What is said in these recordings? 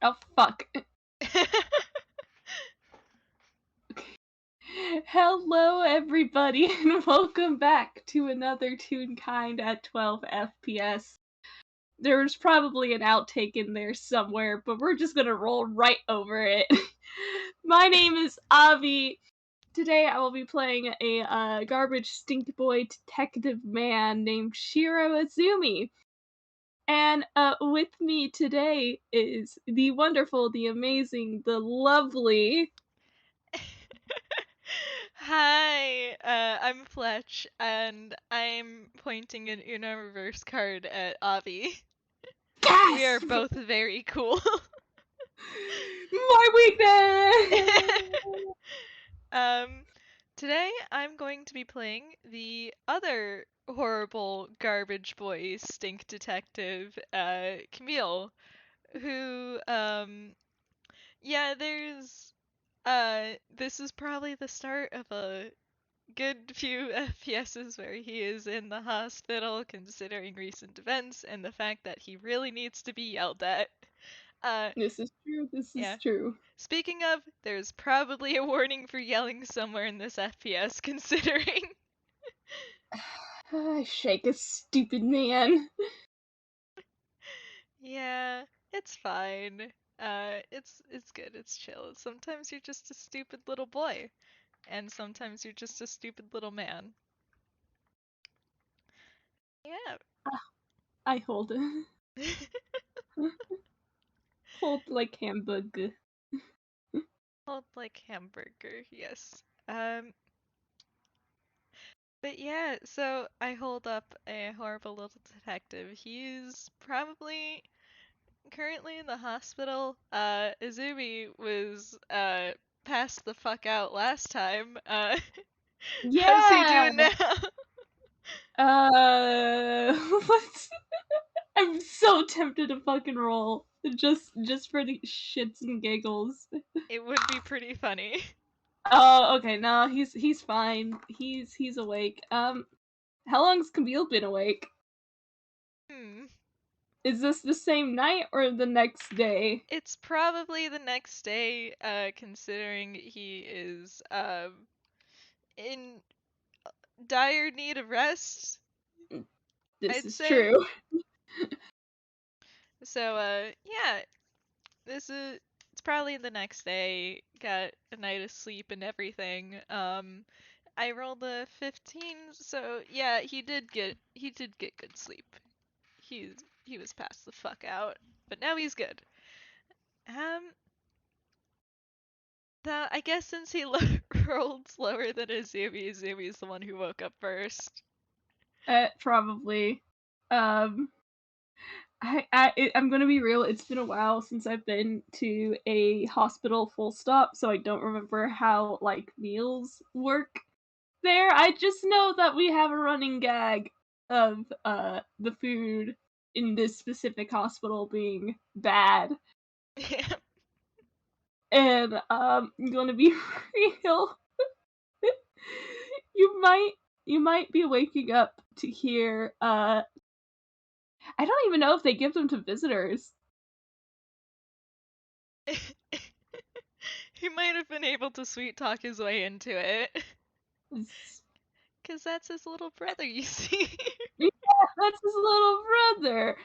Oh, fuck. Hello, everybody, and welcome back to another Toonkind at 12 FPS. There's probably an outtake in there somewhere, but we're just gonna roll right over it. My name is Avi. Today I will be playing a garbage stink boy detective man named Shiro Azumi. And with me today is the wonderful, the amazing, the lovely... Hi, I'm Fletch, and I'm pointing an Uno reverse card at Avi. We are Gasp! both very cool. My weakness! um, Today I'm going to be playing the other horrible garbage boy stink detective, Camille, who, yeah, this is probably the start of a good few FPSs where he is in the hospital considering recent events and the fact that he really needs to be yelled at. This is true, this is Yeah. true. Speaking of, there's probably a warning for yelling somewhere in this FPS considering. I shake a stupid man. Yeah, it's fine. It's good, it's chill. Sometimes you're just a stupid little boy, and sometimes you're just a stupid little man. Yeah. I hold it. Hold like hamburger. Hold like hamburger, yes. But yeah, so I hold up a horrible little detective. He's probably currently in the hospital. Azumi was passed the fuck out last time. How's he Yeah! doing now? Let's... I'm so tempted to fucking roll. Just for the shits and giggles. It would be pretty funny. Oh, okay, no, he's fine. He's awake. How long's Camille been awake? Hmm. Is this the same night or the next day? It's probably the next day, considering he is in dire need of rest, This I'd is say. true. So, yeah, this is it's probably the next day. Got a night of sleep and everything. I rolled a 15, so yeah, he did get good sleep. He was passed the fuck out, but now he's good. Um, I guess since he rolled slower than Azumi's the one who woke up first. Probably. Um, I'm gonna be real. It's been a while since I've been to a hospital. Full stop. So I don't remember how like meals work there. I just know that we have a running gag of the food in this specific hospital being bad. Yeah. And I'm gonna be real. you might you might be waking up to hear I don't even know if they give them to visitors. He might have been able to sweet talk his way into it. Cause that's his little brother, you see. Yeah, that's his little brother.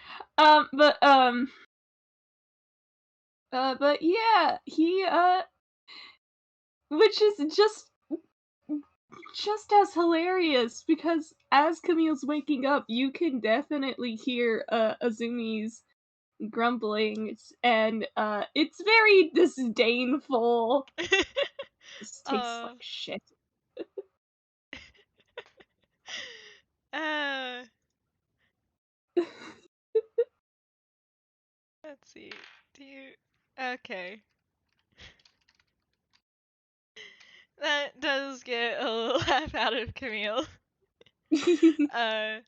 But but yeah, he which is just as hilarious because as Camille's waking up, you can definitely hear Azumi's grumbling, and it's very disdainful. This tastes uh, like shit. uh, let's see. Do you? Okay. That does get a little laugh out of Camille. Uh,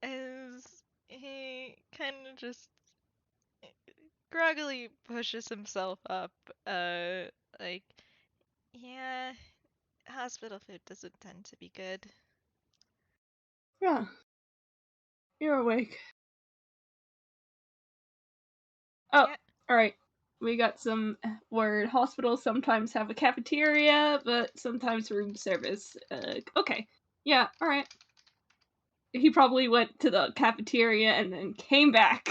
as he kind of just groggily pushes himself up. Like, yeah, hospital food doesn't tend to be good. Yeah, you're awake. Oh, Yeah. alright. We got some where hospitals sometimes have a cafeteria, but sometimes room service. Okay. Yeah, alright. He probably went to the cafeteria and then came back.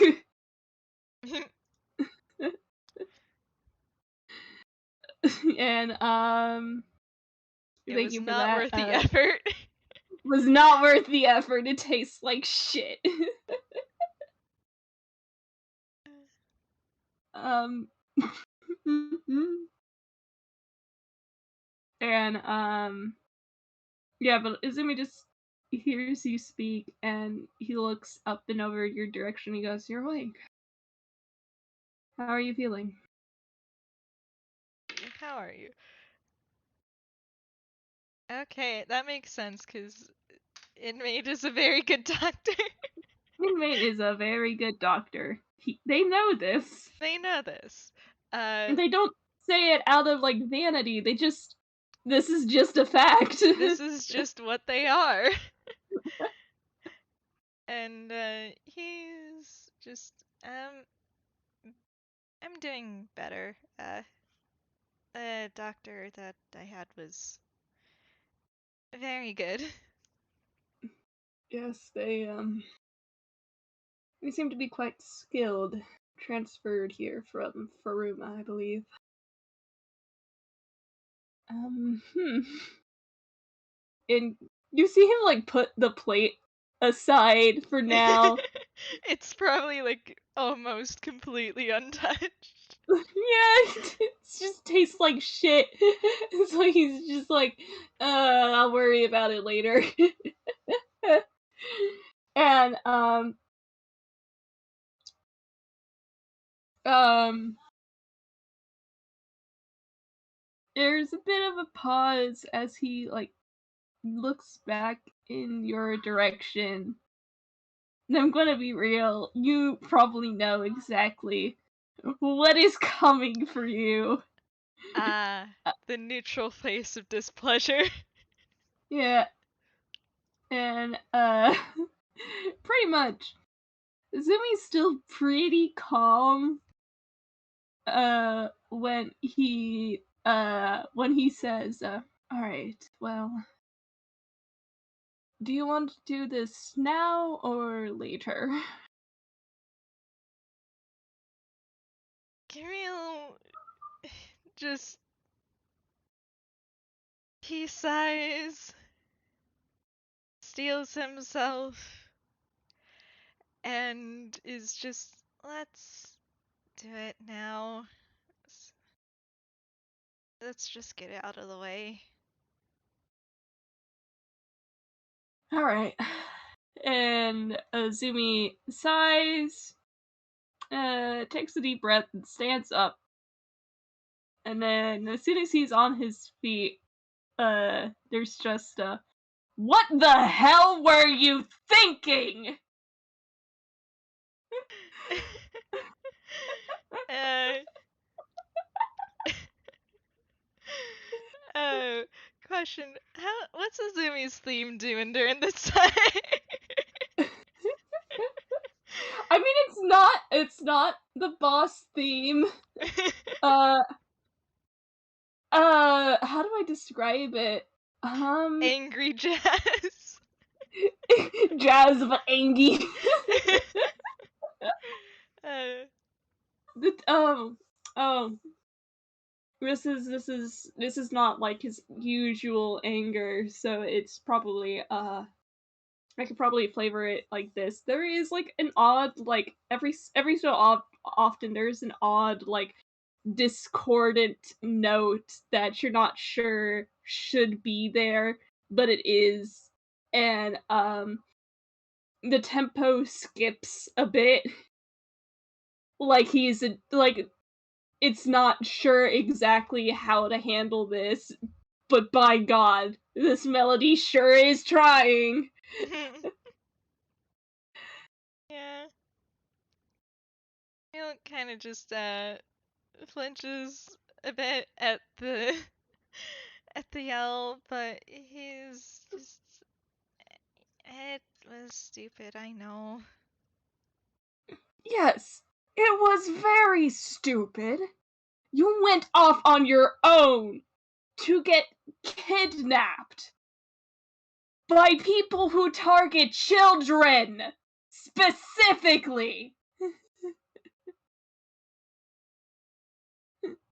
And, It thank was you for not that. worth the effort. Was not worth the effort. It tastes like shit. Um, and, yeah, but Izumi just hears you speak, and he looks up and over your direction. He goes, "You're awake. How are you feeling?" How are you? Okay, that makes sense, because Inmate is a very good doctor. Inmate is a very good doctor. They know this. They know this. And they don't say it out of, like, vanity. This is just a fact. This is just what they are. And, he's just, I'm doing better. The doctor that I had was very good. Yes, they seem to be quite skilled. Transferred here from Faruma, I believe. Hmm. And you see him, like, put the plate aside for now. It's probably, like, almost completely untouched. Yeah, it just tastes like shit. So he's just like, I'll worry about it later. And, um, there's a bit of a pause as he, like, looks back in your direction. And I'm gonna be real, you probably know exactly what is coming for you. The neutral face of displeasure. Yeah, and, pretty much. Zumi's still pretty calm, when he says, "Alright, well, do you want to do this now or later?" Camille just, he sighs, steals himself, and is just, let's do it now. Let's just get it out of the way. Alright. And Zumi sighs, takes a deep breath, and stands up. And then, as soon as he's on his feet, there's just a, "What the hell were you thinking?" uh, uh, question, what's Azumi's theme doing during this time? I mean, it's not the boss theme. Uh, how do I describe it? Angry jazz. Jazz of Angie. uh, Oh, oh, this is not like his usual anger, so it's probably, I could probably flavor it like this. There is, like, an odd, like, every so often there's an odd, like, discordant note that you're not sure should be there, but it is. And the tempo skips a bit. Like like it's not sure exactly how to handle this, but by God, this melody sure is trying. yeah. He kind of just flinches a bit at the at the yell, but he's just, it was stupid, I know. Yes, it was very stupid. You went off on your own to get kidnapped by people who target children, specifically.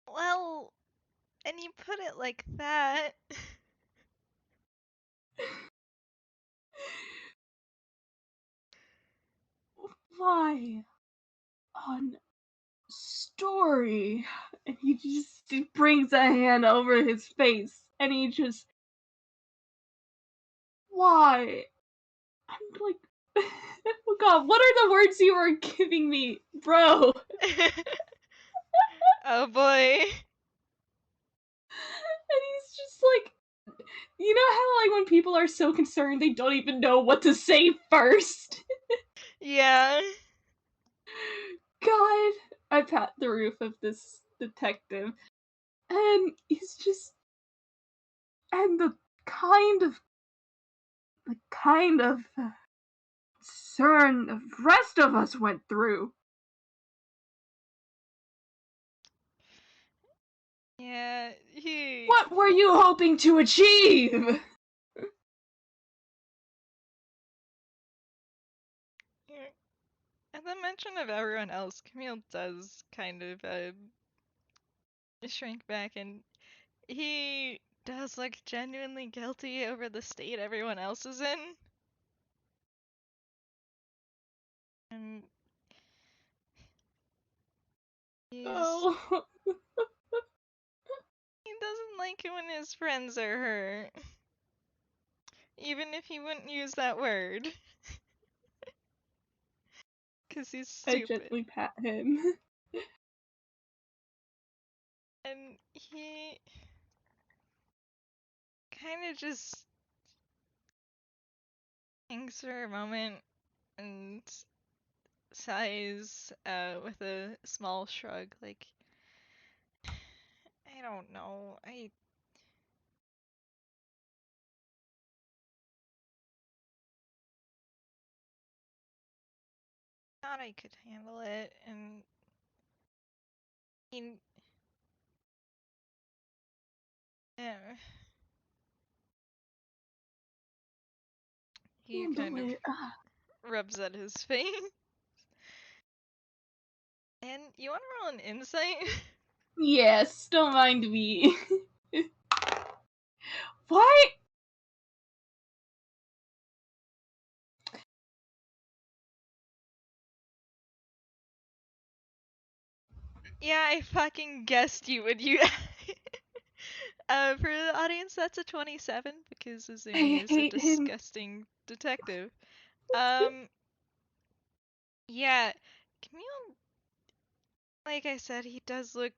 Well, and you put it like that. Why? On story. And he just brings a hand over his face and he just. Why? I'm like. Oh god, what are the words you were giving me, bro? Oh boy. And he's just like. You know how, like, when people are so concerned they don't even know what to say first? Yeah. God, I pat the roof of this detective, and he's just. And the kind of concern the rest of us went through. Yeah, What were you hoping to achieve? At the mention of everyone else, Camille does kind of shrink back, and he does look genuinely guilty over the state everyone else is in. And Oh. he doesn't like it when his friends are hurt. Even if he wouldn't use that word. Because he's I stupid. gently pat him. And he kind of just thinks for a moment and sighs with a small shrug, like, I don't know, I thought I could handle it, and he, he kind of Handle it. rubs at his face. And you want to roll an insight? Yes, don't mind me. What? Yeah, I fucking guessed you would. You. For the audience, that's a 27 because Azumi I is a hate him. disgusting detective. Yeah, Camille, like I said, he does look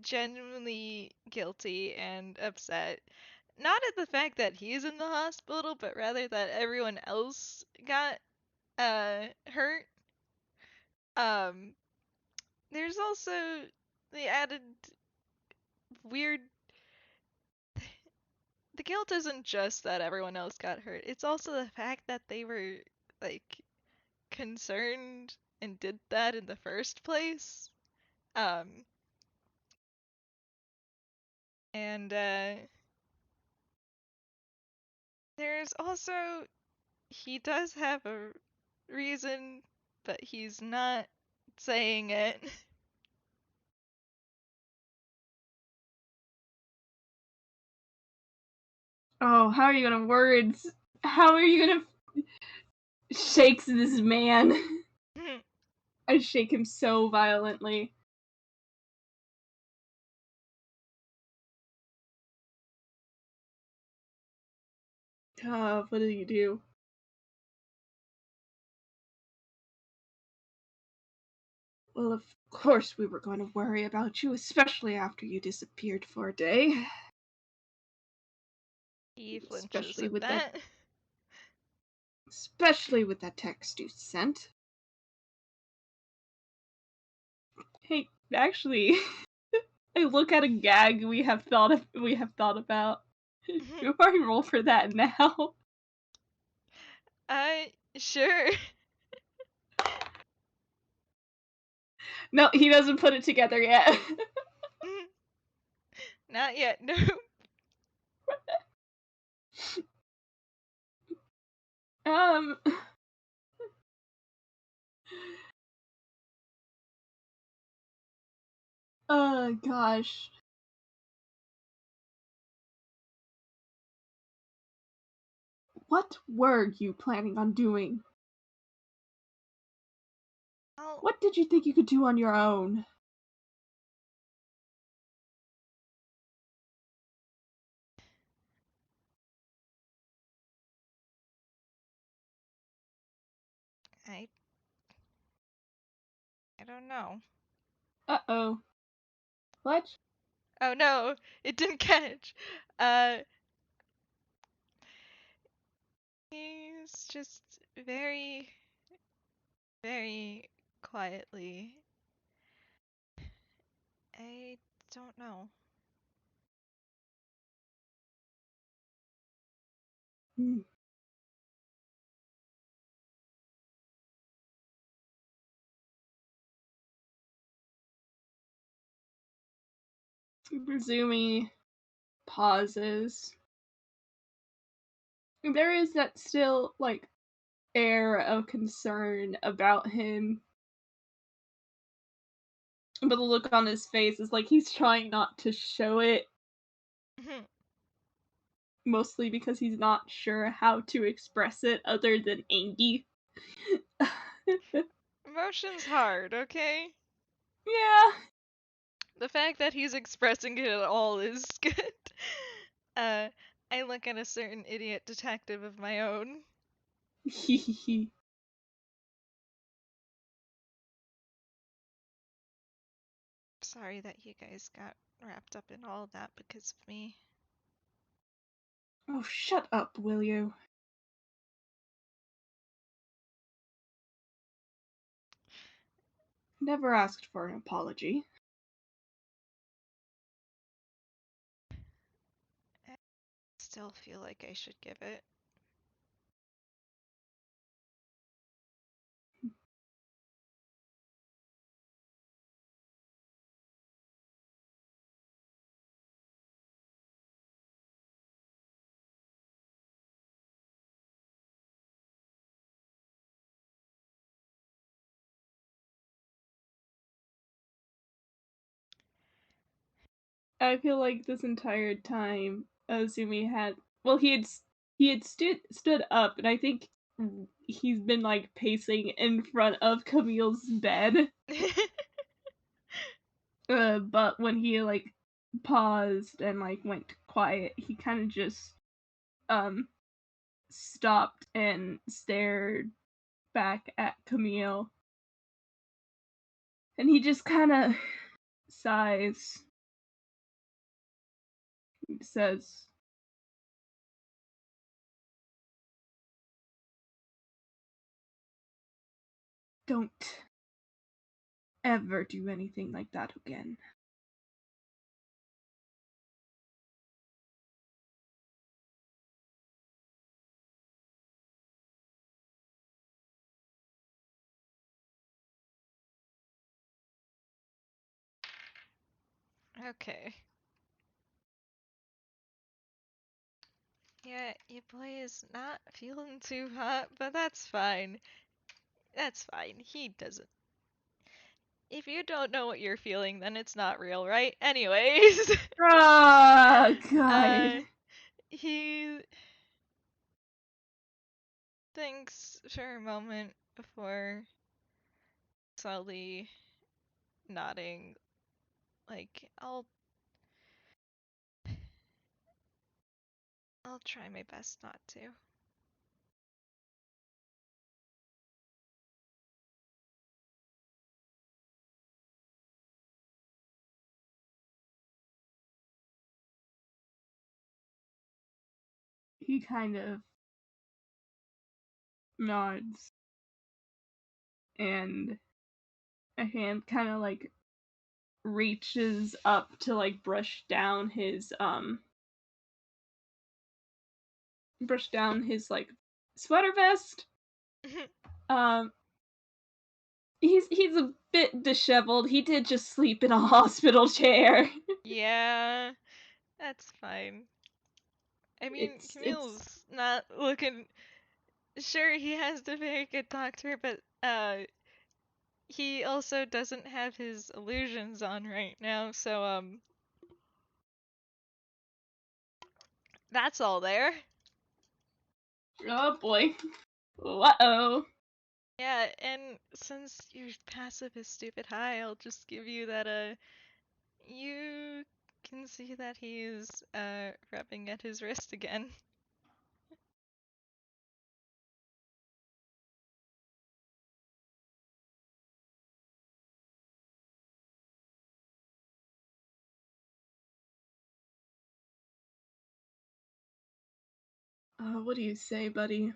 genuinely guilty and upset. Not at the fact that he's in the hospital, but rather that everyone else got hurt. Um, there's also the added weird. The guilt isn't just that everyone else got hurt. It's also the fact that they were like concerned and did that in the first place. Um, and there's also he does have a reason, but he's not saying it. Oh, how are you gonna words? How are you gonna shakes this man? I shake him so violently. What do you do? Well, of course we were going to worry about you, especially after you disappeared for a day. He flinches Especially at with that. especially with that text you sent. Hey, actually, I look at a gag we have thought about. Do I roll for that now? Sure. No, he doesn't put it together yet. Not yet, no. Um. Oh gosh. What were you planning on doing? Oh, What did you think you could do on your own? I don't know. Uh-oh. Fletch? Oh no, it didn't catch. Uh, he's just very, very quietly. I don't know. Hmm. Azumi pauses. There is that still, like, air of concern about him. But the look on his face is like he's trying not to show it, mostly because he's not sure how to express it other than angry. Emotion's hard, okay? Yeah. The fact that he's expressing it at all is good. Uh, I look at a certain idiot detective of my own. Sorry that you guys got wrapped up in all of that because of me. Oh, shut up, will you? Never asked for an apology. I still feel like I should give it. I feel like this entire time Azumi had well he had stood up, and I think he's been like pacing in front of Camille's bed. But when he like paused and like went quiet, he kind of just um stopped and stared back at Camille, and he just kind of sighs. He says, "Don't ever do anything like that again." Okay. Yeah, your boy is not feeling too hot, but that's fine. That's fine. He doesn't. If you don't know what you're feeling, then it's not real, right? Anyways, Oh God. uh, he thinks for a moment before slowly nodding, like, I'll try my best not to. He kind of nods, and a hand kind of like reaches up to like brush down his like sweater vest. Um he's a bit disheveled. He did just sleep in a hospital chair. Yeah. That's fine. I mean, It's Camille's not looking. Sure, he has the very good doctor, but he also doesn't have his illusions on right now, so that's all there. oh boy. Uh-oh. Yeah, and since your passive is stupid high, I'll just give you that you can see that he's rubbing at his wrist again. What do you say, buddy?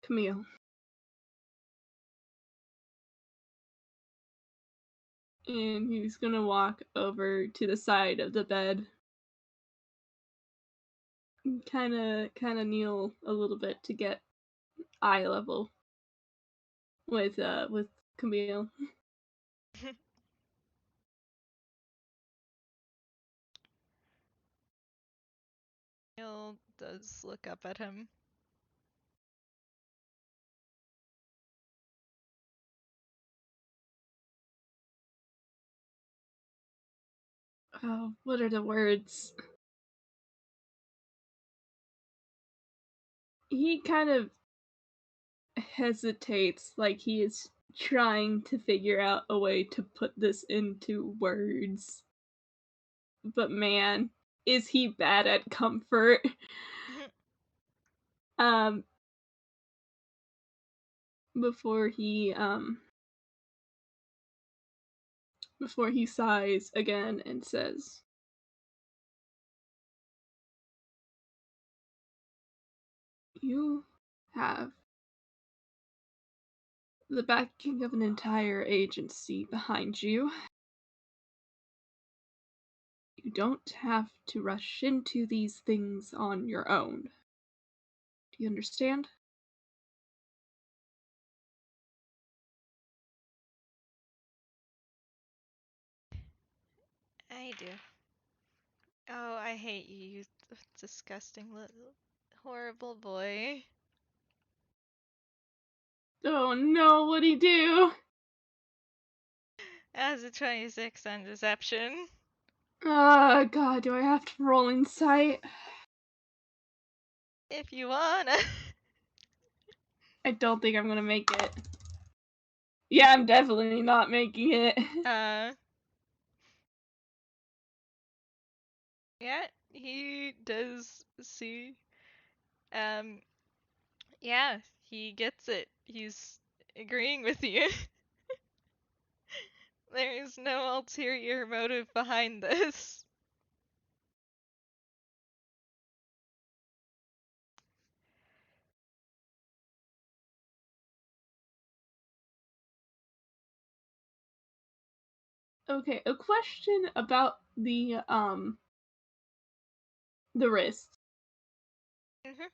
Camille. And he's gonna walk over to the side of the bed. Kinda kneel a little bit to get eye level with Camille. Camille does look up at him. Oh, what are the words? He kind of hesitates, like he is trying to figure out a way to put this into words. But man, is he bad at comfort. um before he sighs again and says, "You have the backing of an entire agency behind you. You don't have to rush into these things on your own. Do you understand?" I do. Oh, I hate you, you disgusting little horrible boy. Oh no, what'd he do? As a 26 on deception. Oh god, do I have to roll insight? If you wanna. I don't think I'm gonna make it. Yeah, I'm definitely not making it. Yeah, he does see. Yeah, he gets it. He's agreeing with you. There is no ulterior motive behind this. Okay, a question about the wrist. Mhm.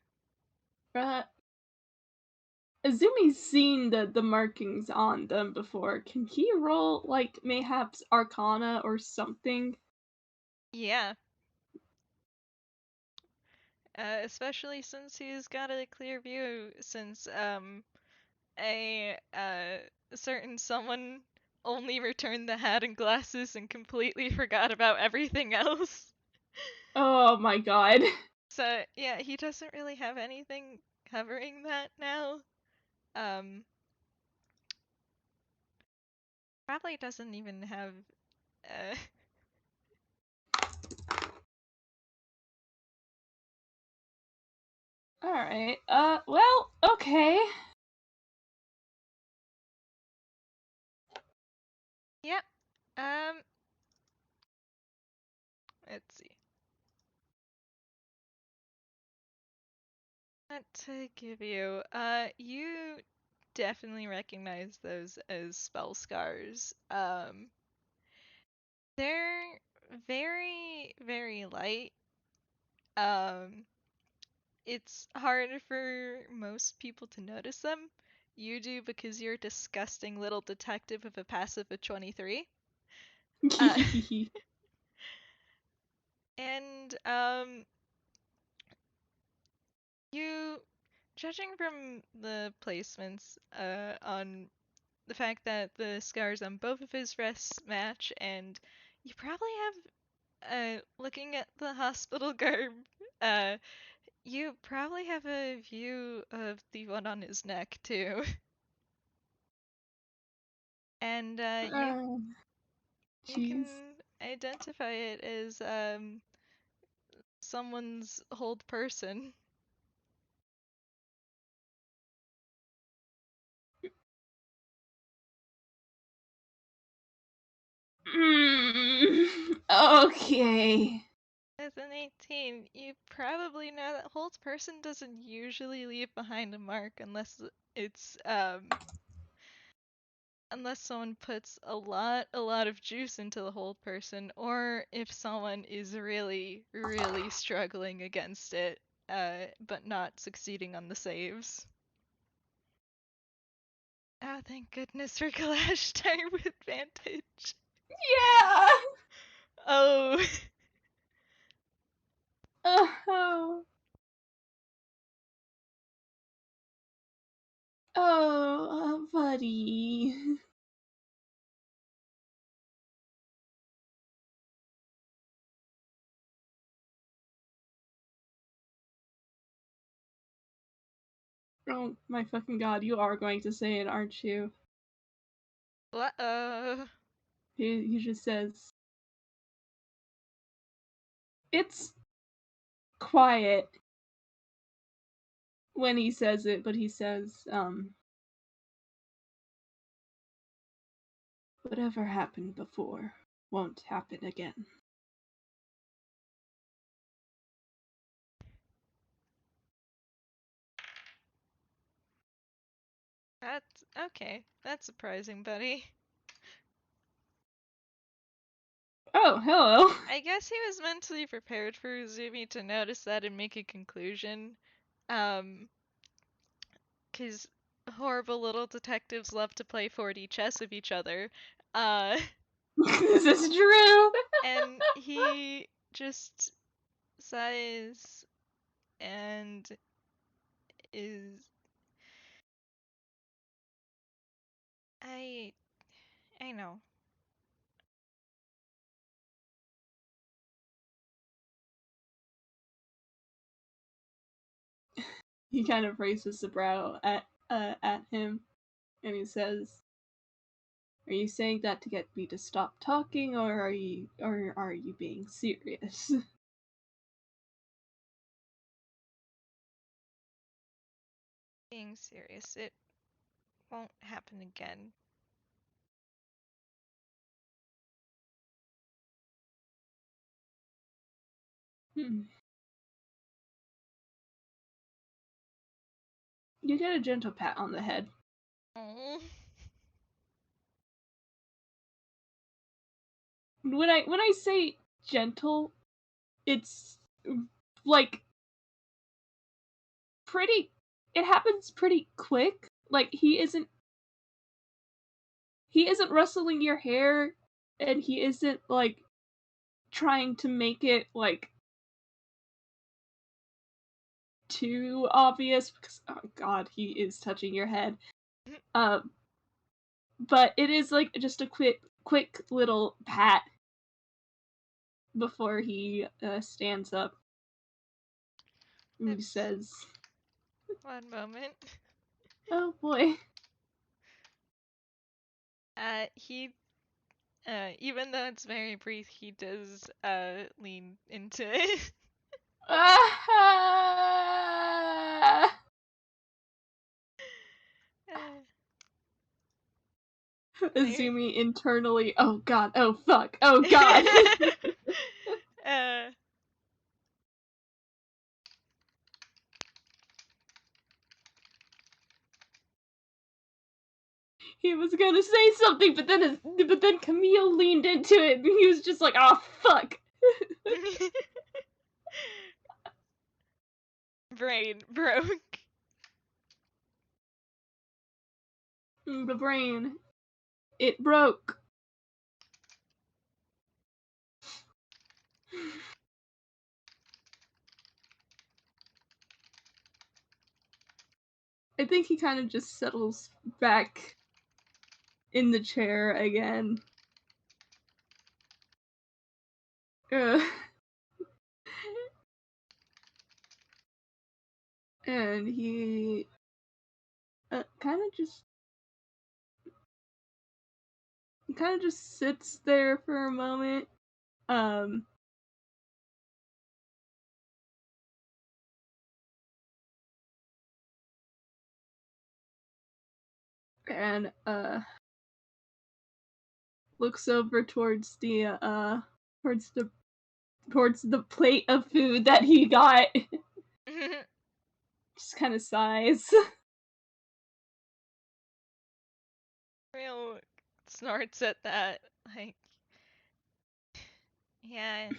Uh, Azumi's seen the markings on them before. Can he roll, like, mayhaps Arcana or something? Yeah. Especially since he's got a clear view, since a certain someone only returned the hat and glasses and completely forgot about everything else. Oh my god. So yeah, he doesn't really have anything covering that now. Um, Probably doesn't even have uh Alright, well, okay. Yep. Um, let's see. What to give you? You definitely recognize those as spell scars. They're very, very light. Um, it's hard for most people to notice them, You do because you're a disgusting little detective with a passive of 23. And, you, judging from the placements, on the fact that the scars on both of his wrists match, and you probably have, looking at the hospital garb, uh, you probably have a view of the one on his neck, too. And, Oh, you jeez. can identify it as, someone's hold person. Okay. As an 18, you probably know that hold person doesn't usually leave behind a mark it's, unless someone puts a lot of juice into the hold person, or if someone is really, really struggling against it, but not succeeding on the saves. Oh, thank goodness for Clash Time with advantage. Yeah. Oh. Oh. Oh, buddy. Oh my fucking god, you are going to say it, aren't you? What? He just says, it's quiet when he says it, but he says, whatever happened before won't happen again. That's okay. That's surprising, buddy. Oh, hello. I guess he was mentally prepared for Azumi to notice that and make a conclusion. Um, 'Cause horrible little detectives love to play 4D chess with each other. Uh, This is true. and he just sighs and is I I know. He kind of raises the brow at him, and he says, "Are you saying that to get me to stop talking, or are you being serious?" Being serious, it won't happen again. Hmm. You get a gentle pat on the head. Oh. When I say gentle, it's like pretty. It happens pretty quick. Like he isn't rustling your hair, and he isn't like trying to make it like too obvious because oh god, he is touching your head. Um, but it is like just a quick little pat before he stands up. And he It's says, one moment. "Oh boy." He even though it's very brief, he does lean into it. There. Azumi internally, oh god, oh fuck, oh god. uh, He was gonna say something, but then Camille leaned into it, and he was just like, "Oh fuck." Brain broke. The brain. It broke. I think he kind of just settles back in the chair again. And he kind of just sits there for a moment. And looks over towards the plate of food that he got. Just kind of sighs. Real snorts at that, like, yeah,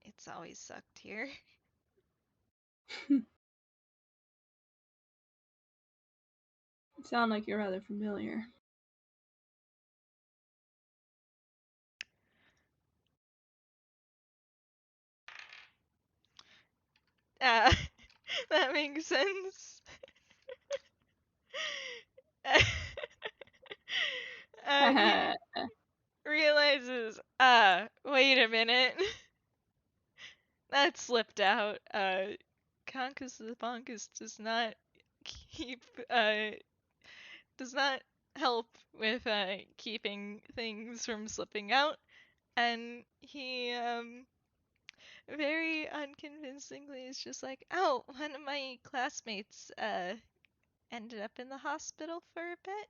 it's always sucked here. Sound like you're rather familiar. That makes sense. He realizes, wait a minute. That slipped out. Conkus the Bonkus does not keep, does not help with, keeping things from slipping out. And he, very unconvincingly is just like, oh, one of my classmates, ended up in the hospital for a bit.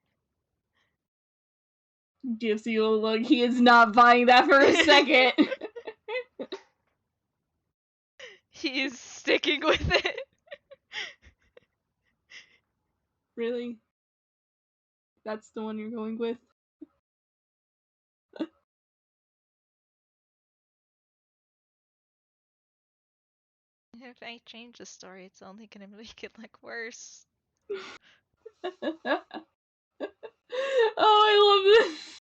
Gives you a look. He is not buying that for a second. He's sticking with it. Really? That's the one you're going with? If I change the story, it's only gonna make it look worse. Oh, I love this!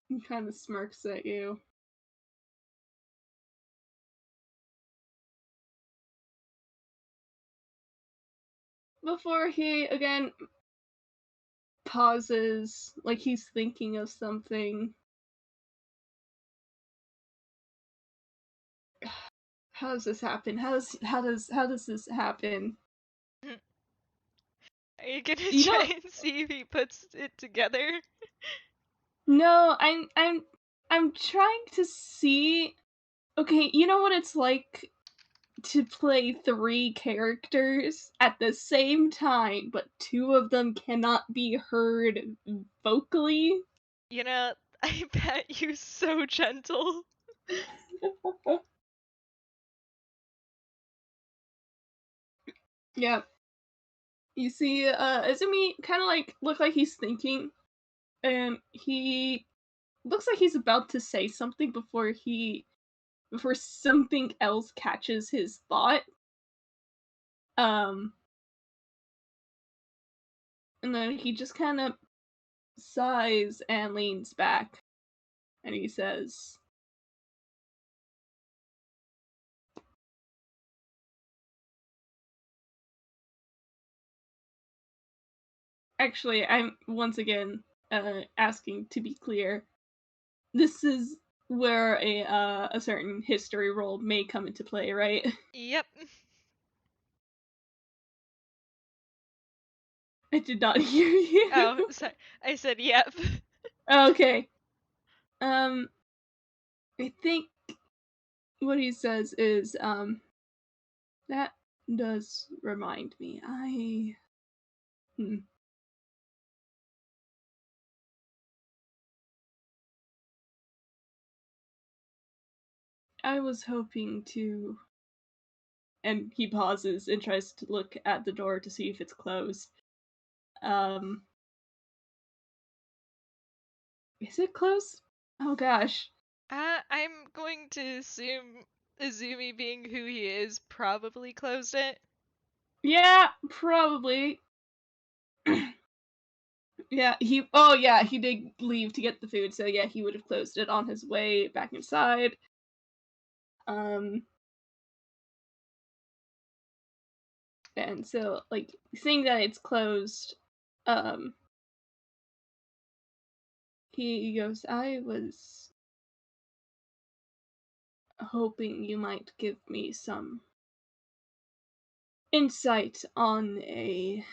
He kind of smirks at you. Before he, again, pauses, like he's thinking of something. How does this happen? How does this happen? Are you gonna You try know, and see if he puts it together? no, I'm trying to see. Okay, you know what it's like to play 3 characters at the same time, but 2 of them cannot be heard vocally? You know, I bet you so gentle. Yeah. You see, Azumi kind of like look like he's thinking, and he looks like he's about to say something before something else catches his thought. Um, and then he just kind of sighs and leans back, and he says, actually, I'm once again asking to be clear. This is where a certain history role may come into play, right? Yep. I did not hear you. Oh, sorry. I said yep. Okay. I think what he says is, that does remind me. I was hoping to. And he pauses and tries to look at the door to see if it's closed. Is it closed? Oh gosh. I'm going to assume Azumi, being who he is, probably closed it. Yeah, probably. Yeah, he did leave to get the food, so yeah, he would have closed it on his way back inside. Um, and so, like, seeing that it's closed, um, he goes, I was hoping you might give me some insight on a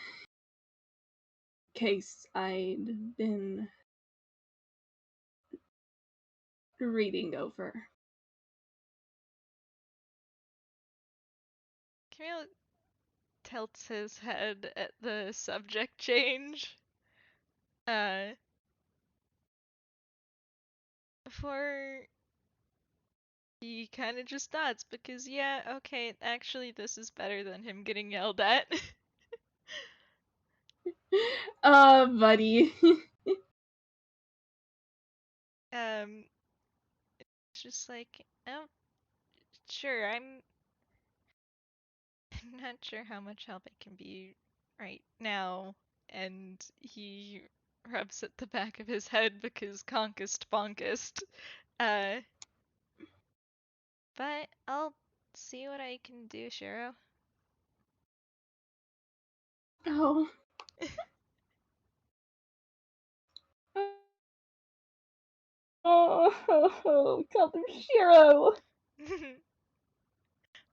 case I'd been reading over. Camille tilts his head at the subject change. For he kind of just nods because, yeah, okay, actually, this is better than him getting yelled at. Buddy. um, just like, oh, sure, I'm not sure how much help I can be right now. And he rubs at the back of his head because conkest bonkest. Uh, but I'll see what I can do, Shiro. Oh. Oh, call him Shiro.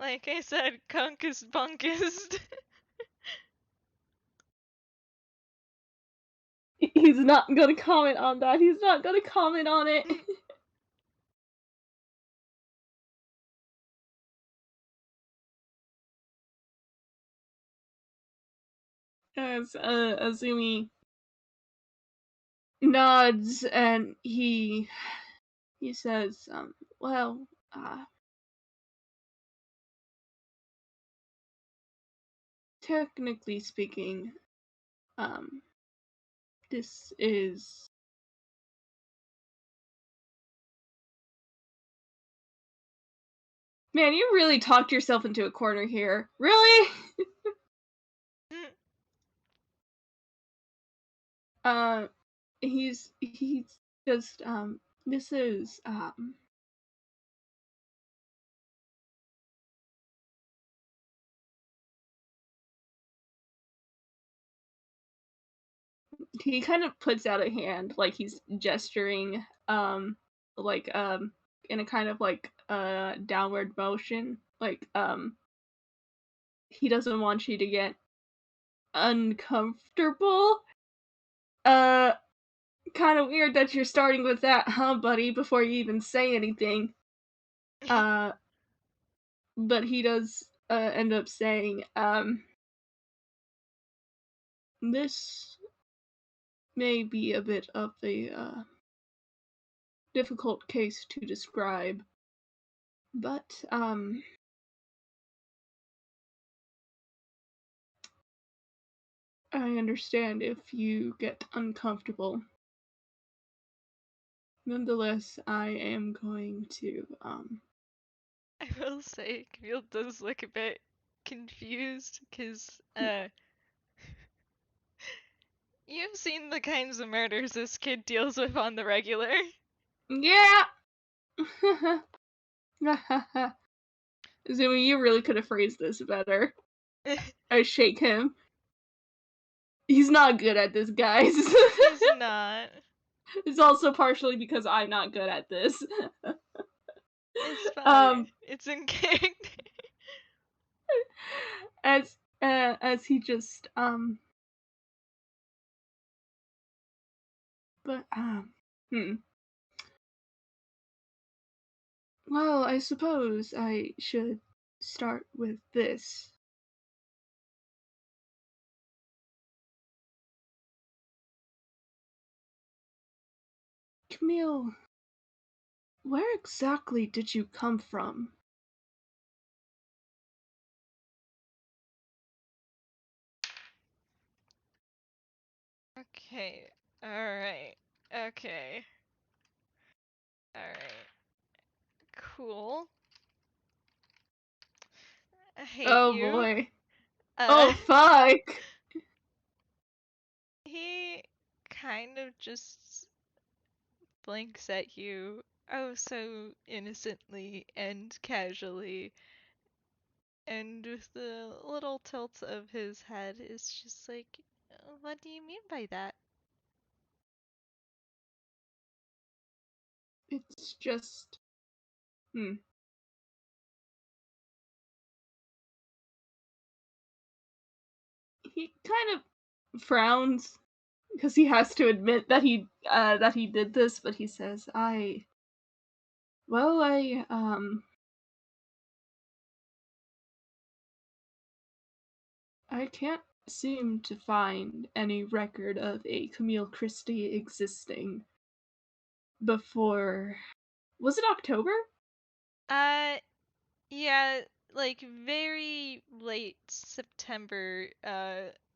Like I said, conkest bonkest. He's not gonna comment on that. He's not gonna comment on it. As Azumi nods and he says, well, technically speaking, this is man, you really talked yourself into a corner here. Really? uh, he's just this is he kind of puts out a hand like he's gesturing like in a kind of like downward motion, like he doesn't want you to get uncomfortable. uh Kind of weird that you're starting with that, huh, buddy, before you even say anything. uh but he does end up saying, this may be a bit of a difficult case to describe, but I understand if you get uncomfortable. Nonetheless, I am going to I will say, Camille does look a bit confused because, you've seen the kinds of murders this kid deals with on the regular. yeah. Zumi, you really could have phrased this better. I shake him. He's not good at this, guys. He's not. It's also partially because I'm not good at this. It's fine. um, It's in character. as he just but well, I suppose I should start with this. Camille, where exactly did you come from? Okay. Alright. Okay. Alright. Cool. I hate Oh you. boy. Oh fuck! He kind of just blinks at you, oh so innocently and casually, and with the little tilt of his head is just like, what do you mean by that? It's just... He kind of frowns because he has to admit that he did this, but he says, I can't seem to find any record of a Camille Christie existing before... Was it October? Yeah, like very late September,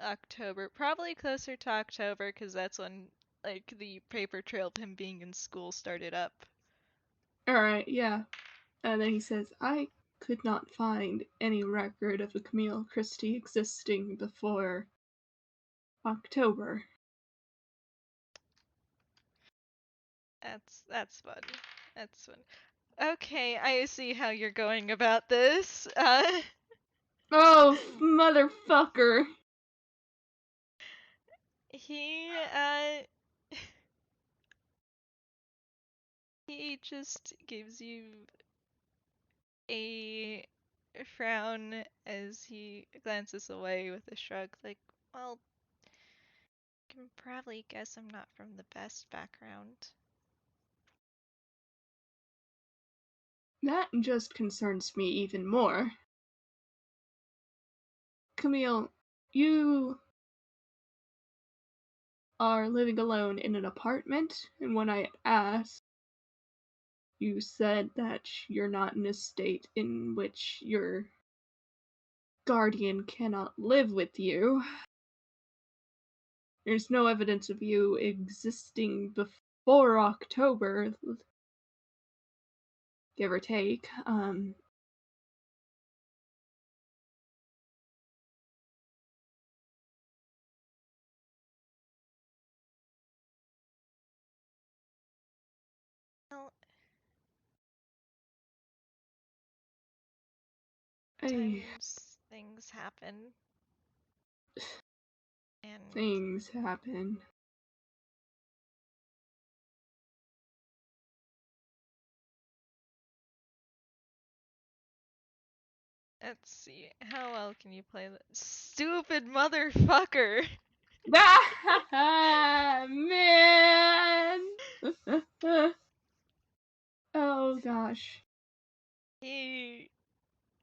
October, probably closer to October, because that's when like the paper trail of him being in school started up. Alright, yeah. And then he says, I could not find any record of a Camille Christie existing before October. That's fun. That's fun. Okay, I see how you're going about this. Oh, motherfucker! He he just gives you a frown as he glances away with a shrug, like, well, you can probably guess I'm not from the best background. That just concerns me even more. Camille, you are living alone in an apartment, and when I asked, you said that you're not in a state in which your guardian cannot live with you. There's no evidence of you existing before October, give or take. Well, I, times things happen, and things happen. let's see, how well can you play that? Stupid motherfucker! Ah, man! Oh gosh. He,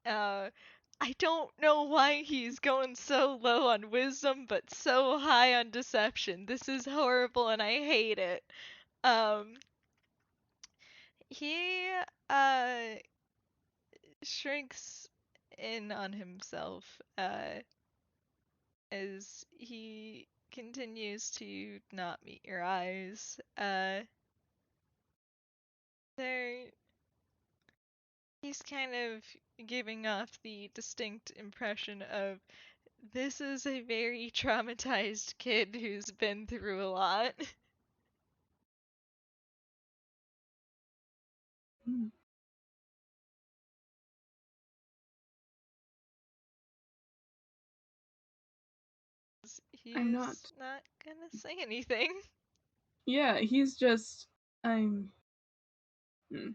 I don't know why he's going so low on wisdom, but so high on deception. This is horrible and I hate it. Um, he, uh, shrinks in on himself, as he continues to not meet your eyes. There, he's kind of giving off the distinct impression of this is a very traumatized kid who's been through a lot. Hmm. I'm not. He's not gonna say anything. Yeah, he's just. I'm. Hmm.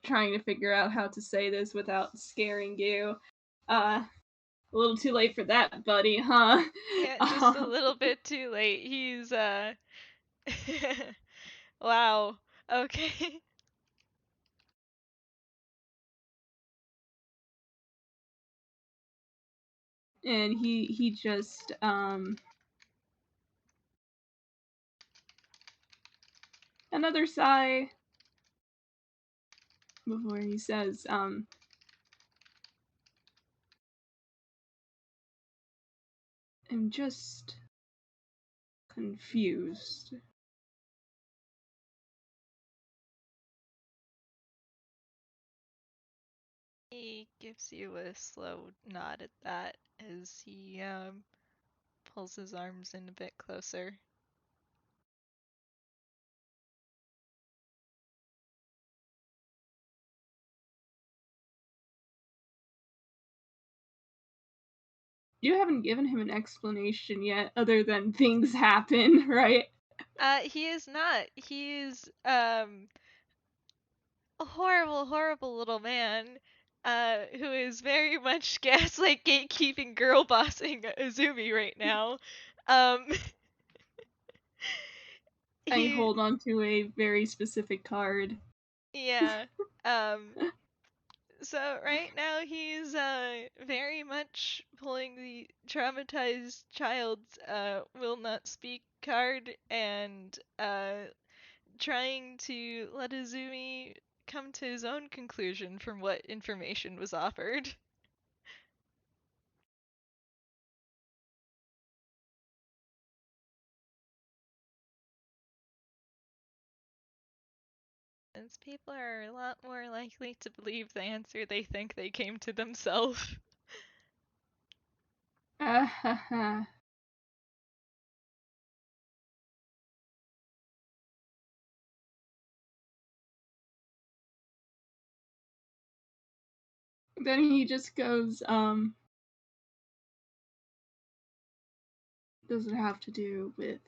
Trying to figure out how to say this without scaring you. A little too late for that, buddy, huh? Yeah, just a little bit too late. He's, wow. Okay. And he just another sigh before he says am just confused. He gives you a slow nod at that as he pulls his arms in a bit closer. You haven't given him an explanation yet, other than things happen, right? He is not. He is a horrible, horrible little man, who is very much gaslight gatekeeping girl bossing Azumi right now. Um, I he, hold on to a very specific card. yeah. So right now he's very much pulling the traumatized child's will not speak card and trying to let Azumi come to his own conclusion from what information was offered. Since people are a lot more likely to believe the answer they think they came to themselves. Then he just goes, does it have to do with,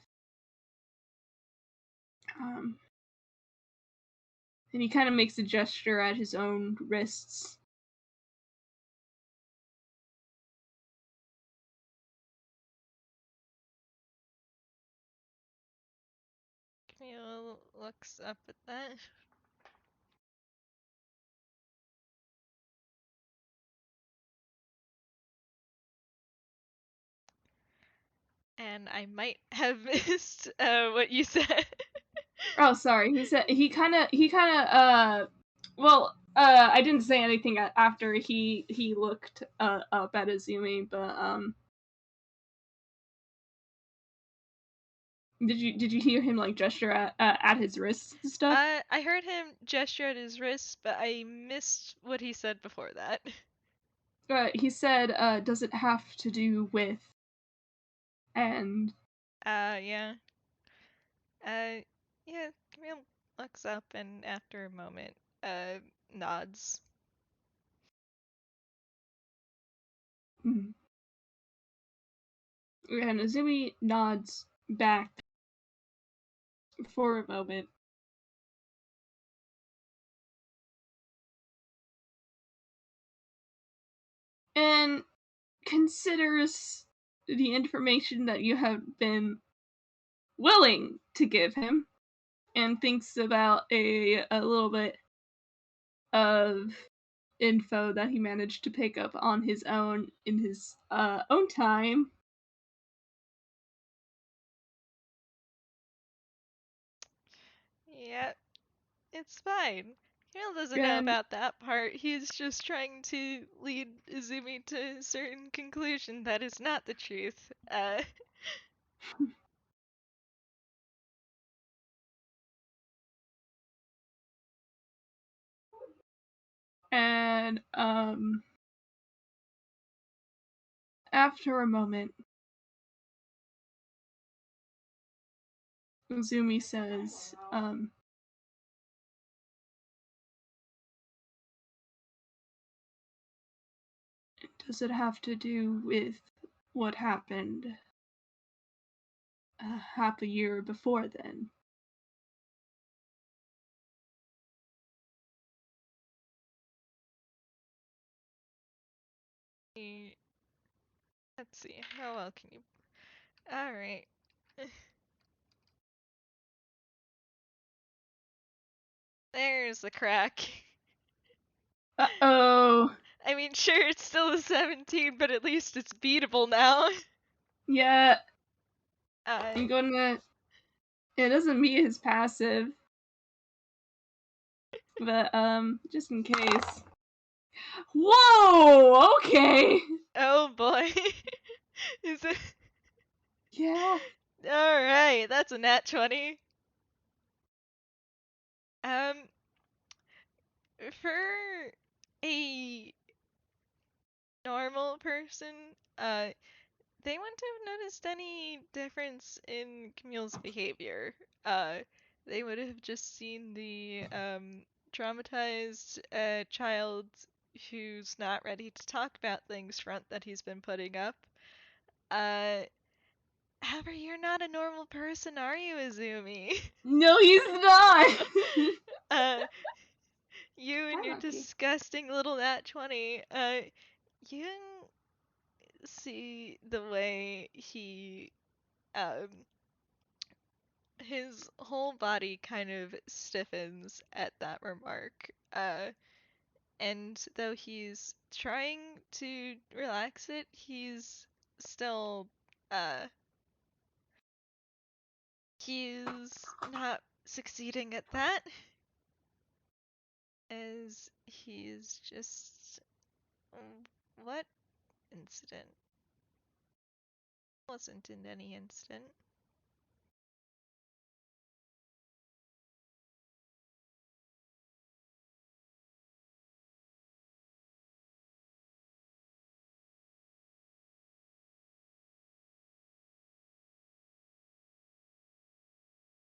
and he kind of makes a gesture at his own wrists. Camille looks up at that. And I might have missed what you said. Oh, sorry. He said I didn't say anything after he looked up at Azumi, but did you hear him like gesture at his wrists and stuff? I heard him gesture at his wrist, but I missed what he said before that. He said, does it have to do with, and Yeah. Yeah, Camille looks up and after a moment, nods. and Azumi nods back for a moment. And considers the information that you have been willing to give him, and thinks about a little bit of info that he managed to pick up on his own in his own time. Yeah, it's fine. Camille doesn't know And about that part. He's just trying to lead Izumi to a certain conclusion that is not the truth. and after a moment, Uzumi says, does it have to do with what happened half a year before then? Let's see, how well can you... Alright. There's the crack. Uh-oh. I mean, sure, it's still a 17, but at least it's beatable now. Yeah, Uh, I'm gonna... It doesn't meet his passive. But, just in case. Whoa! Okay! oh boy. Is it... Yeah. Alright, that's a nat 20. Um, for a normal person, they wouldn't have noticed any difference in Camille's behavior. Uh, they would have just seen the traumatized child who's not ready to talk about things front that he's been putting up. Uh, However, you're not a normal person, are you, Azumi? No, he's not. uh, you and Hi, your monkey. disgusting little nat 20, you see the way um, his whole body kind of stiffens at that remark. And though he's trying to relax it, he's still, uh, he's not succeeding at that. As he's just. What incident? Wasn't in any incident.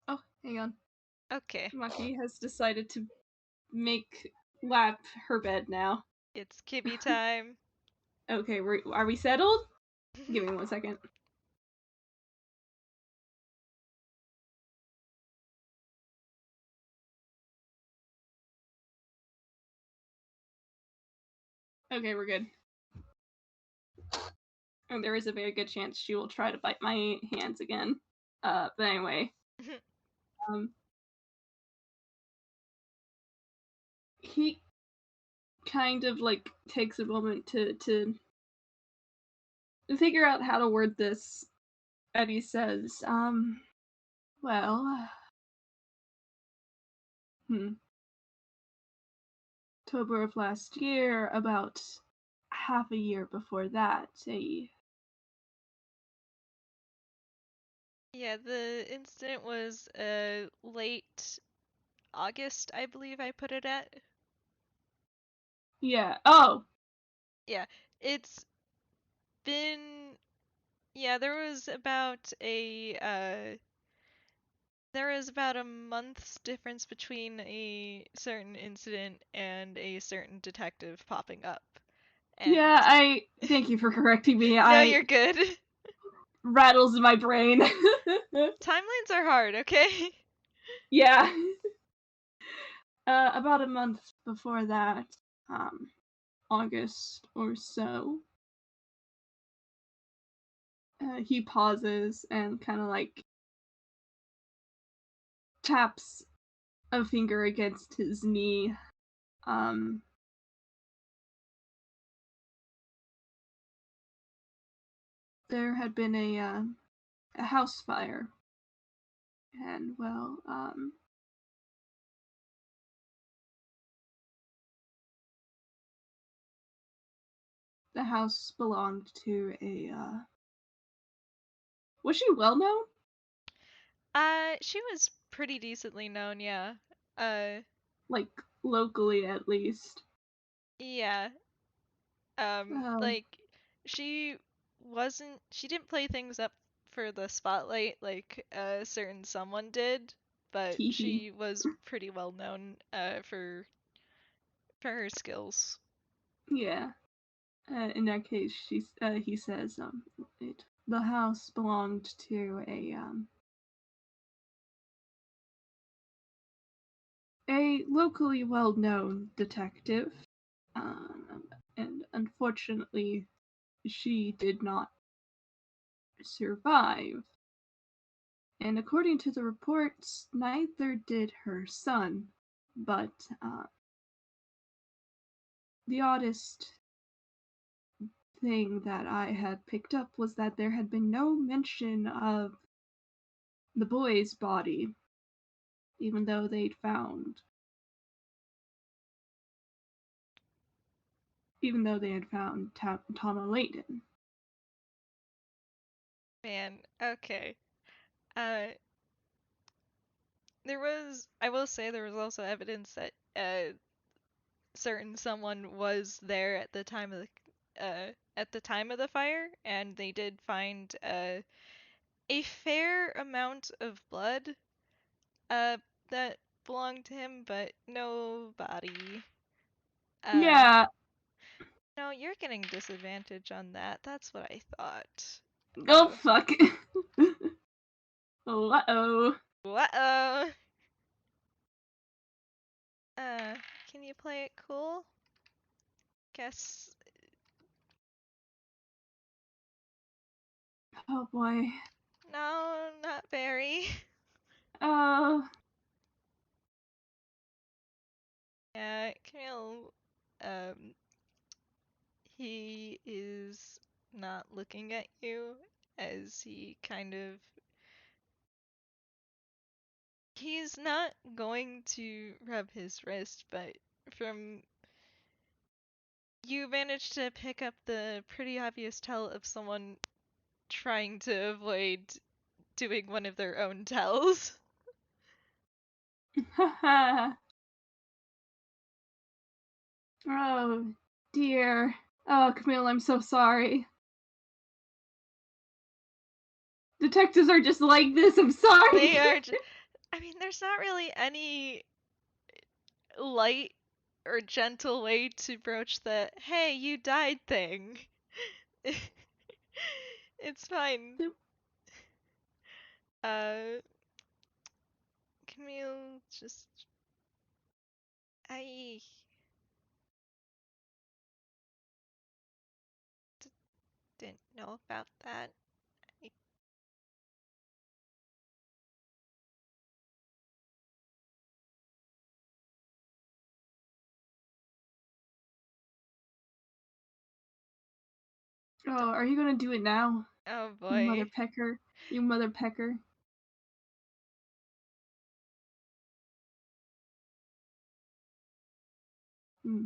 Oh, hang on. Okay, Maki has decided to make lap her bed now. it's Kibby time. Okay, are we settled? Give me 1 second. Okay, we're good. And there is a very good chance she will try to bite my hands again. But anyway. Um, he kind of like takes a moment to figure out how to word this, and he says, well, October of last year, about half a year before that, Yeah, the incident was late August, I believe I put it at. yeah, oh, Yeah, it's been. Yeah, there was about a month's difference between a certain incident and a certain detective popping up. And yeah, thank you for correcting me, no, I you're good. rattles in my brain. Timelines are hard, okay? Yeah. About a month before that, August or so, he pauses and kind of like taps a finger against his knee. Um, there had been a house fire, and well, the house belonged to a. Was she well known? She was pretty decently known, yeah. Uh, Like locally, at least. yeah. Um, Like she didn't play things up for the spotlight like a certain someone did, but Hee hee. she was pretty well known for her skills. Yeah. In that case, he says, the house belonged to a locally well-known detective, and unfortunately, she did not survive. And according to the reports, neither did her son. But the oddest thing that I had picked up was that there had been no mention of the boy's body, even though they'd found, even though they had found Tama Layton. Man, okay. I will say there was also evidence that certain someone was there at the time of the fire, and they did find a fair amount of blood uh that belonged to him, but no body. Yeah. No, you're getting disadvantage on that. That's what I thought. Oh, fuck. Oh, uh-oh. Uh-oh. Can you play it cool? Guess. Oh, boy. No, not very. Oh. Yeah, Camille, he is not looking at you as he kind of. He's not going to rub his wrist, but from. You managed to pick up the pretty obvious tell of someone trying to avoid doing one of their own tells. Haha. Oh, dear. Oh, Camille, I'm so sorry. Detectives are just like this, I'm sorry! They are. I mean, there's not really any light or gentle way to broach the "hey, you died" thing. It's fine. Camille, just I didn't know about that. I... Oh, are you gonna do it now? Oh You mother boy. pecker. You mother pecker. Hmm.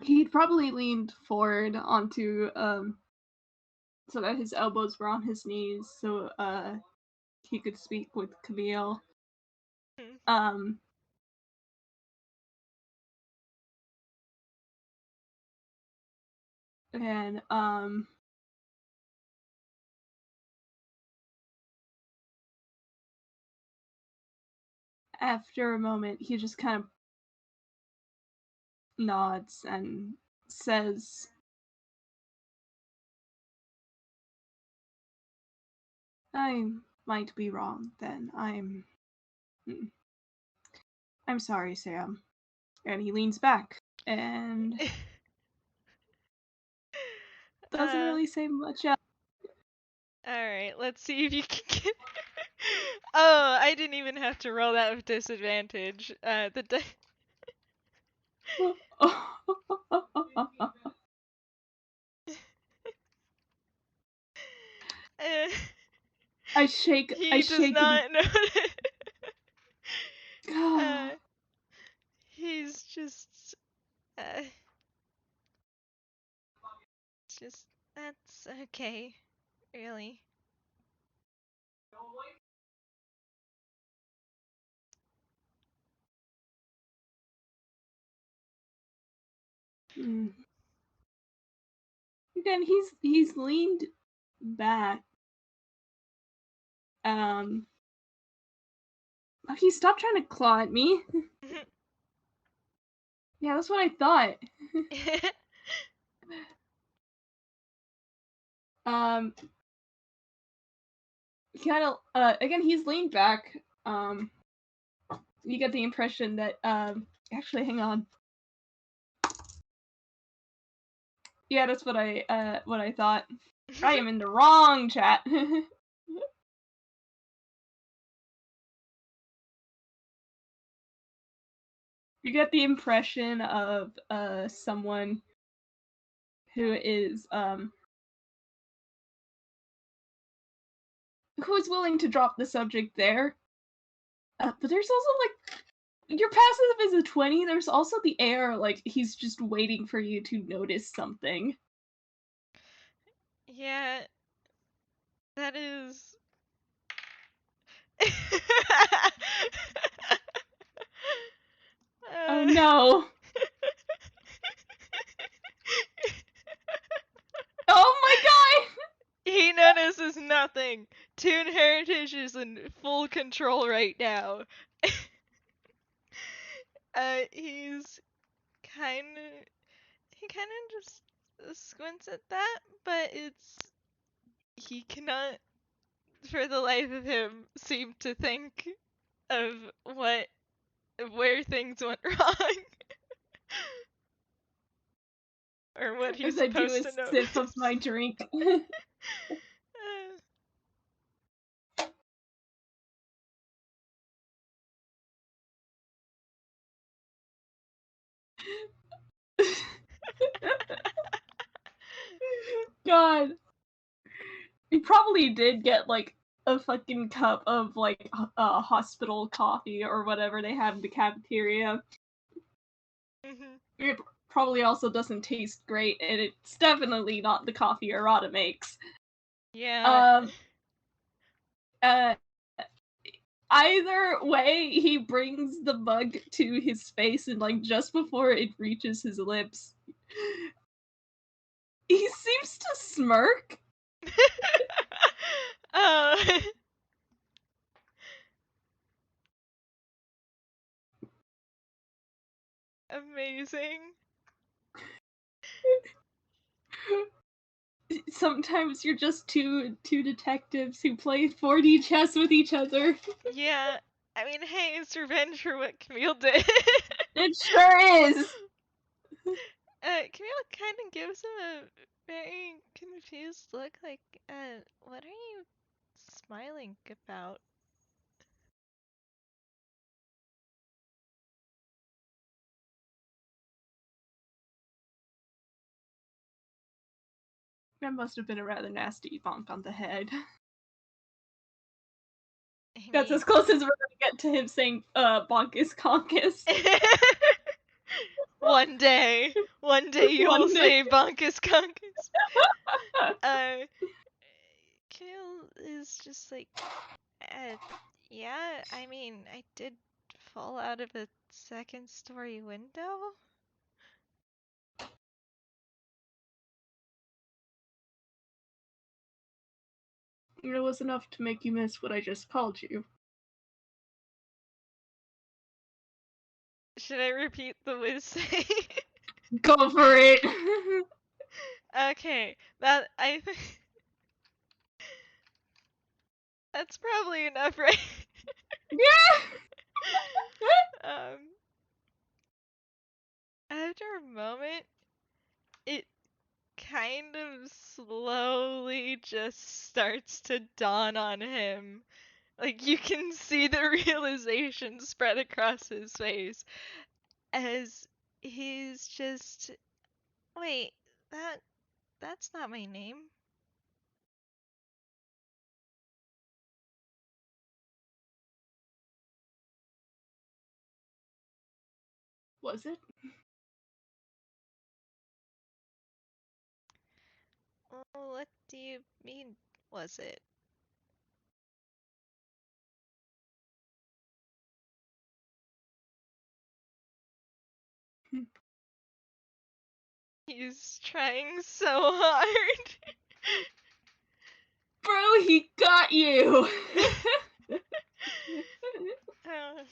He'd probably leaned forward onto, so that his elbows were on his knees, so, he could speak with Camille. Um, and, after a moment, he just kind of nods and says, I might be wrong then. I'm sorry, Sam. And he leans back and doesn't really say much else. Alright, let's see if you can get. Oh, I didn't even have to roll that with disadvantage. I shake He does the not know. He's uh, just, that's okay, really. Again, he's leaned back. Okay, stop trying to claw at me. Yeah, that's what I thought. He kind of again, he's leaned back. You get the impression that actually, hang on. Yeah, that's what I thought. I am in the wrong chat. You get the impression of someone who is willing to drop the subject there. But there's also like your passive is a 20, there's also the air, like, he's just waiting for you to notice something. Yeah, that is. Oh uh... no. Oh my god! He notices nothing. Toon Heritage is in full control right now. He's kind of he kind of just squints at that, but he cannot for the life of him seem to think of where things went wrong or what he's As I do supposed a to sip of notice. my drink. God. He probably did get, like, a fucking cup of, like, hospital coffee or whatever they have in the cafeteria. Mhm. It probably also doesn't taste great, and it's definitely not the coffee Arata makes. Yeah. Um, uh, Either way, he brings the mug to his face, and, like, just before it reaches his lips, he seems to smirk. uh, amazing. Sometimes you're just two detectives who play 4D chess with each other. Yeah. I mean, hey, it's revenge for what Camille did. It sure is. Camille kind of gives him a very confused look, like, what are you smiling about? That must have been a rather nasty bonk on the head. I That's mean, as close as we're gonna get to him saying, bonkus conkus. one day you will One day. say bunkus conkus. Uh, Camille is just like, uh, yeah, I mean, I did fall out of a second story window. It was enough to make you miss what I just called you. Should I repeat the whiz say? Go for it! Okay, that I think that's probably enough, right? Yeah! um, After a moment, it kind of slowly just starts to dawn on him. Like you can see the realization spread across his face as he's just wait, that's not my name. Was it? Oh, what do you mean was it? He's trying so hard. Bro, he got you! uh,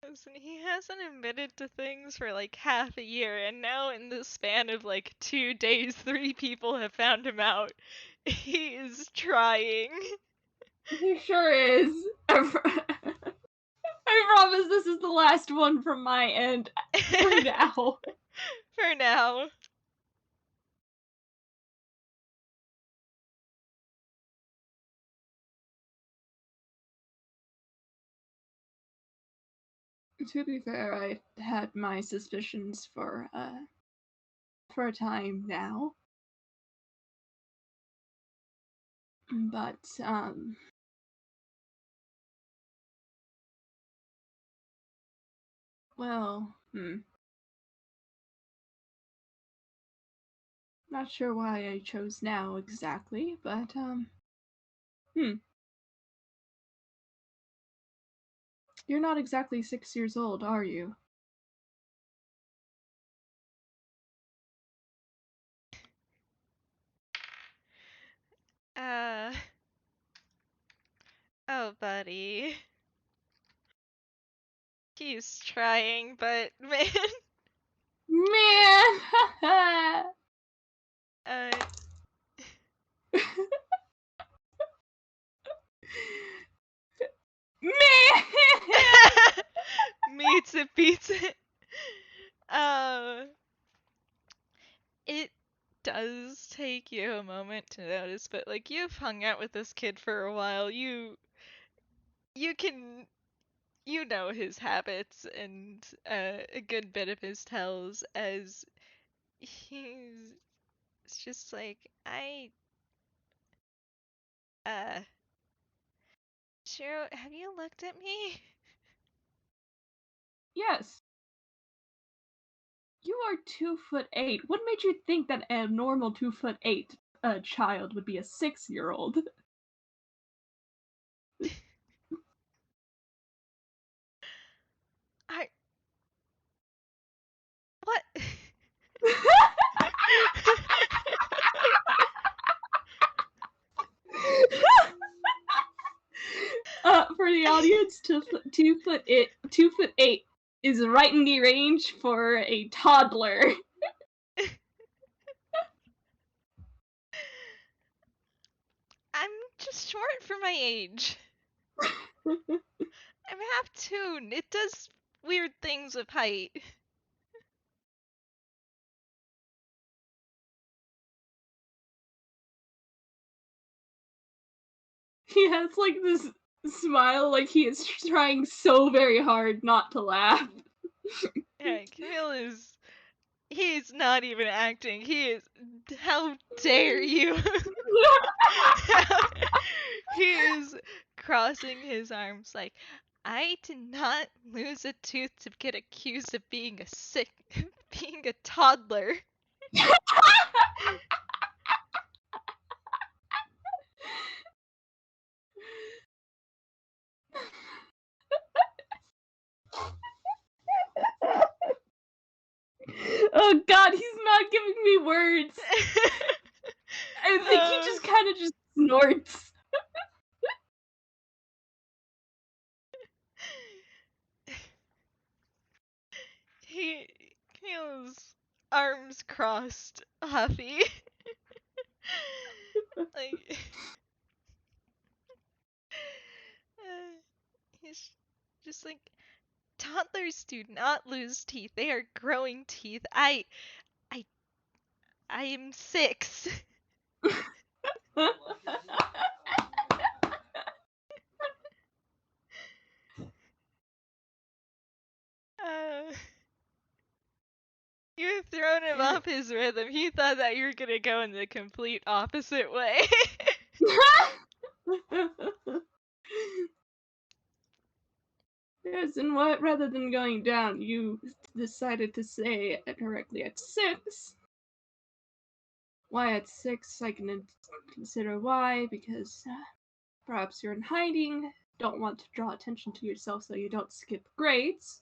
Listen, he hasn't admitted to things for like half a year, and now in the span of like 2 days, 3 people have found him out. He is trying. He sure is. I promise this is the last one from my end. For now. For now. To be fair, I've had my suspicions for a time now. But, well, not sure why I chose now exactly, but, You're not exactly 6 years old, are you? Oh, buddy. He's trying, but man. Man! Man! Meets it, beats it. It does take you a moment to notice, but like you've hung out with this kid for a while, you can know his habits and a good bit of his tells as he's just like uh Shiro, have you looked at me? Yes. You are 2'8". What made you think that a normal 2'8" child would be a 6-year-old? What? For the audience, 2'8" is right in the range for a toddler. I'm just short for my age. I'm half Toon. It does weird things with height. He has like this smile, like he is trying so very hard not to laugh. Yeah, Camille he's not even acting. He is, how dare you? He is crossing his arms like, I did not lose a tooth to get accused of being being a toddler. Oh god, he's not giving me words. I think he just kind of just snorts. Camille's arms crossed, huffy. Like, he's just like, toddlers do not lose teeth. They are growing teeth. I am 6. You've thrown him off his rhythm. He thought that you were gonna go in the complete opposite way. Yes, and what, rather than going down, you decided to say correctly at 6. Why at 6? I can consider why, because perhaps you're in hiding, don't want to draw attention to yourself so you don't skip grades.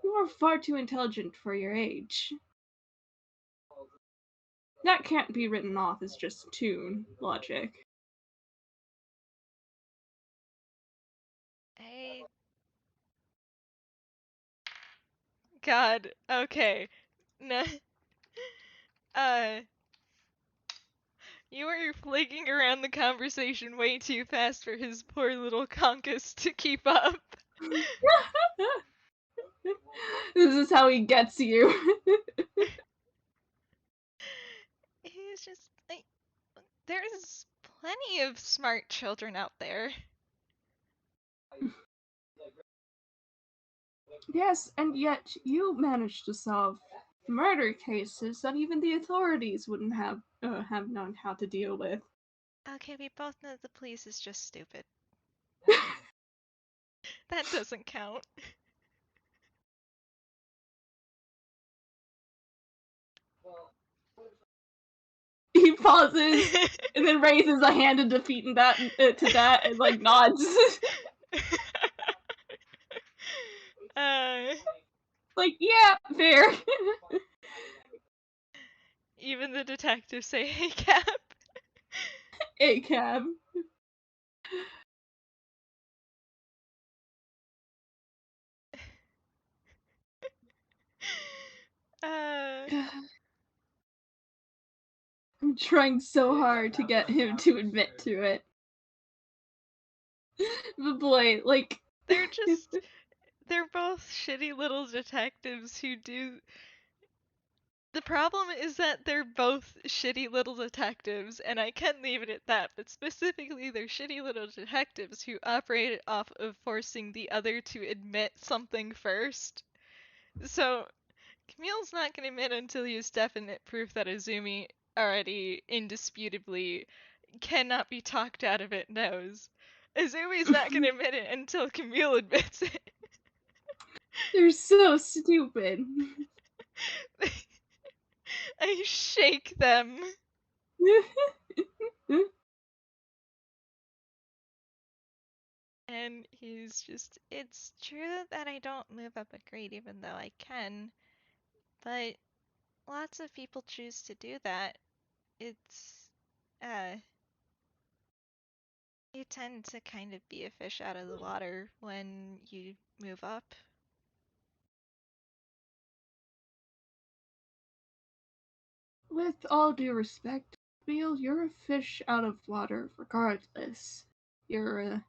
You are far too intelligent for your age. That can't be written off as just Toon logic. God, okay. No. You are flaking around the conversation way too fast for his poor little conkus to keep up. This is how he gets you. He's just like, there's plenty of smart children out there. Yes, and yet you managed to solve murder cases that even the authorities wouldn't have known how to deal with. Okay, we both know the police is just stupid. That doesn't count. He pauses and then raises a hand in defeat and to that and like nods. Like, yeah, fair. Even the detectives say, "Hey, Cap." A cab. I'm trying so hard to get him to admit to it. But boy, like... They're both shitty little detectives who do... The problem is that they're both shitty little detectives, and I can leave it at that, but specifically they're shitty little detectives who operate off of forcing the other to admit something first. So, Camille's not gonna admit until he has definite proof that Azumi already indisputably cannot be talked out of it knows. Azumi's not gonna admit it until Camille admits it. They're so stupid. I shake them. And he's just, it's true that I don't move up a grade even though I can, but lots of people choose to do that. It's, you tend to kind of be a fish out of the water when you move up. With all due respect, Bill, you're a fish out of water regardless. You're a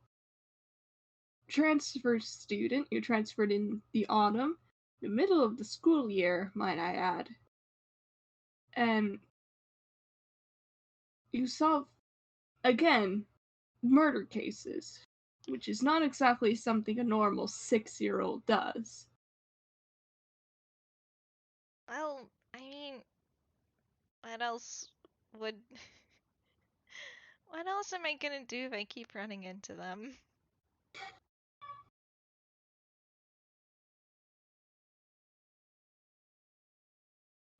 transfer student. You transferred in the autumn, the middle of the school year, might I add. And you solve, again, murder cases, which is not exactly something a normal 6-year-old does. Well, I mean, what else would... What else am I gonna do if I keep running into them?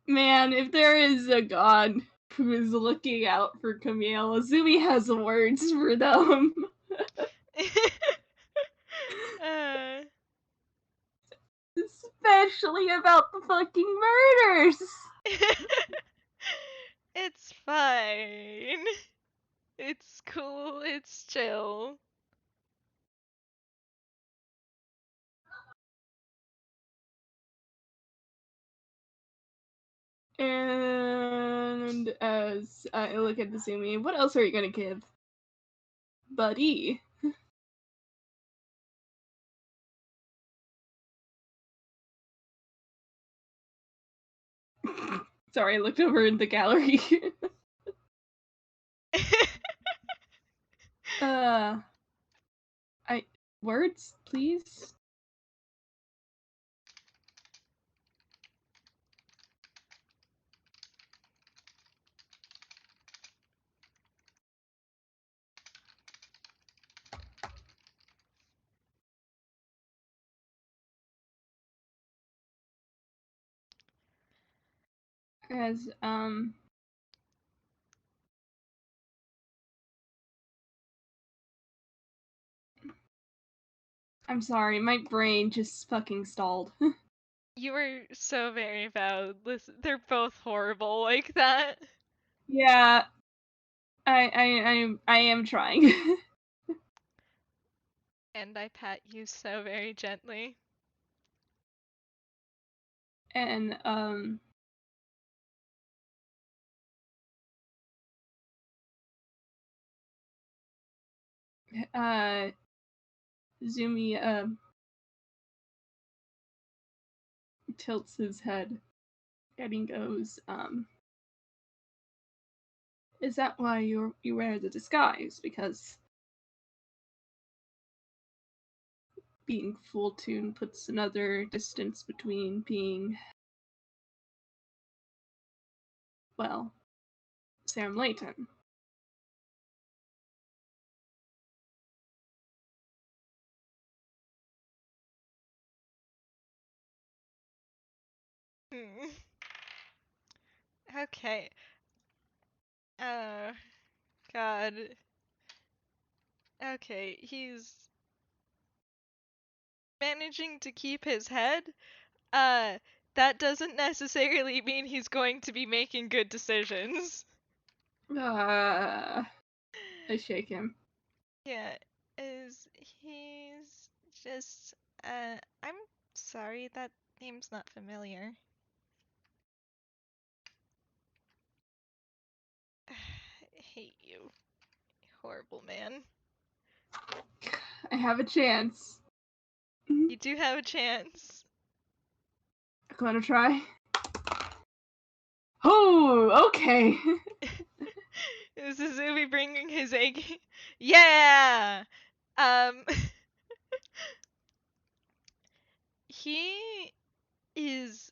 Man, if there is a god who is looking out for Camille, Azumi has words for them. Especially about the fucking murders! It's fine. It's cool, it's chill. And as I look at Azumi, what else are you gonna give? Buddy. Sorry, I looked over in the gallery. Words, please? As, I'm sorry, my brain just fucking stalled. You were so very valid. Listen, they're both horrible like that. Yeah, I am trying. And I pat you so very gently. And, Zumi, tilts his head and he goes, is that why you wear the disguise? Because being full tune puts another distance between being well, Sam Layton. Hmm. Okay. Oh, God. Okay, he's managing to keep his head. Uh, that doesn't necessarily mean he's going to be making good decisions. I shake him. Yeah, he's just, I'm sorry, that name's not familiar. I hate you, horrible man. I have a chance. You do have a chance. Gonna try. Oh, okay. Is Azumi bringing his egg? Yeah! Um, he is.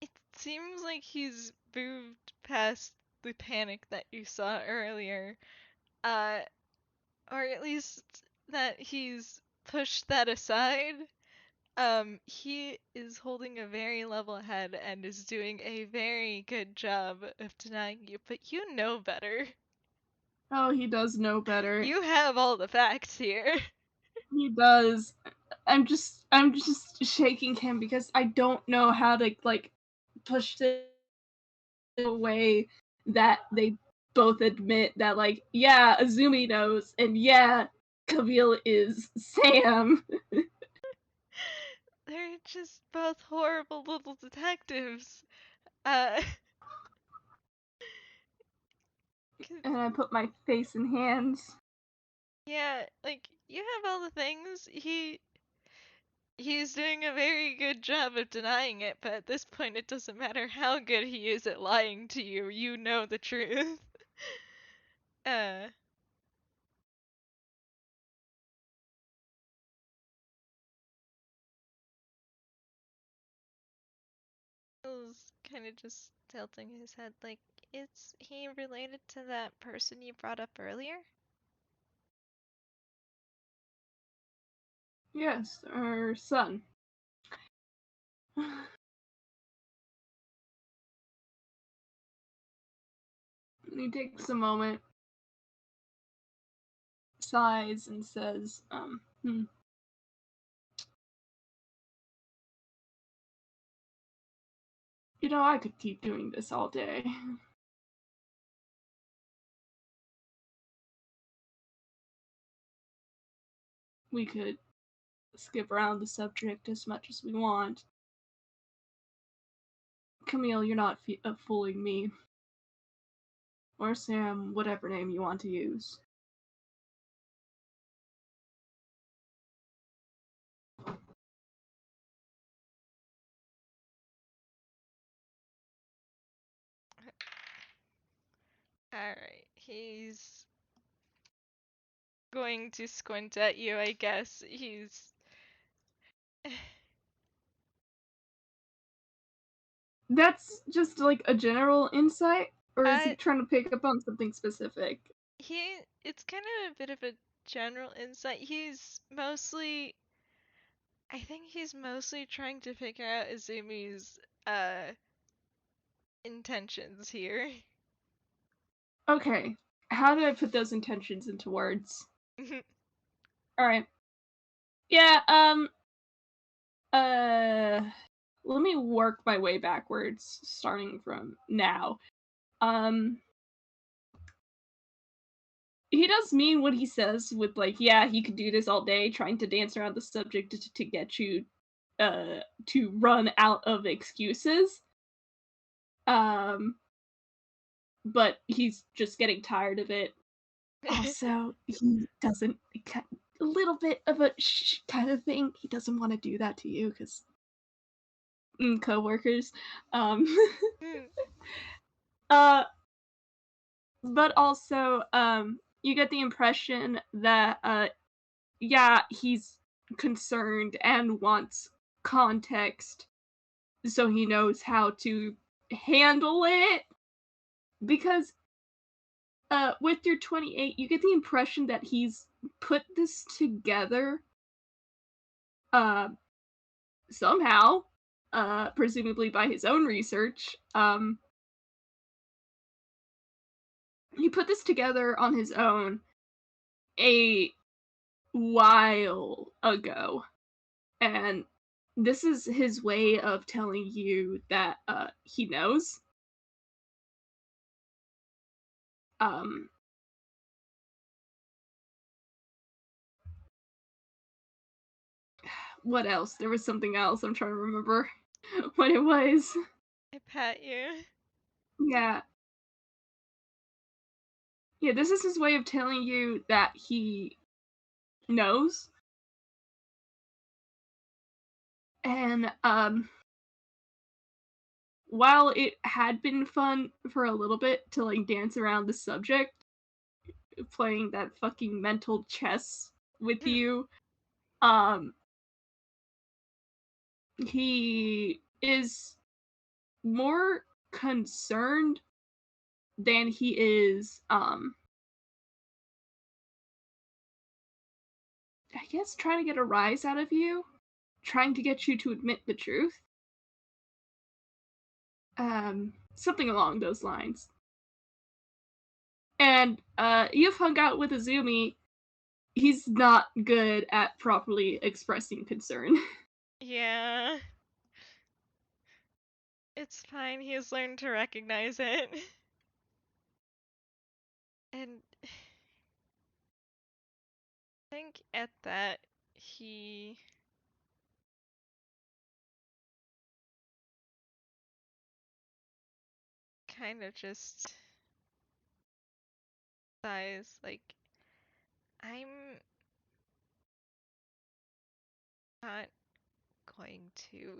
It seems like he's moved past the panic that you saw earlier. Uh, or at least that he's pushed that aside. He is holding a very level head and is doing a very good job of denying you, but you know better. Oh, he does know better. You have all the facts here. He does. I'm just shaking him because I don't know how to like push it away that they both admit that like yeah, Azumi knows and yeah, Camille is Sam. They're just both horrible little detectives. Uh, And I put my face in hands. yeah, like you have all the things. He's doing a very good job of denying it, but at this point it doesn't matter how good he is at lying to you. You know the truth. uh, He's kind of just tilting his head like, is he related to that person you brought up earlier? Yes, her son. He takes a moment, sighs, and says, You know, I could keep doing this all day. We could skip around the subject as much as we want. Camille, you're not fooling me. Or Sam, whatever name you want to use. Alright, he's going to squint at you, I guess. He's. That's just like a general insight, or is uh, he trying to pick up on something specific? it's kind of a bit of a general insight. I think he's mostly trying to figure out Izumi's, intentions here. Okay, how do I put those intentions into words? Alright. Yeah, let me work my way backwards, starting from now. Um, he does mean what he says with like, yeah, he could do this all day, trying to dance around the subject to get you, to run out of excuses. Um, but he's just getting tired of it. Also, he doesn't a little bit of a shh kind of thing. He doesn't want to do that to you because coworkers. Um, uh, but also, you get the impression that yeah, he's concerned and wants context so he knows how to handle it. Because with your 28, you get the impression that he's put this together uh, somehow, presumably by his own research. He put this together on his own a while ago, and this is his way of telling you that he knows. Um, what else? There was something else. I'm trying to remember what it was. I pat you. Yeah. Yeah, this is his way of telling you that he knows. And while it had been fun for a little bit to like dance around the subject, playing that fucking mental chess with you, um he is more concerned than he is I guess trying to get a rise out of you, trying to get you to admit the truth. Something along those lines. And you've hung out with Azumi. He's not good at properly expressing concern. Yeah. It's fine, he has learned to recognize it. And I think at that, he kind of just sighs, like, I'm not going to.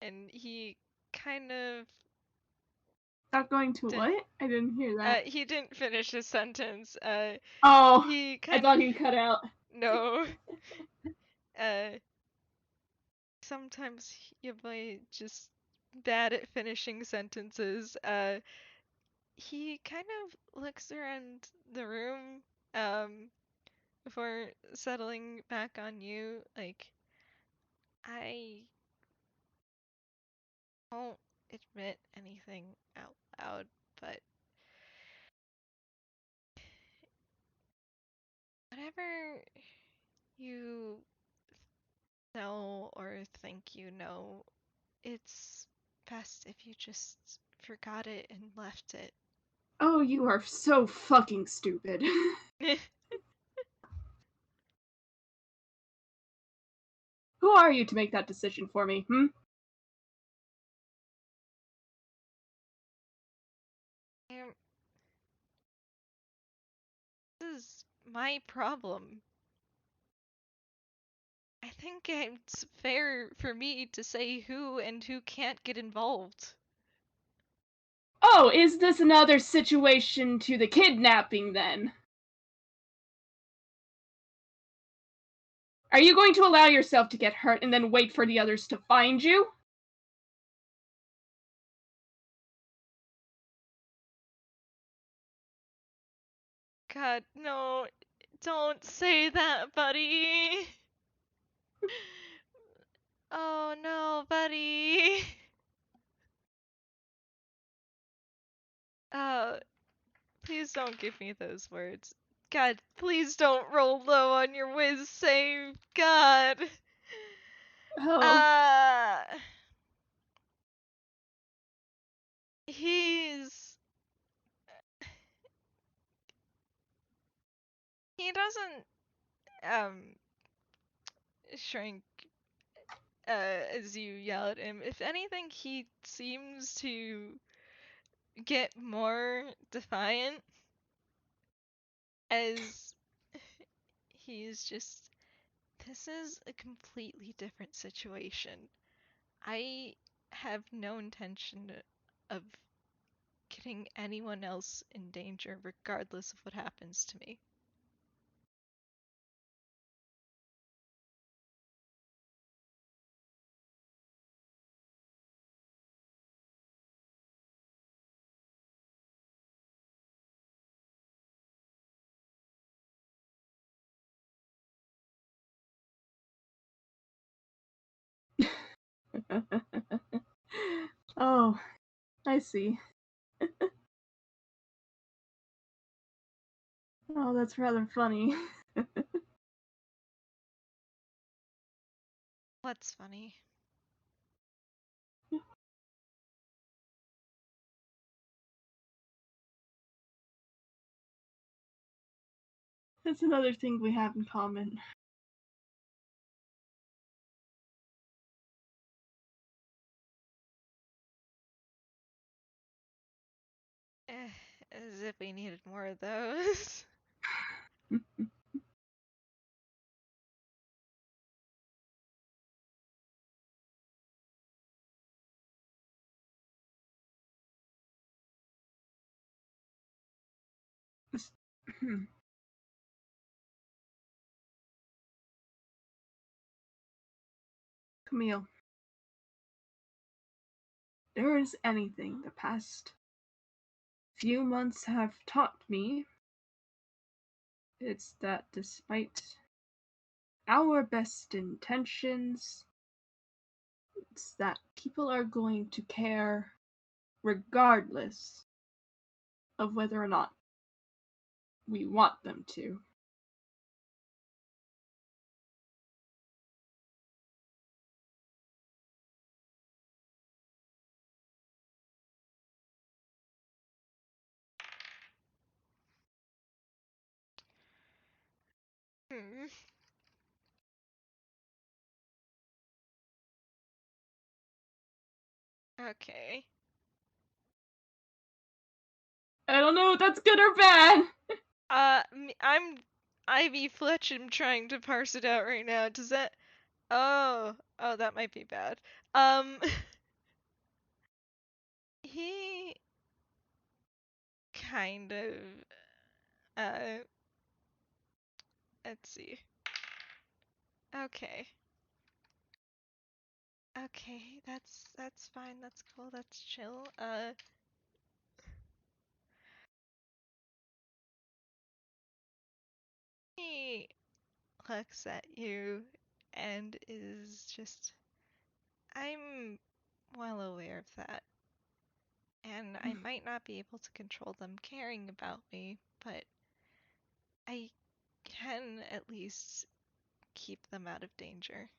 And he kind of Not going to didn't. what? I didn't hear that. He didn't finish his sentence. Oh, He I kind thought of he cut out. no. Uh, sometimes you're just bad at finishing sentences. He kind of looks around the room, um, before settling back on you. Like, I won't admit anything out loud, but whatever you know or think you know, it's best if you just forgot it and left it. Oh, you are so fucking stupid. Who are you to make that decision for me, hmm? Um, this is my problem. I think it's fair for me to say who and who can't get involved. Oh, is this another situation to the kidnapping then? Are you going to allow yourself to get hurt and then wait for the others to find you? God, no, don't say that, buddy. Oh no, buddy. Uh, please don't give me those words. God, please don't roll low on your whiz save. God. Oh. Uh, he's he doesn't shrink as you yell at him. If anything, he seems to get more defiant as he's just, this is a completely different situation. I have no intention of getting anyone else in danger regardless of what happens to me. Oh, I see. Oh, that's rather funny. What's funny? That's another thing we have in common. As if we needed more of those. Camille, there is anything the past few months have taught me, it's that despite our best intentions, it's that people are going to care regardless of whether or not we want them to. Hmm. Okay. I don't know if that's good or bad. I'm Ivy Fletch. I'm trying to parse it out right now. Does that? Oh, that might be bad. Um, he kind of. Uh, let's see. Okay. Okay, that's fine. That's cool. That's chill. He looks at you and is just, I'm well aware of that. And I might not be able to control them caring about me, but I can at least keep them out of danger.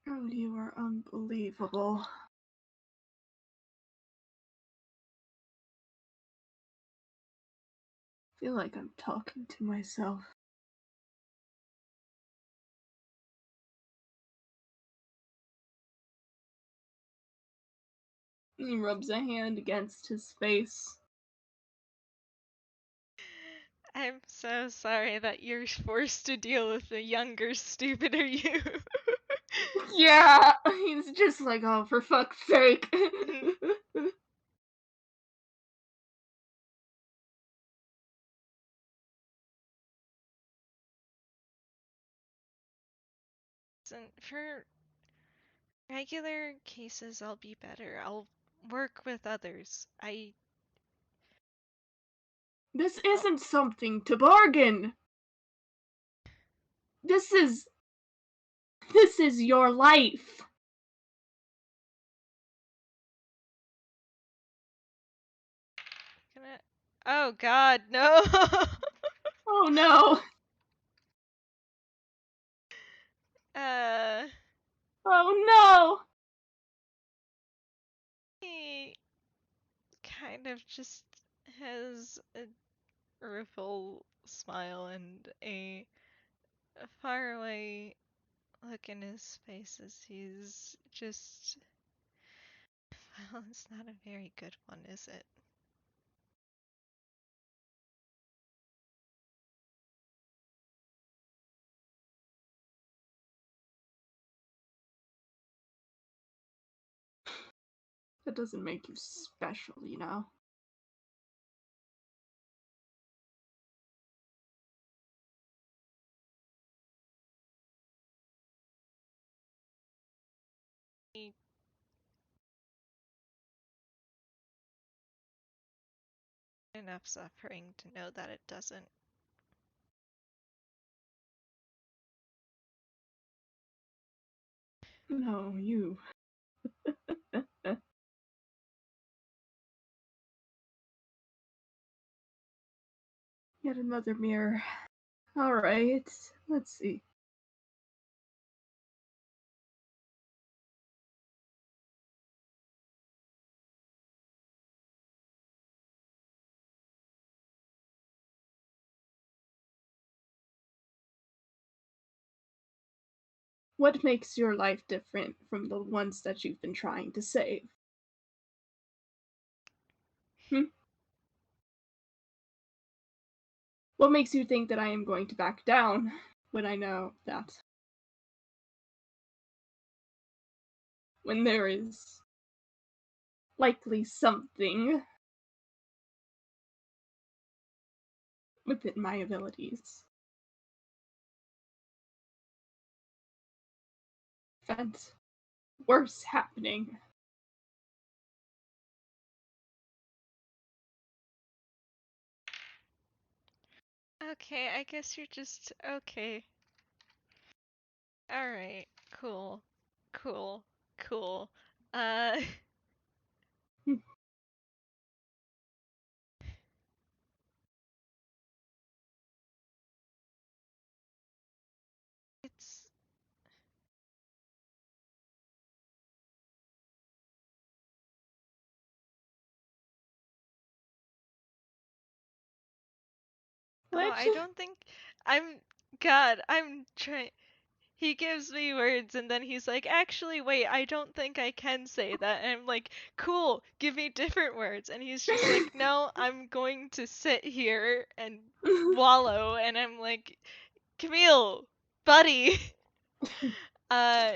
Oh, you are unbelievable. I feel like I'm talking to myself. He rubs a hand against his face. I'm so sorry that you're forced to deal with a younger, stupider you. Yeah, he's just like, oh, for fuck's sake. For regular cases, I'll be better. I'll work with others. This isn't something to bargain. This is your life. Gonna. Oh God, no. Oh no. uh, Oh no. he kind of just has a rueful smile and a faraway look in his face as he's just. Well, it's not a very good one, is it? That doesn't make you special, you know. He enough suffering to know that it doesn't. No, you. Yet another mirror. Alright, let's see. What makes your life different from the ones that you've been trying to save? Hmm? What makes you think that I am going to back down when I know that when there is likely something within my abilities prevent worse happening? Okay, I guess you're just okay. Alright, cool. Cool. Cool. Uh it's oh, Fletch? I don't think I'm trying. He gives me words and then he's like, actually, wait, I don't think I can say that. And I'm like, cool, give me different words. And he's just like, no, I'm going to sit here and wallow. And I'm like, Camille, buddy. uh,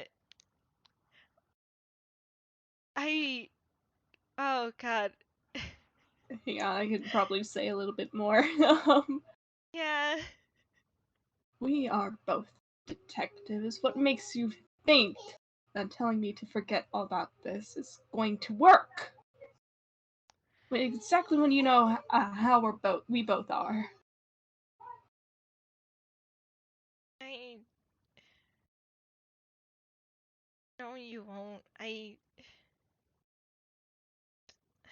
I, oh God. Yeah, I could probably say a little bit more. Yeah. We are both detectives. What makes you think that telling me to forget all about this is going to work? Exactly when you know how we both are. I, no, you won't.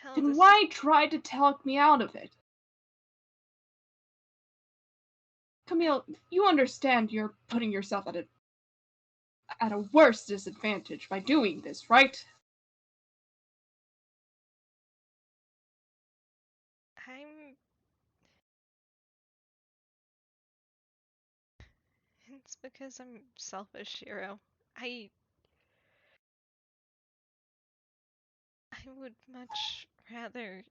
Hell, Then this is, why try to talk me out of it? Camille, you understand you're putting yourself at a worse disadvantage by doing this, right? I'm, it's because I'm selfish, Shiro. I, I would much rather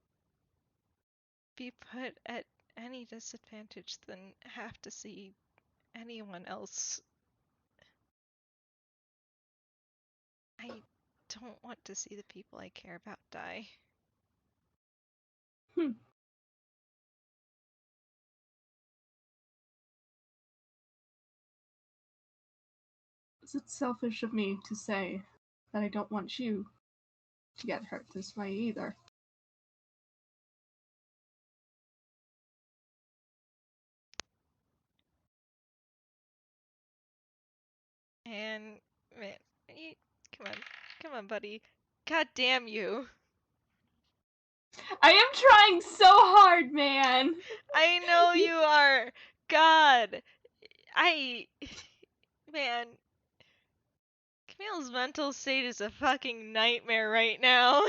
be put at any disadvantage than have to see anyone else. I don't want to see the people I care about die. Hmm. Is it selfish of me to say that I don't want you to get hurt this way either? And man, you, come on, buddy. God damn you. I am trying so hard, man! I know you are. God. I, man. Camille's mental state is a fucking nightmare right now.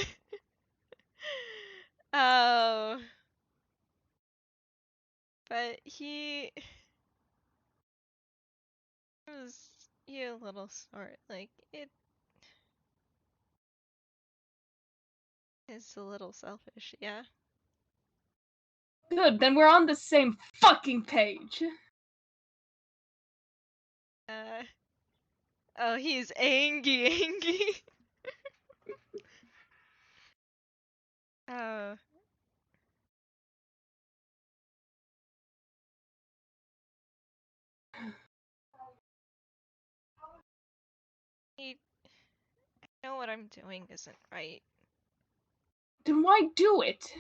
Oh. But he was you a little snort. Like, it is a little selfish, yeah? Good, then we're on the same fucking page! Uh, oh, he's angry. Oh, I know what I'm doing isn't right. Then why do it?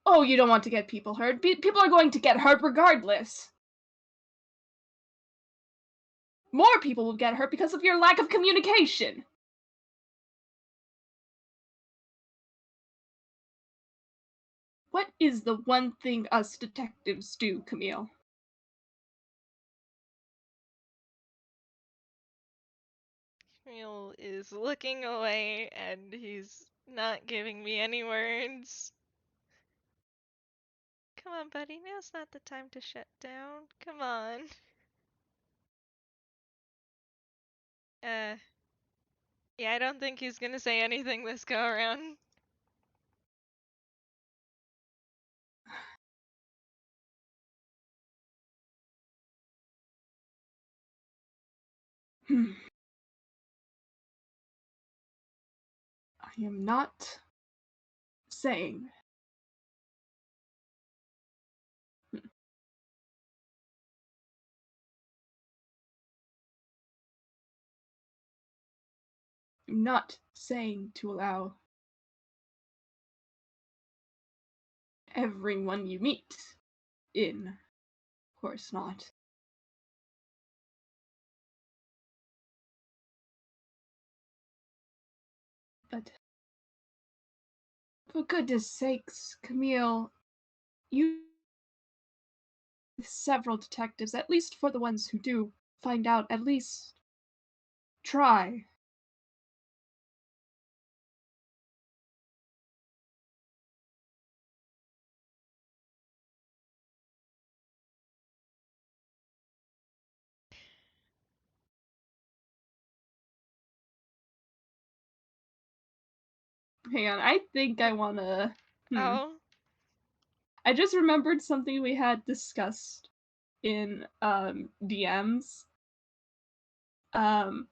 Oh, you don't want to get people hurt. People are going to get hurt regardless. More people will get hurt because of your lack of communication. What is the one thing us detectives do, Camille? Camille is looking away and he's not giving me any words. Come on, buddy, now's not the time to shut down. Come on. Yeah, I don't think he's gonna say anything this go around. I am not saying. I'm not saying to allow everyone you meet in. Of course not. But for goodness sakes, Camille, you several detectives, at least for the ones who do find out, at least try. Hang on, I think I wanna. Oh? I just remembered something we had discussed in DMs. Because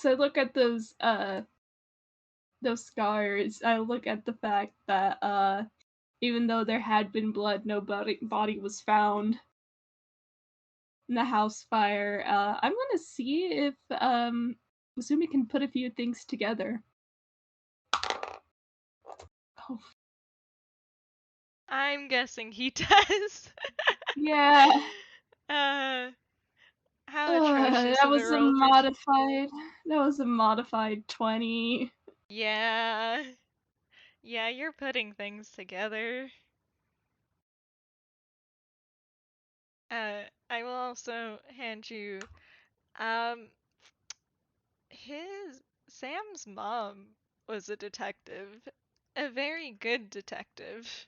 I look at those scars, I look at the fact that even though there had been blood, no body was found in the house fire. I'm gonna see if Azumi can put a few things together. Oh, I'm guessing he does. yeah. How atrocious That of a was a roll for... modified. That was a modified 20. Yeah. Yeah, you're putting things together. I will also hand you, um, Sam's mom was a detective. A very good detective.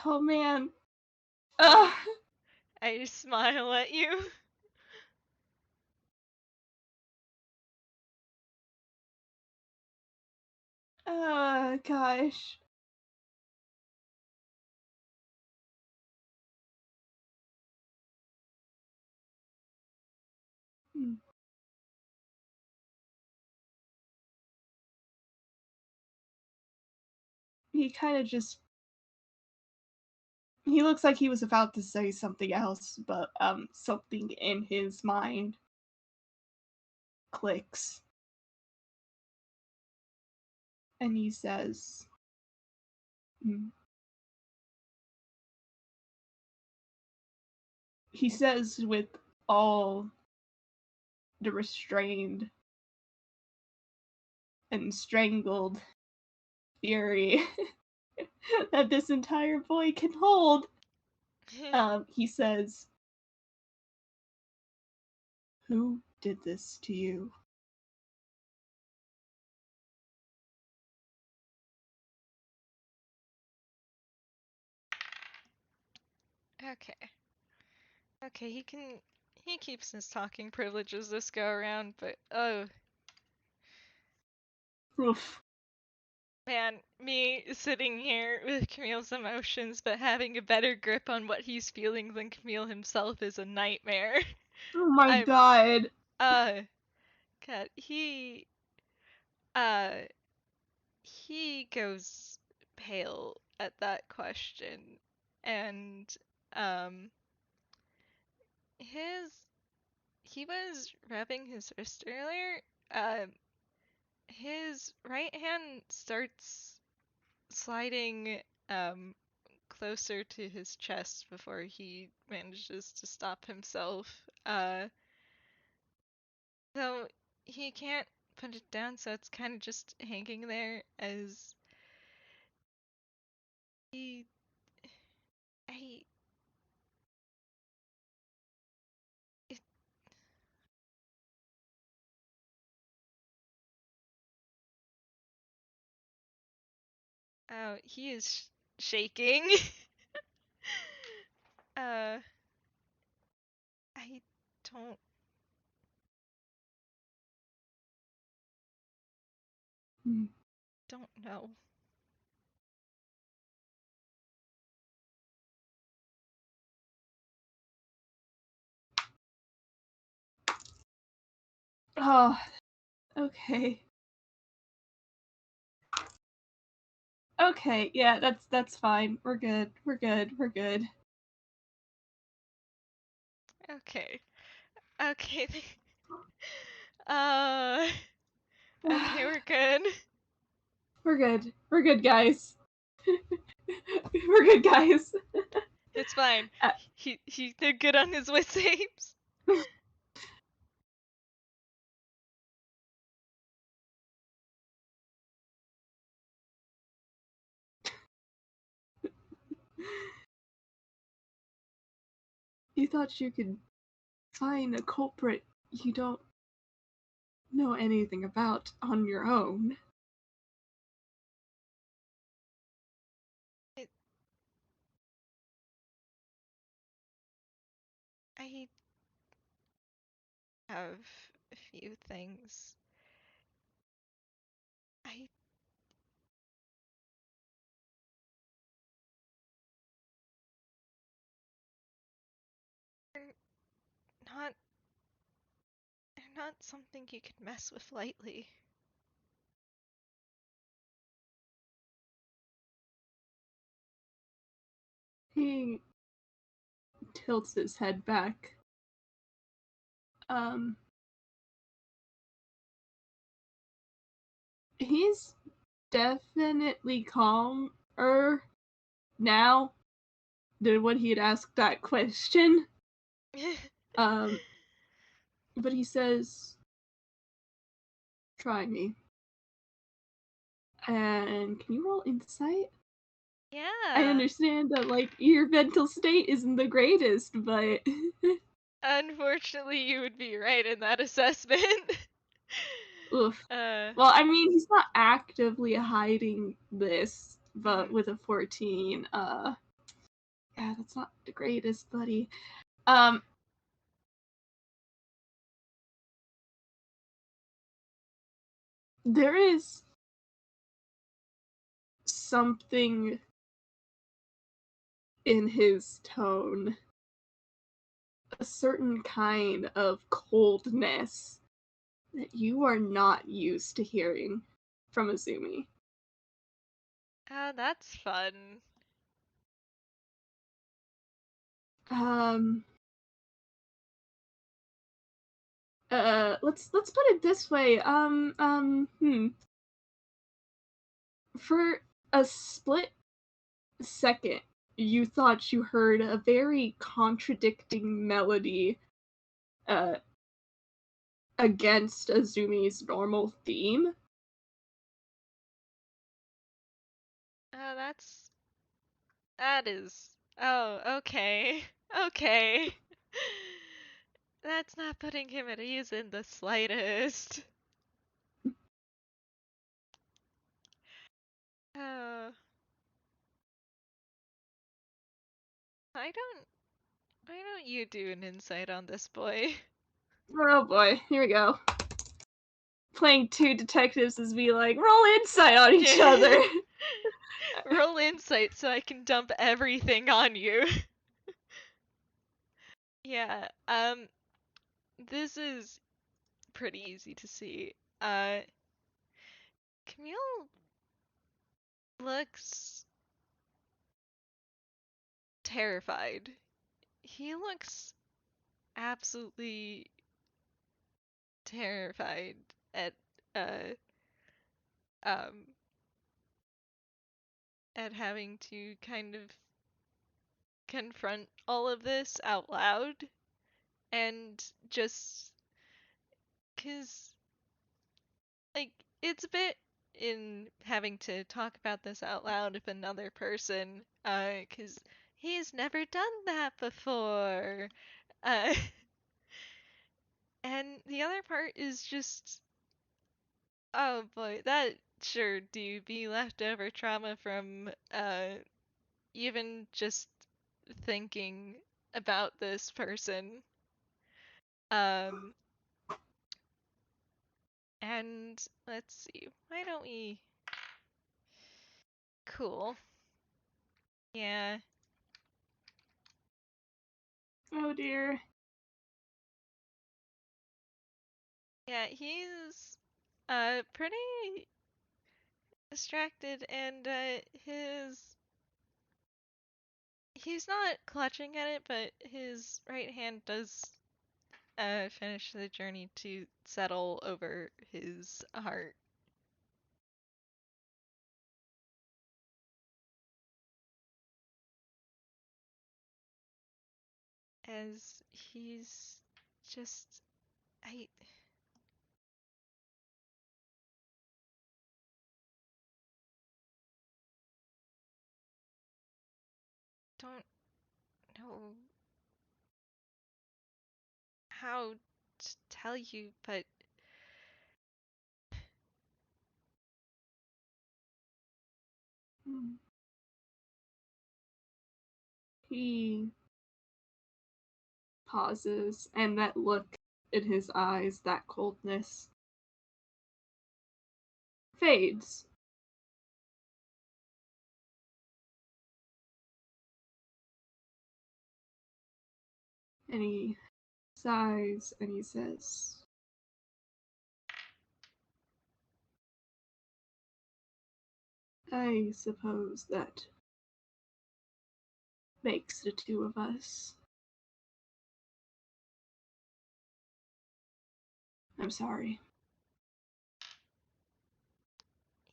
Oh man. Ugh. I smile at you. Gosh. Hmm. He kind of just. He looks like he was about to say something else, but something in his mind clicks. And he says, hmm. He says with all the restrained and strangled fury that this entire boy can hold, he says, "Who did this to you?" Okay. Okay, he keeps his talking privileges this go around, but oh Oof. man, me sitting here with Camille's emotions but having a better grip on what he's feeling than Camille himself is a nightmare. Oh my I'm god. uh God, uh he goes pale at that question, and um his he was rubbing his wrist earlier, his right hand starts sliding closer to his chest before he manages to stop himself. So he can't put it down, so it's kind of just hanging there as he. I. It, oh, he is shaking. uh, I don't Hmm. don't know. Oh, okay. Okay, yeah, that's fine. We're good. We're good. We're good. Okay. Okay. uh. Okay, we're good. We're good. We're good, guys. We're good, guys. It's fine. Uh, He did good on his wit saves. You thought you could find a culprit you don't know anything about on your own. It, I have a few things. I they're not they're not something you can mess with lightly. He tilts his head back. Um, he's definitely calmer now than when he had asked that question. Um, but he says, "Try me." And can you roll insight? I Yeah. understand that like your mental state isn't the greatest, but Unfortunately, you would be right in that assessment. oof. uh. Well, I mean, he's not actively hiding this, but Mhm. with a 14, yeah, that's not the greatest, buddy. Um, there is something in his tone, a certain kind of coldness that you are not used to hearing from Azumi. That's fun. Um, let's put it this way. For a split second, you thought you heard a very contradicting melody, uh, against Azumi's normal theme. That's that is. Oh, okay. Okay. That's not putting him at ease in the slightest. Oh, I don't. Why don't you do an insight on this boy? Oh boy, here we go. Playing two detectives as we like roll insight on each other. Roll insight so I can dump everything on you. Yeah, this is pretty easy to see. Camille looks terrified. He looks absolutely terrified at uh um at having to kind of confront all of this out loud, and just cuz like it's a bit in having to talk about this out loud with another person, cuz he's never done that before. Uh and the other part is just, oh boy, that sure do be leftover trauma from even just thinking about this person. Um, and let's see, why don't we? Cool. Yeah, Oh dear. yeah, he's pretty distracted, and he's not clutching at it, but his right hand does finish the journey to settle over his heart, as he's just, I don't know how to tell you, but Hmm. He pauses, and that look in his eyes, that coldness, fades. And he sighs and he says, I suppose that makes the two of us. I'm sorry.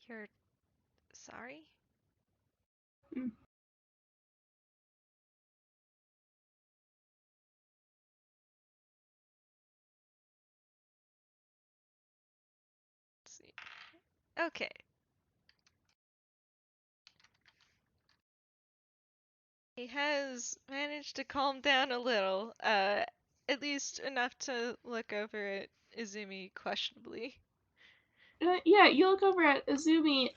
you're sorry? Hmm. Let's see. Okay. He has managed to calm down a little, at least enough to look over at Izumi questionably. Yeah, you look over at Azumi.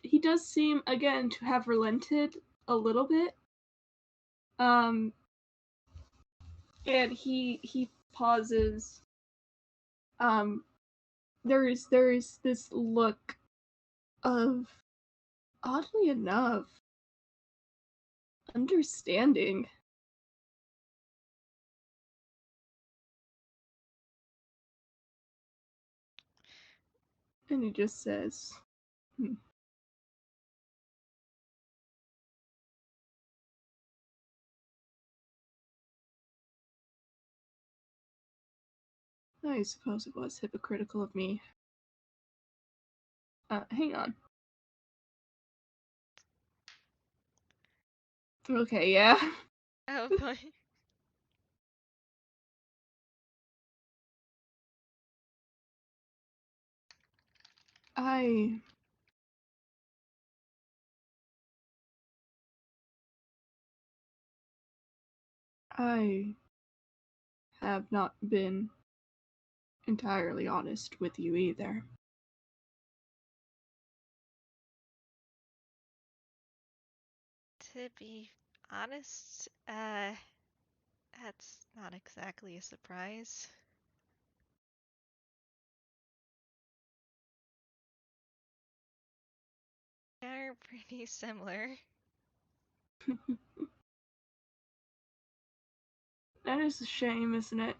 He does seem again to have relented a little bit. Um, and he pauses. Um, there is this look of, oddly enough, understanding. And he just says, hmm, I suppose it was hypocritical of me. Hang on. Okay, yeah. Oh boy. I I have not been entirely honest with you either. To be honest, that's not exactly a surprise. They're pretty similar. That is a shame, isn't it?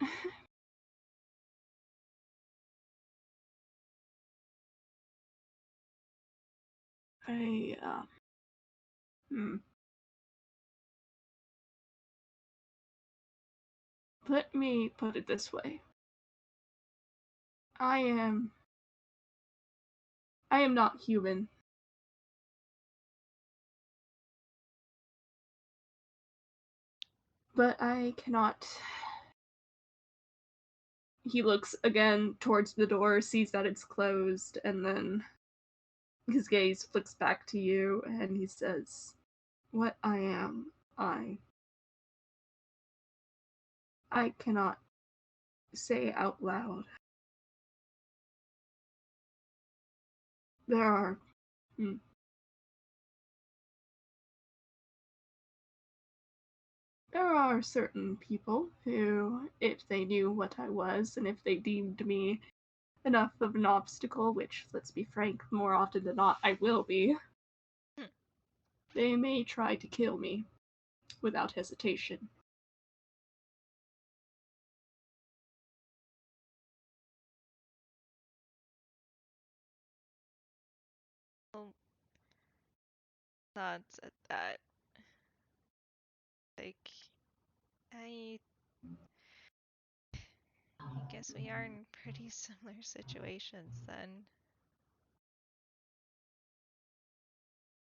I hmm. Let me put it this way. I am not human. But I cannot. He looks again towards the door, sees that it's closed, and then his gaze flicks back to you, and he says, "What I am, I cannot say out loud. There are there are certain people who, if they knew what I was, and if they deemed me enough of an obstacle, which, let's be frank, more often than not I will be, they may try to kill me without hesitation." Well, thoughts at that. Like, I guess we are in pretty similar situations then.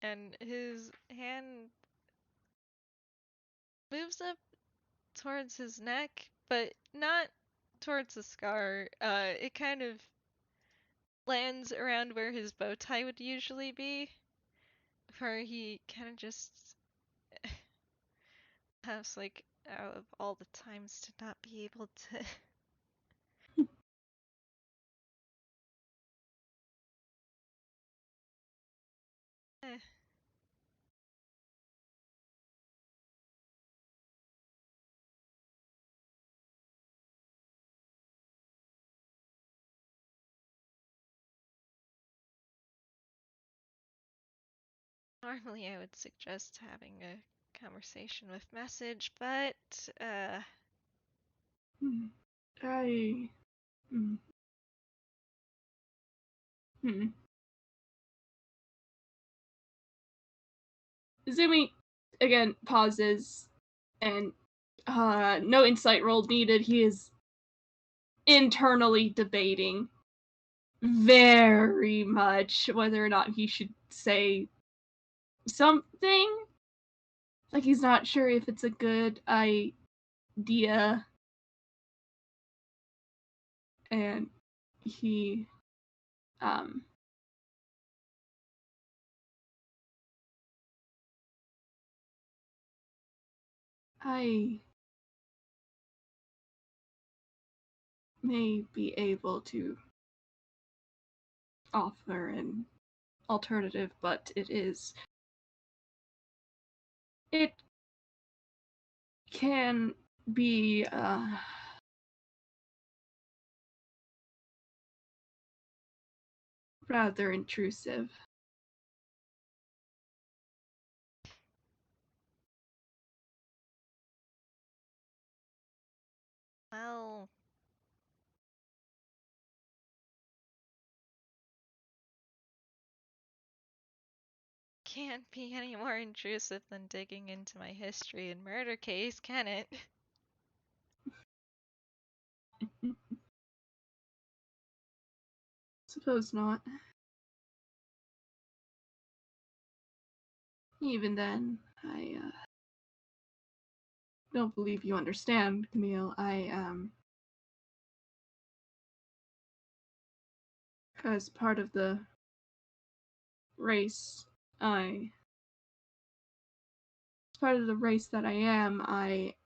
And his hand moves up towards his neck, but not towards the scar. It kind of lands around where his bow tie would usually be, where he kind of just has, like, out of all the times to not be able to. Eh. Normally, I would suggest having a conversation with message, but Hmm. I. Hmm. Hmm. Azumi again pauses, and no insight roll needed. He is internally debating very much whether or not he should say something. Like, he's not sure if it's a good idea, and he um I may be able to offer an alternative, but it can be rather intrusive. well, can't be any more intrusive than digging into my history and murder case, can it? Suppose not. Even then, I don't believe you understand, Camille. As part of the race, I, as part of the race that I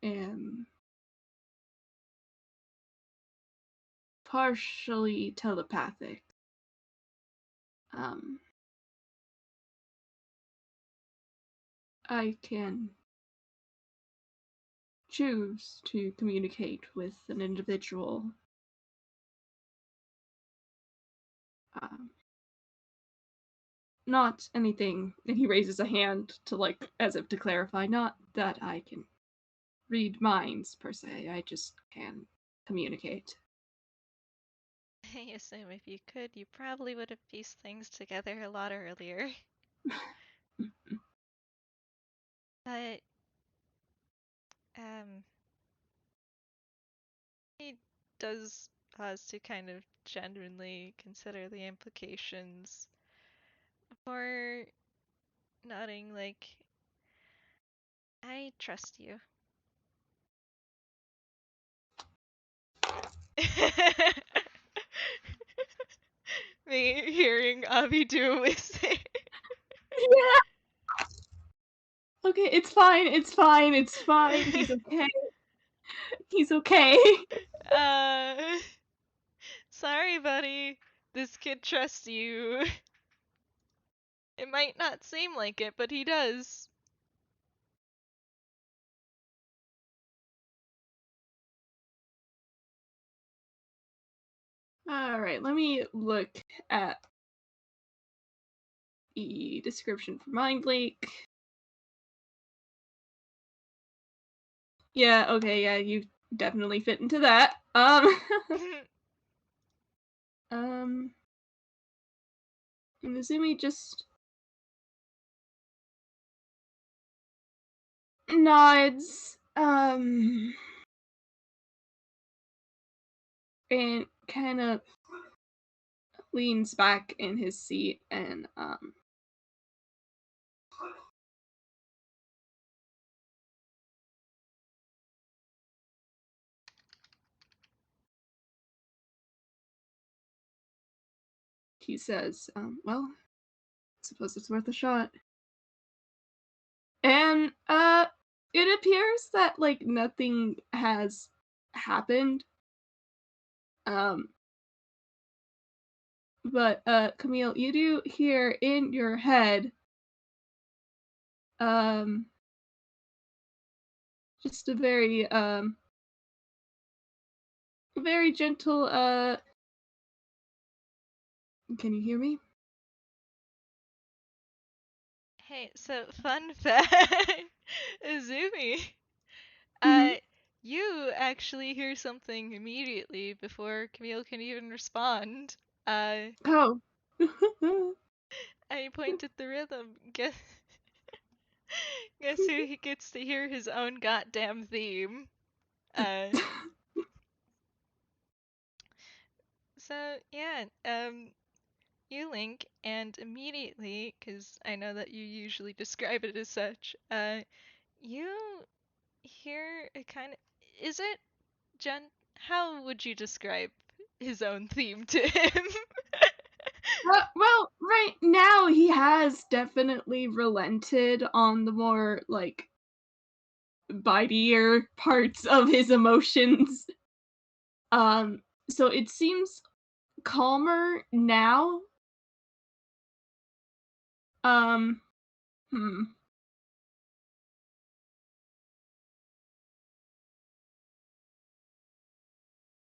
am partially telepathic. Um, I can choose to communicate with an individual. Um, Not anything. And he raises a hand to, like, as if to clarify, not that I can read minds per se. I just can communicate. I assume if you could, you probably would have pieced things together a lot earlier. But, um, he does pause to kind of genuinely consider the implications before nodding like, I trust you. Me hearing Avi do a whisper. Yeah. Okay, it's fine. It's fine. It's fine. He's okay. He's okay. Sorry, buddy. This kid trusts you. It might not seem like it, but he does. Alright, let me look at the description for Mind Leak. Yeah, okay, yeah, you definitely fit into that. And Azumi just nods, and kind of leans back in his seat and, he says, well, I suppose it's worth a shot. And, it appears that, like, nothing has happened. Um, but, Camille, you do hear in your head, um, just a very gentle, can you hear me? Hey, so fun fact, Azumi. Mhm. You actually hear something immediately before Camille can even respond. Uh, Oh. I point at the rhythm. Guess who he gets to hear his own goddamn theme? Uh, so yeah, you link, and immediately, because I know that you usually describe it as such, you hear a kind of. Is it, Jen? How would you describe his own theme to him? Well, right now he has definitely relented on the more, like, bitier parts of his emotions. Um, so it seems calmer now. Um, hmm.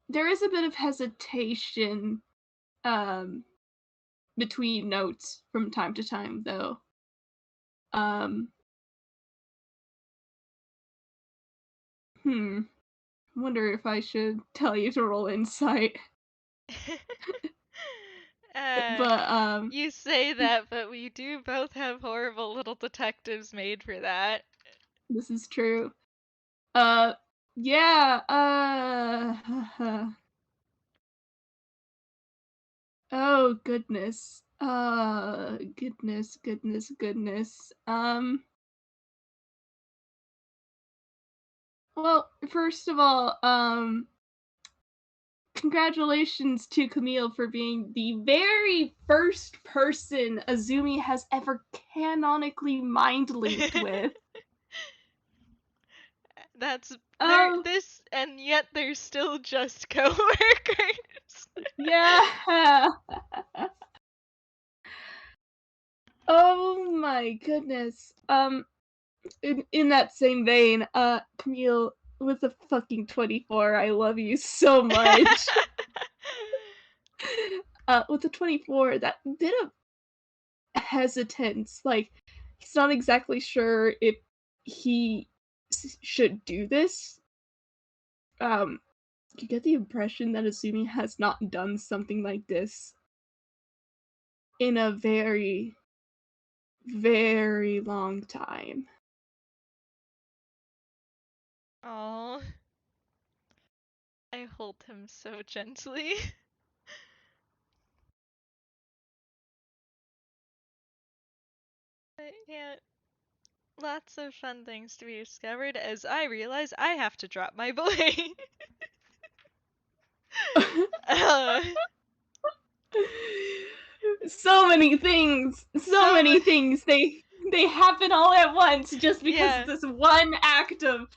There is a bit of hesitation, um, between notes from time to time, though. Um, hmm. Wonder if I should tell you to roll insight. uh, But, you say that, but we do both have horrible little detectives made for that. this is true. Uh, yeah, oh, goodness. Goodness. Well, first of all, congratulations to Camille for being the very first person Azumi has ever canonically mind linked with. That's there. Oh, This and yet they're still just coworkers. yeah. Oh my goodness. In that same vein, Camille, with a fucking 24, I love you so much. With the 24, that bit of hesitance, like, he's not exactly sure if he should do this. You get the impression that Azumi has not done something like this in a very, very long time. Oh, I hold him so gently. But yeah, lots of fun things to be discovered as I realize I have to drop my boy. uh, So many things. So many things. They happen all at once just because yeah. of this one act of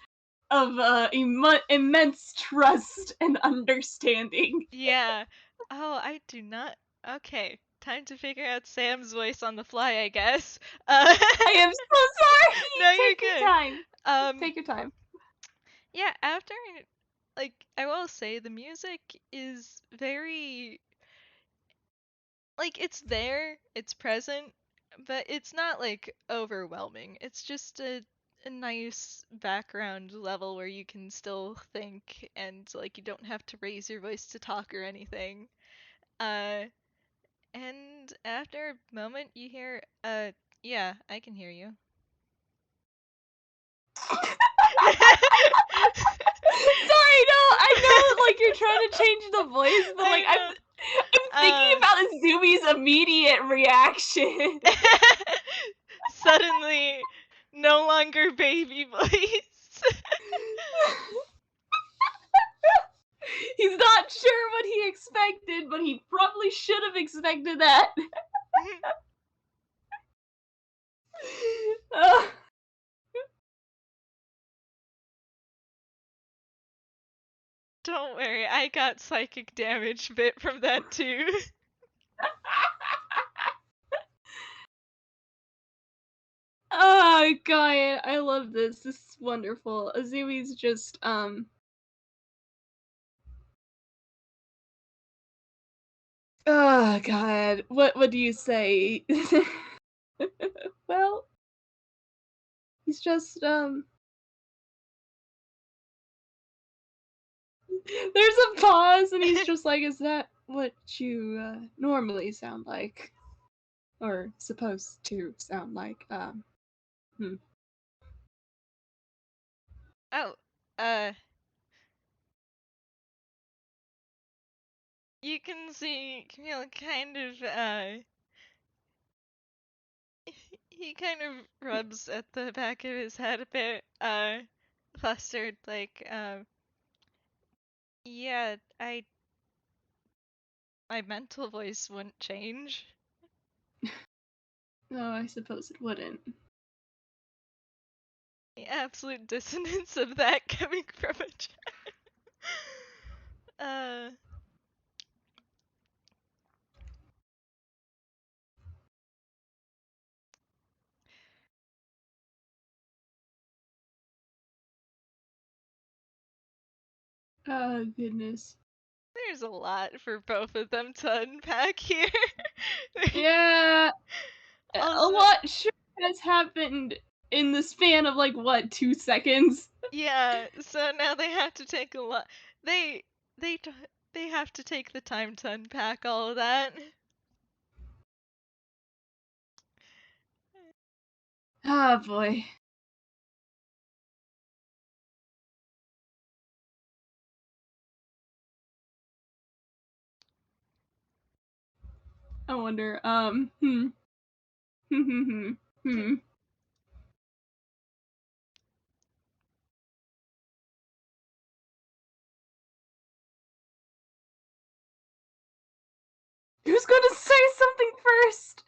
immense trust and understanding. Yeah. Oh, I do not. Okay, time to figure out Sam's voice on the fly, I guess. I am so sorry. No, you're Take your good. time. Um, Take your time. yeah, after, like, I will say the music is very, like, it's there, it's present, but it's not, like, overwhelming. It's just a nice background level where you can still think and, like, you don't have to raise your voice to talk or anything. Uh, And after a moment, you hear, yeah, I can hear you. Sorry, no, I know like you're trying to change the voice, but like I know. I'm thinking about Azumi's immediate reaction. Suddenly, no longer baby voice. He's not sure what he expected, but he probably should have expected that. Uh, Don't worry, I got psychic damage bit from that too. oh god, I love this. This is wonderful. Azumi's just oh god. What do you say? well, he's just there's a pause and he's just like, is that what you normally sound like? Or supposed to sound like? Hmm. Oh, uh, you can see Camille kind of, he kind of rubs at the back of his head a bit, flustered, like, yeah, my mental voice wouldn't change. No, I suppose it wouldn't. The absolute dissonance of that coming from a child. Uh, Oh goodness. there's a lot for both of them to unpack here. Yeah, a Also, lot sure has happened in the span of like what 2 seconds. yeah, so now they have to take a lot. They they t- they have to take the time to unpack all of that. Oh boy. I wonder. Hmm. Who's gonna say something first?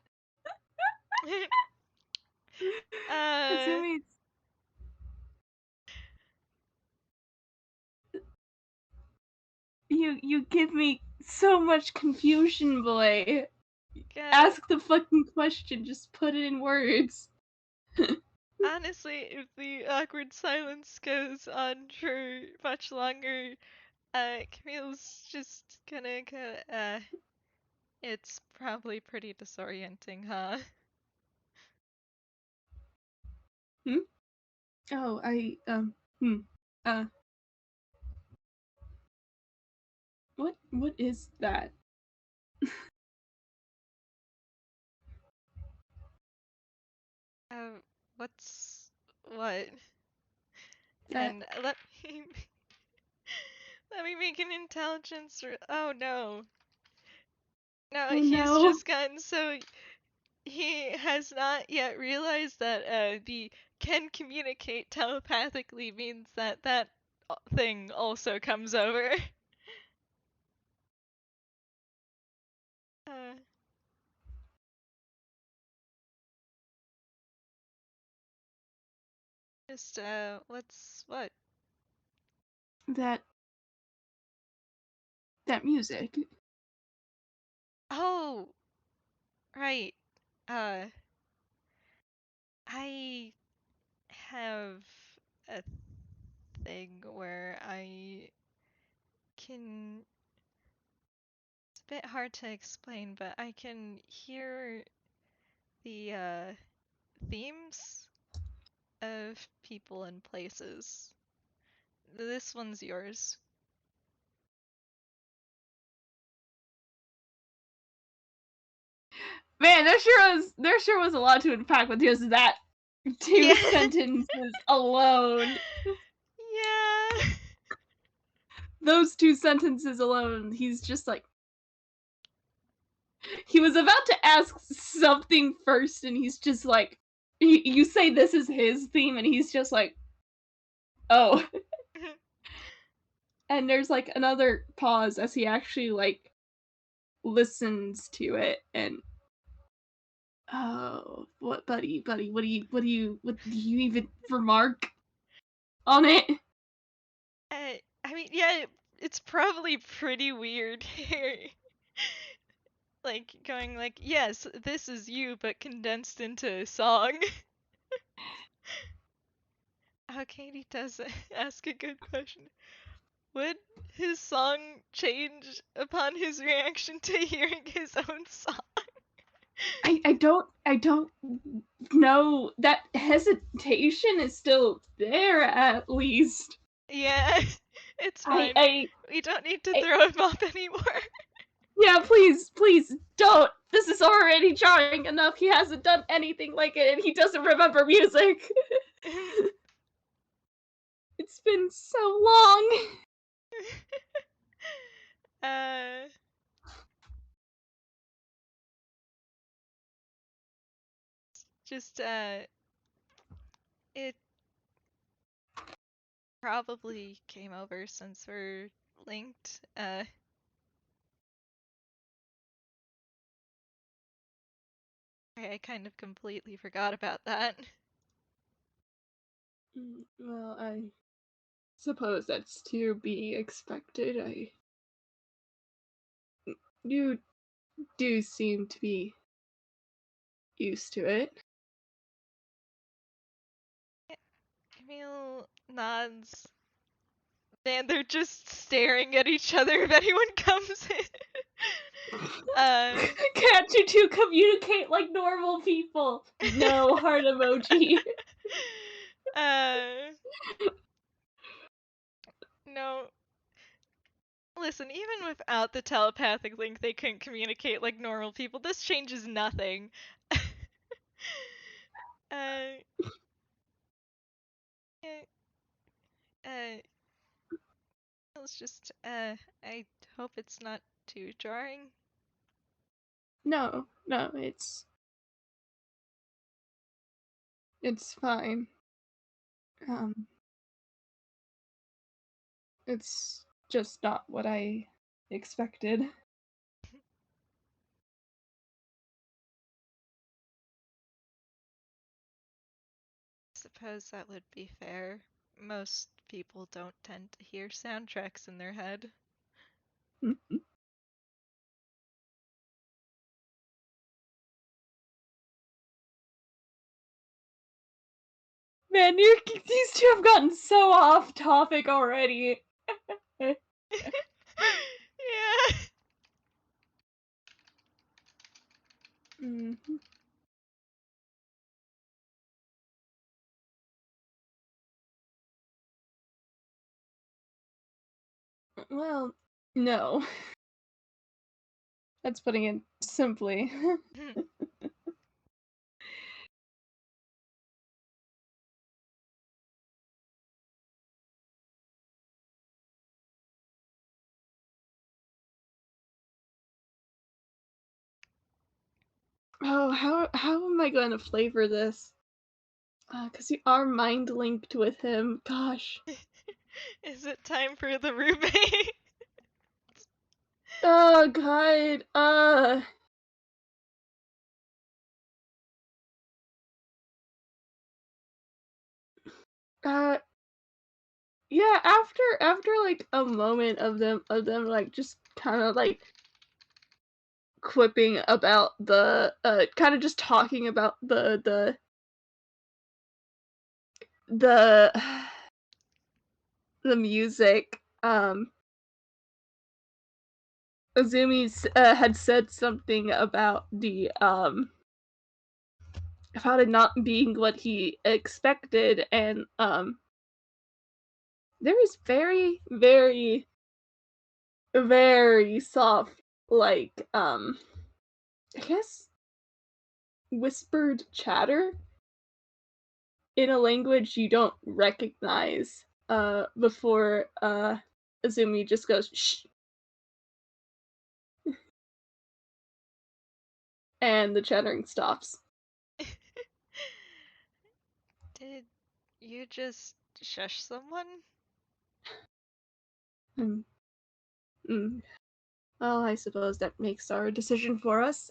uh, Assuming you give me so much confusion, boy. God, Ask the fucking question. Just put it in words. honestly, if the awkward silence goes on for much longer, Camille's just gonna go, it's probably pretty disorienting, huh? Hmm. Oh, Hmm. Uh. What is that? Uh, what's what? That And let me Let me make an intelligence. Oh no. No, Oh he's no. just gotten so. He has not yet realized that the can communicate telepathically means that that thing also comes over. Uh, what's what? That music. Oh, right. Uh, I have a thing where I can. It's a bit hard to explain, but I can hear the themes of people and places. This one's yours. Man, there sure was a lot to unpack with just that two Yeah. sentences alone. Yeah. Those two sentences alone, he's just like, he was about to ask something first, and he's just like, you say this is his theme, and he's just like, oh. And there's like another pause as he actually like listens to it, and oh, what, buddy, what do you even remark on it? I mean, yeah, it's probably pretty weird here. Like going like, yes, this is you, but condensed into a song. Oh, Katie does ask a good question. Would his song change upon his reaction to hearing his own song? I don't know. That hesitation is still there, at least. Yeah, it's I, fine. I, We don't need to I throw him off anymore. yeah, please don't. This is already jarring enough. He hasn't done anything like it, and he doesn't remember music. It's been so long. uh, just it probably came over since we're linked. I kind of completely forgot about that. Well, I suppose that's to be expected. You do seem to be used to it. Camille nods. And they're just staring at each other if anyone comes in. Can't you two communicate like normal people? No heart emoji. uh, no. Listen, even without the telepathic link, they couldn't communicate like normal people. This changes nothing. uh, yeah, uh, it's just, I hope it's not too jarring. No, it's fine. Um, it's just not what I expected. Suppose that would be fair. Most people don't tend to hear soundtracks in their head. Man, these two have gotten so off topic already. Yeah. Mhm. Well, no. That's putting it simply. Oh, how am I gonna flavor this? Cause you are mind linked with him. Gosh. Is it time for the roommate? Oh God. Uh. Yeah. After like a moment of them like just kind of like quipping about the kind of just talking about the the music. Azumi had said something about it not being what he expected, and there was very soft, like I guess whispered chatter in a language you don't recognize. Before Azumi just goes shh, and the chattering stops. Did you just shush someone? Mm, mm. Well, I suppose that makes our decision for us.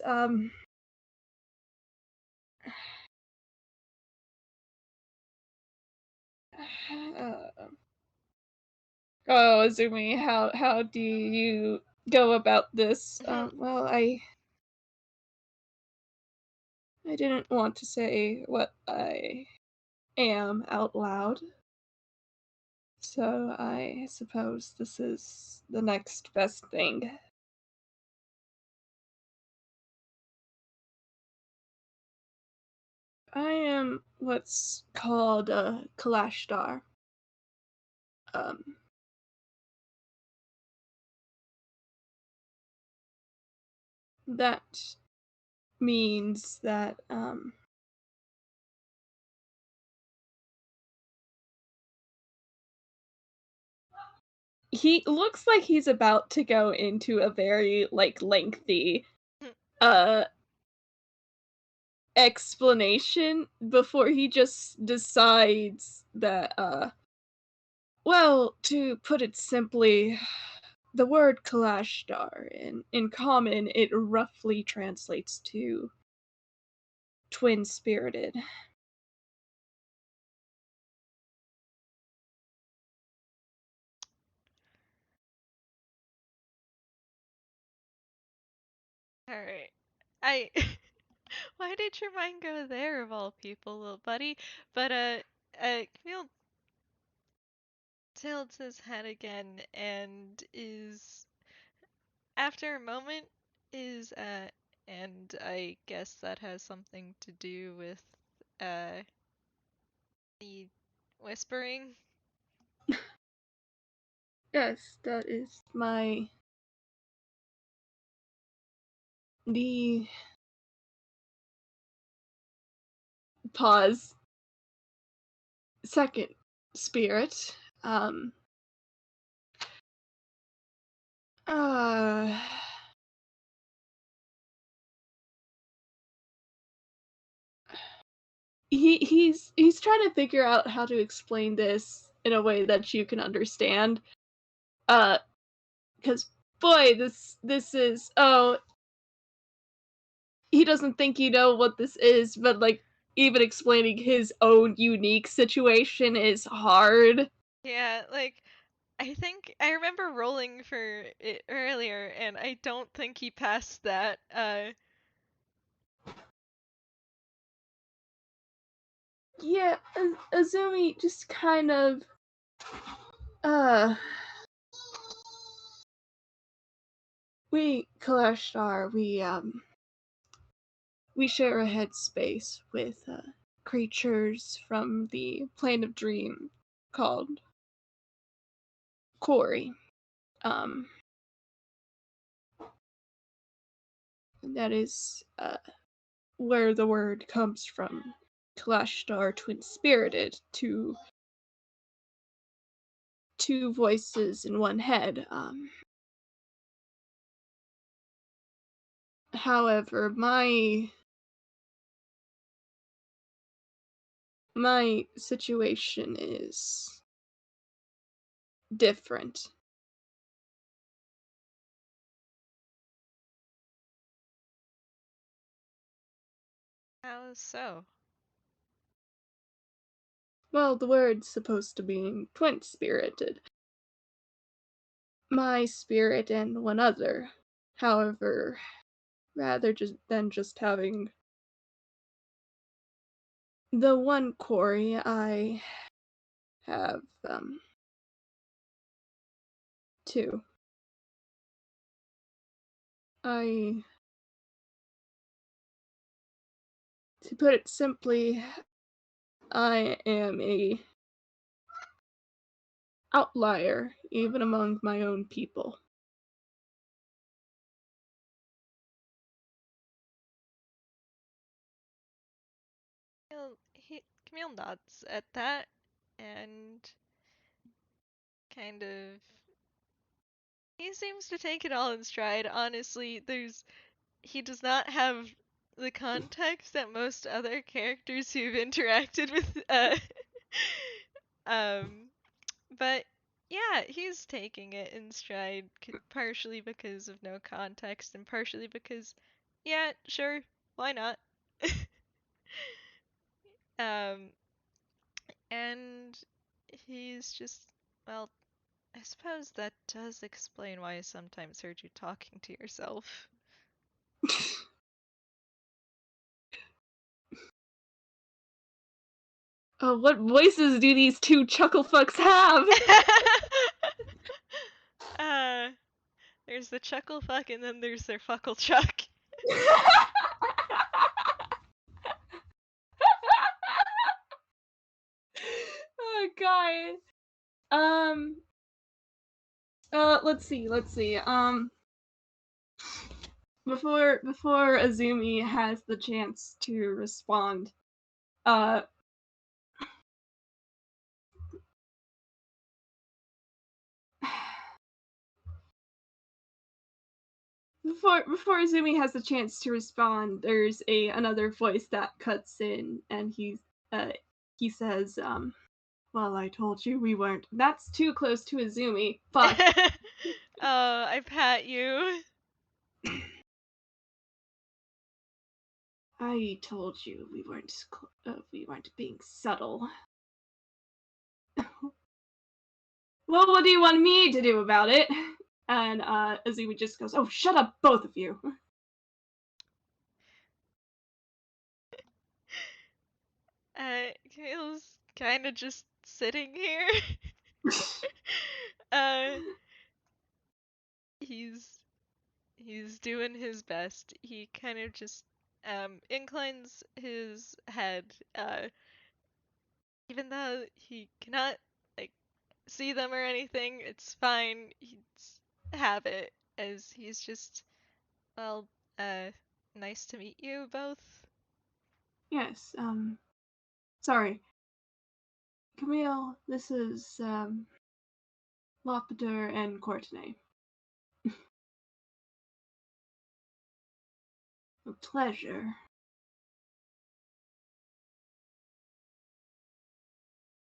Uh, oh, Azumi, how do you go about this? Well, I didn't want to say what I am out loud, so I suppose this is the next best thing. I am what's called a Kalashtar. Um, that means that he looks like he's about to go into a very like lengthy uh explanation before he just decides that well, to put it simply, the word Kalashtar in common it roughly translates to twin spirited. Alright. I Why did your mind go there of all people, little buddy? But Camille tilts his head again and is after a moment is and I guess that has something to do with uh the whispering. Yes, that is my the pause second spirit. Uh he's trying to figure out how to explain this in a way that you can understand. Uh because boy, this is oh, he doesn't think you know what this is, but like even explaining his own unique situation is hard. Yeah, like I think I remember rolling for it earlier and I don't think he passed that. Yeah, Azumi just kind of uh we Kalashtar, we share a headspace with creatures from the plane of dream called Corey. Um that is where the word comes from. Kalashtar twin spirited, two voices in one head. However, my My situation is different. How so? Well, the word's supposed to mean twin-spirited. My spirit and one other. However, rather than just having the one quarry, I have, two. I To put it simply, I am a outlier, even among my own people. Camille nods at that and kind of. He seems to take it all in stride. Honestly, he does not have the context that most other characters who've interacted with um but yeah, he's taking it in stride partially because of no context and partially because yeah, sure, why not? um and he's just well, I suppose that does explain why I sometimes heard you talking to yourself. Oh, what voices do these two chuckle fucks have? There's the chuckle fuck and then there's their fuckle chuck. Oh god. Let's see. Before Azumi has the chance to respond, uh, before Azumi has the chance to respond, there's another voice that cuts in, and he says, well, I told you we weren't. That's too close to Azumi. Fuck. Oh, I pat you. I told you we weren't being subtle. Well, what do you want me to do about it? And Azumi just goes, oh, shut up, both of you. Camille's kind of just sitting here. uh, he's he's doing his best. He kind of just inclines his head, even though he cannot like see them or anything. It's fine. He's have it as he's just well, nice to meet you both. Yes, sorry. Camille, this is, Lopater and Courtenay. A pleasure.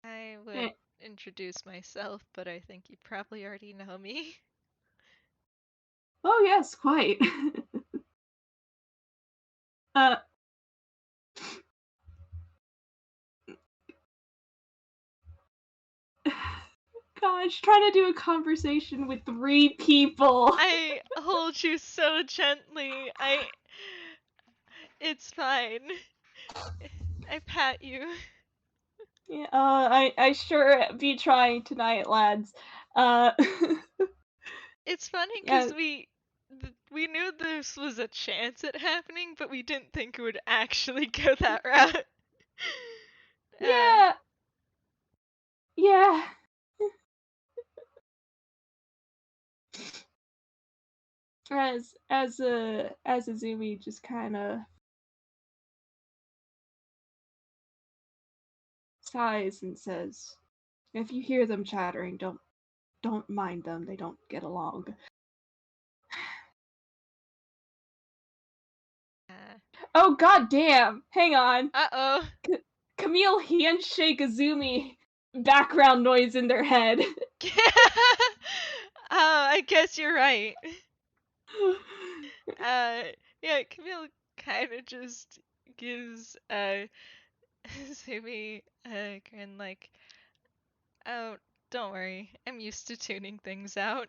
I would Eh, introduce myself, but I think you probably already know me. oh, yes, quite. uh, gosh, trying to do a conversation with 3 people. I hold you so gently. It's fine. I pat you. Yeah, I sure be trying tonight, lads. Uh, It's funny yeah, because we knew this was a chance at happening, but we didn't think it would actually go that route. uh, yeah, yeah. As Azumi just kind of sighs and says, "If you hear them chattering, don't mind them. They don't get along." uh, Oh god damn! Hang on. uh-oh. Camille handshake Azumi background noise in their head. I guess you're right. Yeah, Camille kind of just gives Azumi a grin like, oh, don't worry, I'm used to tuning things out.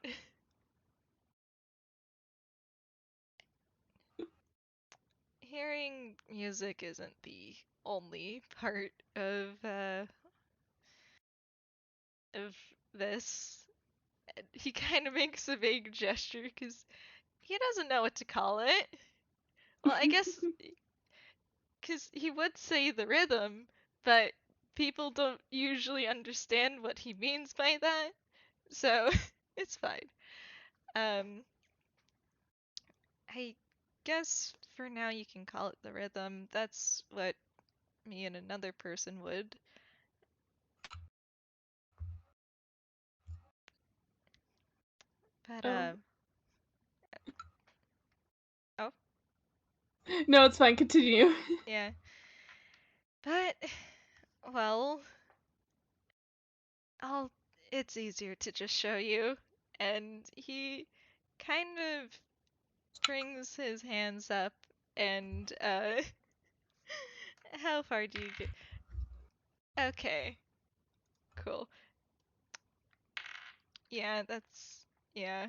Hearing music isn't the only part of this. He kind of makes a vague gesture because he doesn't know what to call it. Well, I guess because he would say the rhythm, but people don't usually understand what he means by that, so it's fine. Um, I guess for now you can call it the rhythm. That's what me and another person would. But Oh. Oh, No, it's fine. Continue. yeah. But well, I'll it's easier to just show you. And he kind of brings his hands up and how far do you get? Okay, cool. Yeah, that's yeah.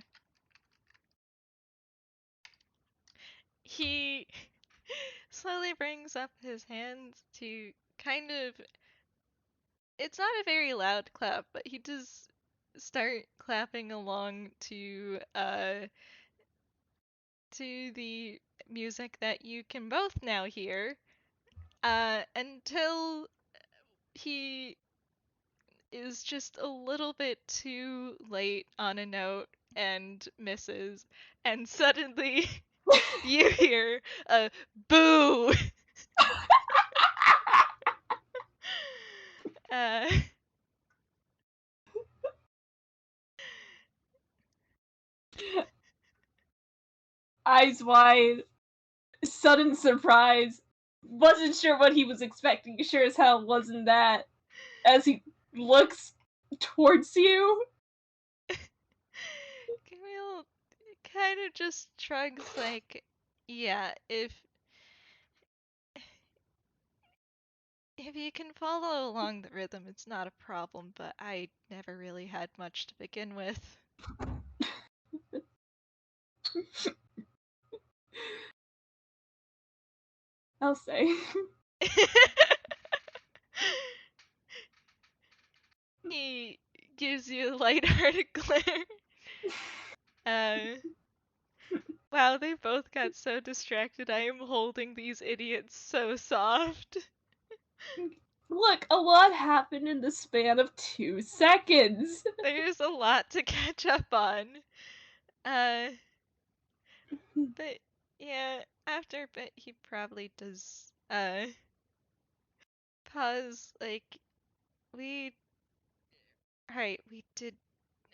He slowly brings up his hands to kind of it's not a very loud clap, but he does start clapping along to the music that you can both now hear until he is just a little bit too late on a note and misses, and suddenly you hear a boo. uh, Eyes wide, sudden surprise. Wasn't sure what he was expecting. Sure as hell wasn't that. As he looks towards you. Camille kind of just shrugs like, yeah, if you can follow along the rhythm, it's not a problem, but I never really had much to begin with. I'll say. He gives you a lighthearted glare. Uh, wow, they both got so distracted. I am holding these idiots so soft. Look, a lot happened in the span of 2 seconds. There's a lot to catch up on. Uh, but yeah, after a bit, he probably does, pause, like, we, alright, we did,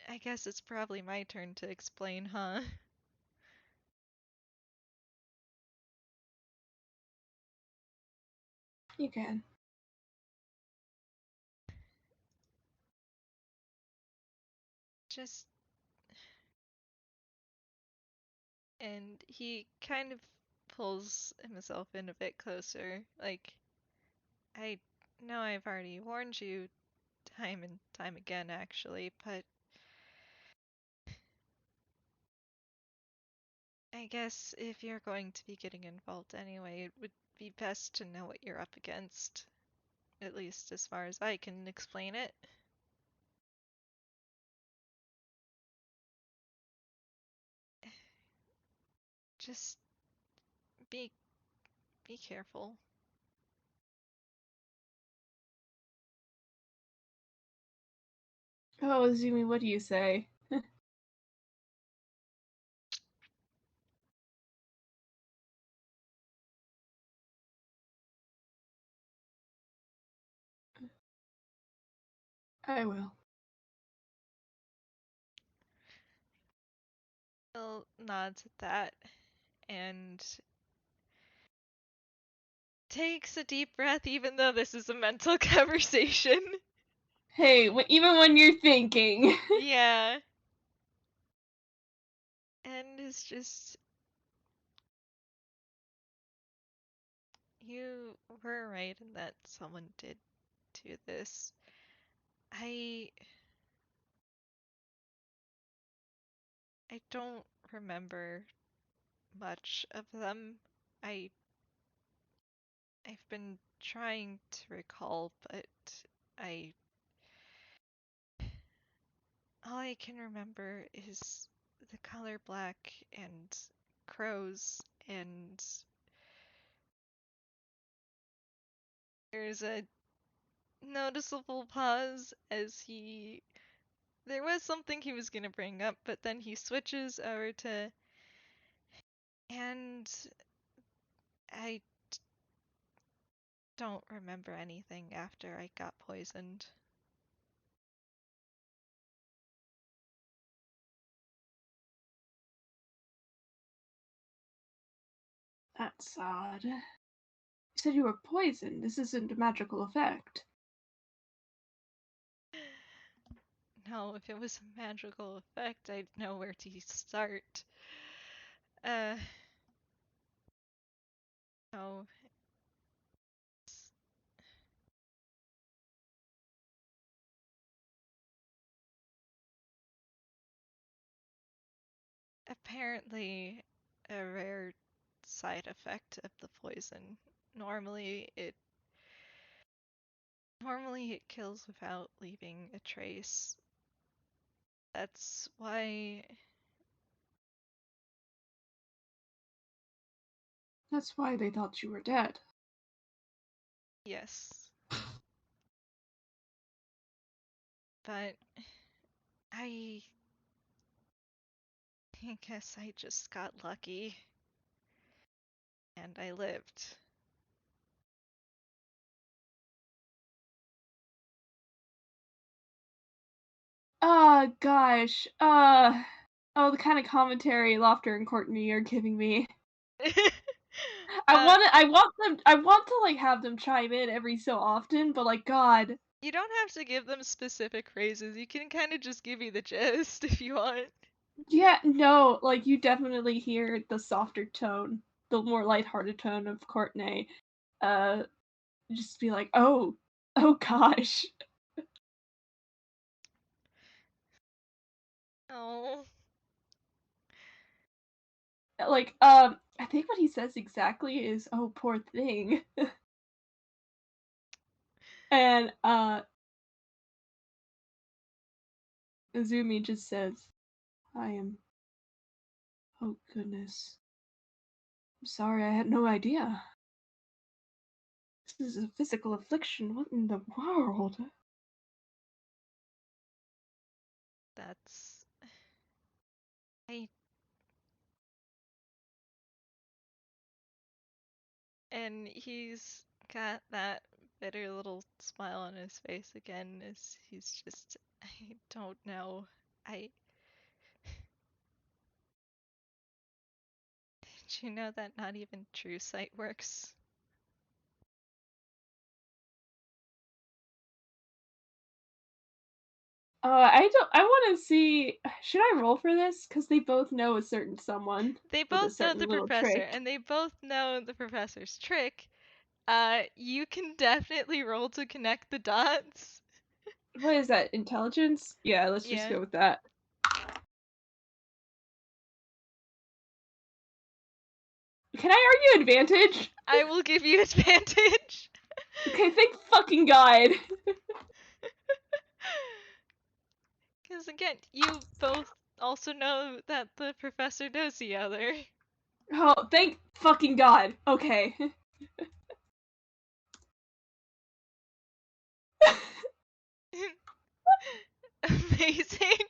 I guess it's probably my turn to explain, huh? You can. Just, and he kind of pulls himself in a bit closer, like, I know I've already warned you time and time again, actually, but I guess if you're going to be getting involved anyway, it would be best to know what you're up against, at least as far as I can explain it. Just be be careful. Oh, Azumi, what do you say? I will. Bill nods at that and takes a deep breath even though this is a mental conversation. Hey, even when you're thinking. Yeah. And it's just... You were right in that someone did do this. I don't remember much of them. I've been trying to recall, but I all I can remember is the color black and crows, and there's a noticeable pause as there was something he was gonna bring up, but then he switches over to, and I don't remember anything after I got poisoned. That's odd. You said you were poisoned. This isn't a magical effect. No, if it was a magical effect, I'd know where to start. Uh, no. Apparently, a rare side effect of the poison. Normally it normally it kills without leaving a trace. That's why... That's why they thought you were dead. Yes. But I guess I just got lucky and I lived. Gosh. Oh, the kind of commentary Lofter and Courtney are giving me. I want to like have them chime in every so often, but like God. You don't have to give them specific phrases. You can kind of just give you the gist if you want. Yeah, no, like you definitely hear the softer tone, the more lighthearted tone of Courtney. Uh just be like, oh gosh. Oh. Like, I think what he says exactly is, "Oh, poor thing." And, Azumi just says, "I am oh goodness. I'm sorry, I had no idea. This is a physical affliction. What in the world?" That's... I... And he's got that bitter little smile on his face again as he's just... I don't know. I... Did you know that not even true sight works? I wanna see, should I roll for this? Because they both know a certain someone They with a both know certain the little professor, trick. and they both know the professor's trick. You can definitely roll to connect the dots. What is that, intelligence? Yeah, let's just Yeah, go with that. Can I argue advantage? I will give you advantage. Okay, thank fucking God. Because again, you both also know that the professor knows the other. Oh, thank fucking God. Okay. Amazing.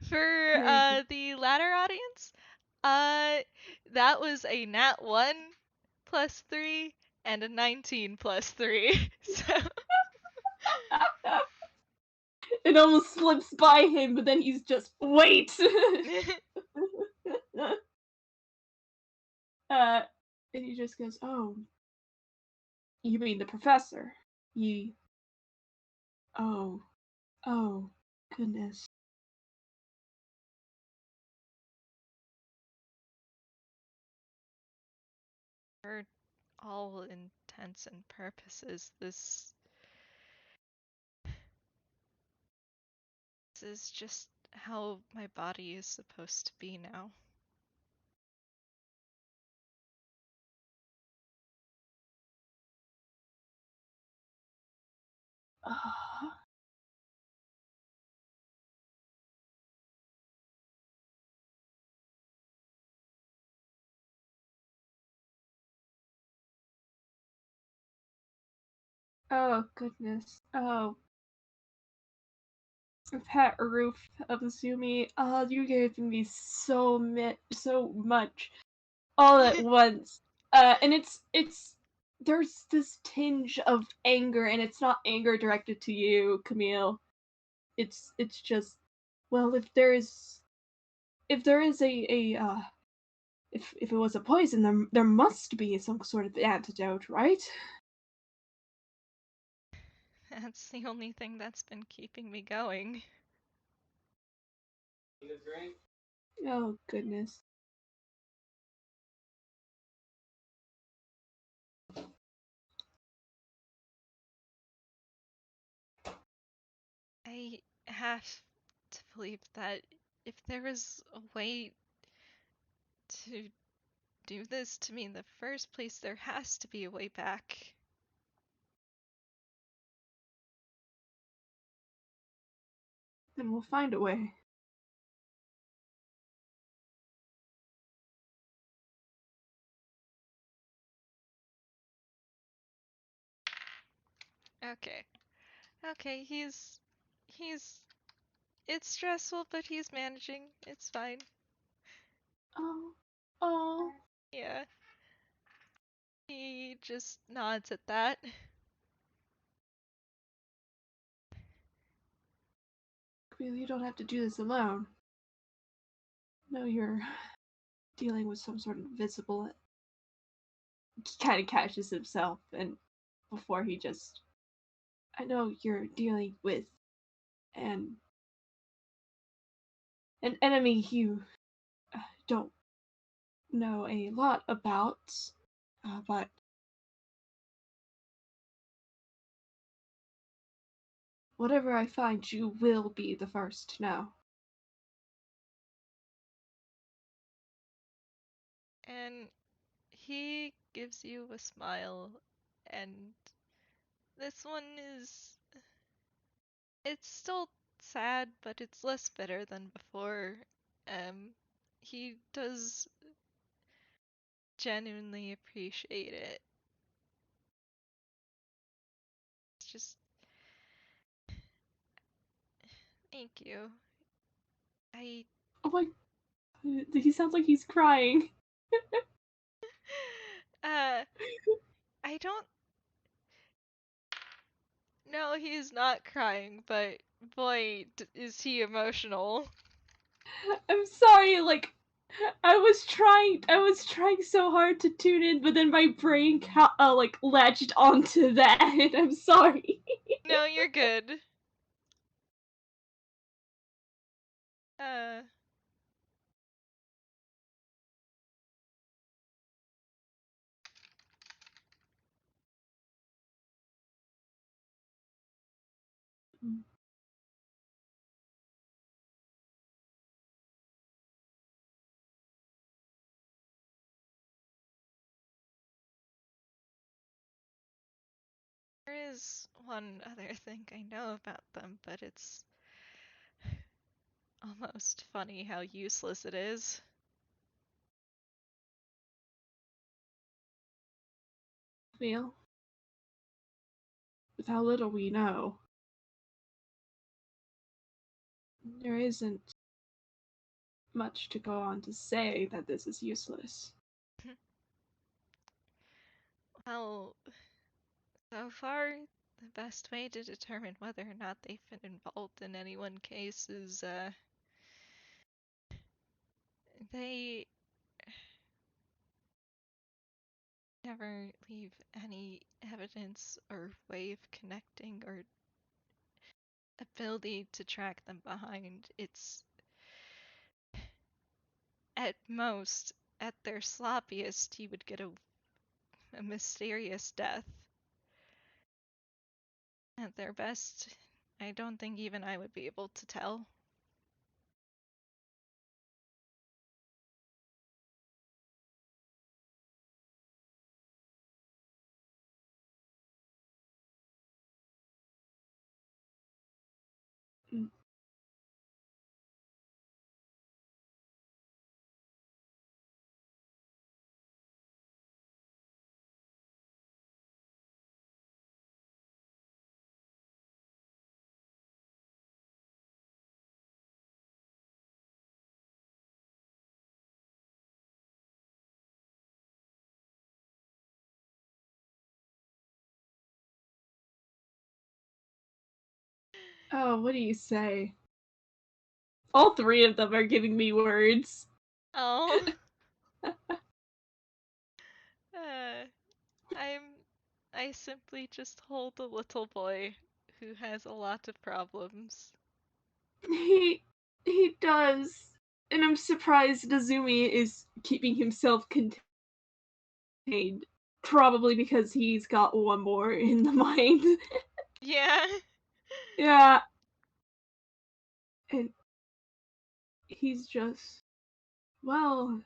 For Amazing. the latter audience, uh, that was a nat 1 plus 3 and a 19 plus 3. So It almost slips by him, but then he's just, wait! uh, And he just goes, "Oh, you mean the professor? He, oh, oh, goodness." For all intents and purposes, this is just how my body is supposed to be now. Uh, oh, goodness. Oh, Pet Roof of Azumi. Oh, you gave me so much all at once. And it's there's this tinge of anger, and it's not anger directed to you, Camille. It's just, well, if there is if it was a poison, there must be some sort of antidote, right? That's the only thing that's been keeping me going. Oh, goodness. I have to believe that if there was a way to do this to me in the first place, there has to be a way back. Then we'll find a way. Okay. Okay, he's it's stressful, but he's managing. It's fine. Oh, oh. Yeah. He just nods at that. Camille, you don't have to do this alone. No, you're dealing with some sort of invisible. He kind of catches himself, and before he just, I know you're dealing with an an enemy you don't know a lot about, but whatever I find, you will be the first to know. And he gives you a smile, and this one is. It's still sad, but it's less bitter than before. Um, he does genuinely appreciate it. It's just. Thank you. I. Oh my, he sounds like he's crying. uh, I don't. No, he's not crying, but boy, is he emotional. I'm sorry, like, I was trying so hard to tune in, but then my brain like latched onto that. I'm sorry. No, you're good. Uh, there is one other thing I know about them, but it's almost funny how useless it is. Feel with how little we know, there isn't much to go on to say that this is useless. Well, so far, the best way to determine whether or not they've been involved in any one case is, they never leave any evidence or way of connecting or ability to track them behind. It's at most, at their sloppiest, he would get a mysterious death. At their best, I don't think even I would be able to tell. Oh, what do you say? All three of them are giving me words. Oh. I simply just hold a little boy who has a lot of problems. He does. And I'm surprised Azumi is keeping himself contained. Probably because he's got one more in the mind. Yeah. Yeah. And he's just, well,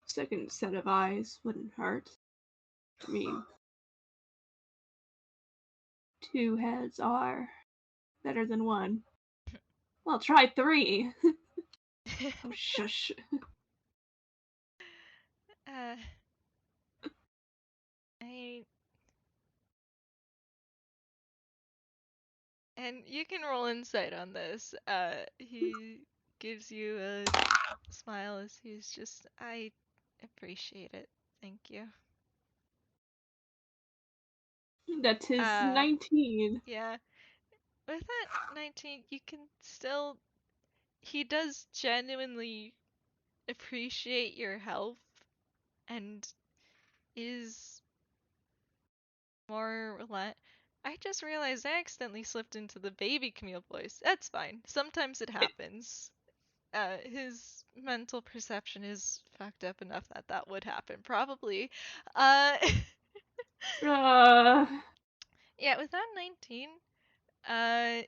second set of eyes wouldn't hurt. I mean, two heads are better than one. Well, try three. Oh, shush. uh, I and you can roll insight on this. He gives you a smile as he's just, I appreciate it. Thank you. That is Uh, 19. yeah. With that 19, you can still, he does genuinely appreciate your help and is more I just realized I accidentally slipped into the baby Camille voice. That's fine. Sometimes it happens. His mental perception is fucked up enough that that would happen, probably. Uh, Uh, yeah, with that 19, uh,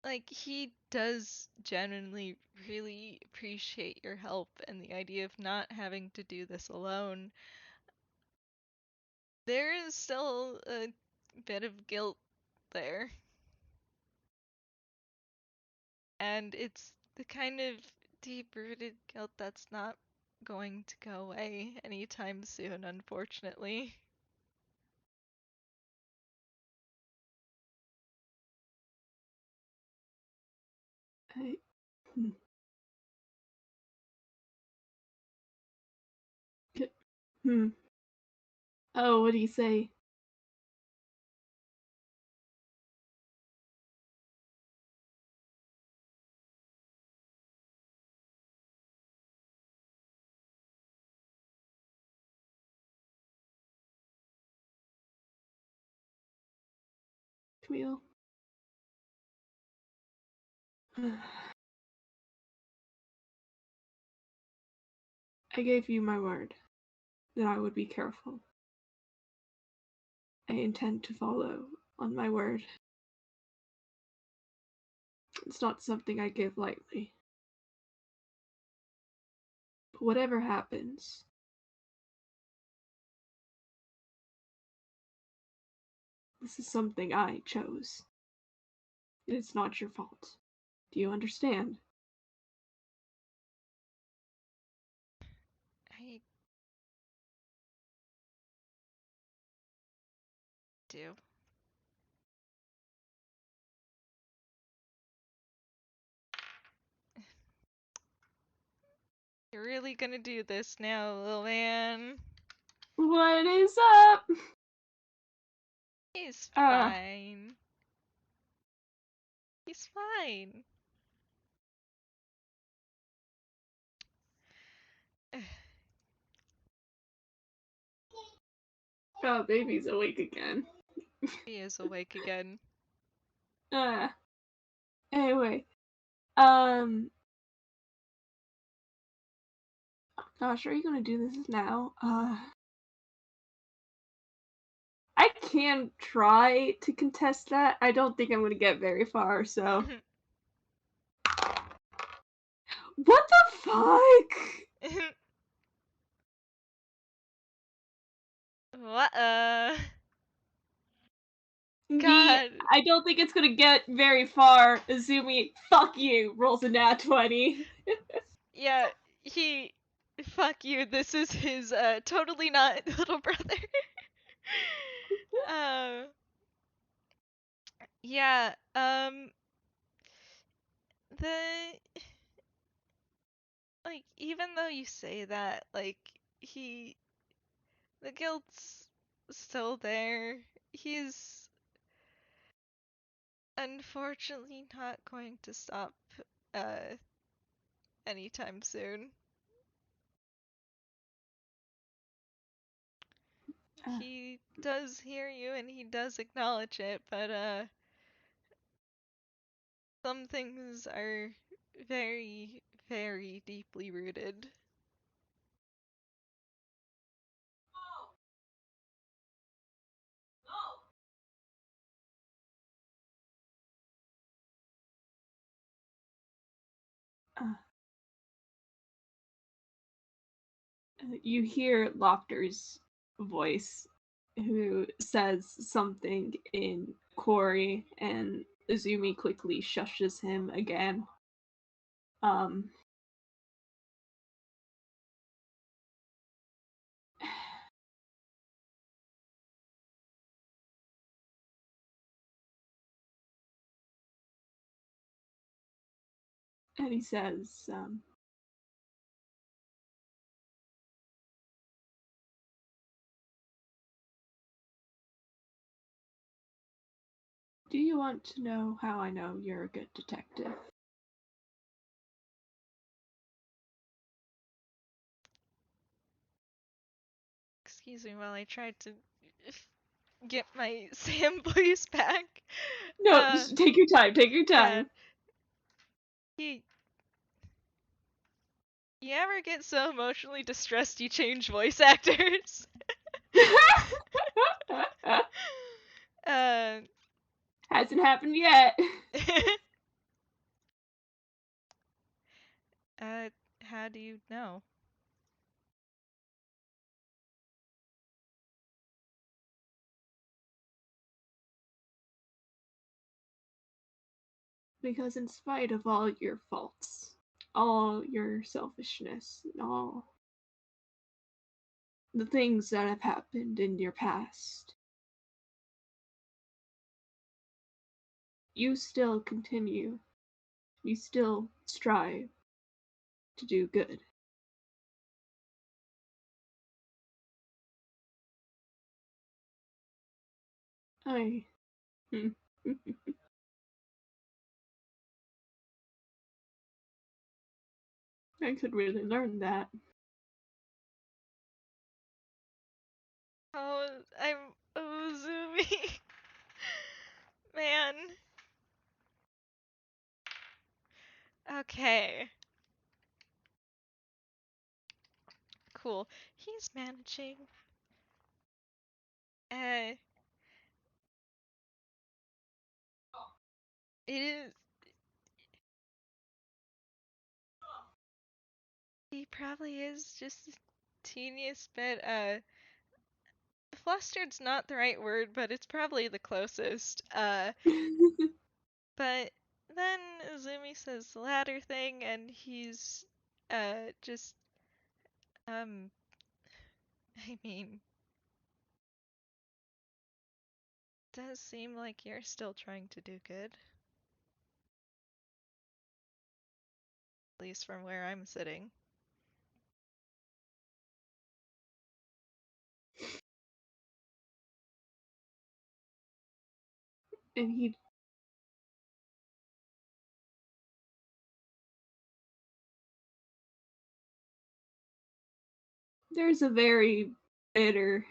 like, he does genuinely really appreciate your help and the idea of not having to do this alone. There is still a bit of guilt there. And it's the kind of deep-rooted guilt that's not going to go away anytime soon, unfortunately. I, hmm. Oh, what do you say? Camille? I gave you my word that I would be careful. I intend to follow on my word. It's not something I give lightly. But whatever happens, this is something I chose. And it's not your fault. Do you understand? I do. You're really gonna do this now, little man. What is up? He's Uh, fine. He's fine. Oh, baby's awake again. He is awake again. Anyway, gosh, are you gonna do this now? I can try to contest that. I don't think I'm gonna get very far, so. What the fuck? What? I God. don't think it's gonna get very far. Azumi, fuck you, rolls a nat 20. Yeah, fuck you, this is his, totally not little brother. uh, yeah, the, like, even though you say that, like, the guilt's still there. He's unfortunately not going to stop, uh, anytime soon. He does hear you and he does acknowledge it, but some things are very, very deeply rooted. You hear Lofter's voice, who says something in Quarry, and Azumi quickly shushes him again. Um, and he says, do you want to know how I know you're a good detective? Excuse me while I tried to get my Sam voice back. No, just take your time, take your Yeah. time. You ever get so emotionally distressed you change voice actors? Hasn't happened yet. How do you know? Because in spite of all your faults, all your selfishness, and all the things that have happened in your past, you still continue, you still strive to do good. I. I could really learn that. Oh, I'm Azumi. Man. Okay. Cool. He's managing. Uh, it is. He probably is just the teeniest bit, flustered's not the right word, but it's probably the closest. But then Azumi says the latter thing, and he's, just, um, I mean, does seem like you're still trying to do good. At least from where I'm sitting. And he. There's a very bitter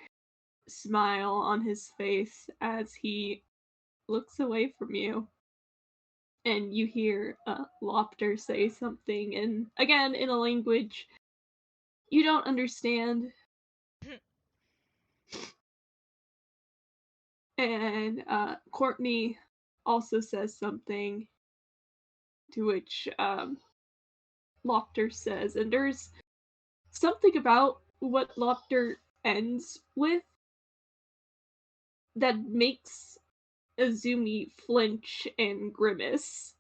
smile on his face as he looks away from you. And you hear Lopter say something, and again, in a language you don't understand. And Courtney also says something, to which Lopter says, and there's something about what Lopter ends with that makes Azumi flinch and grimace.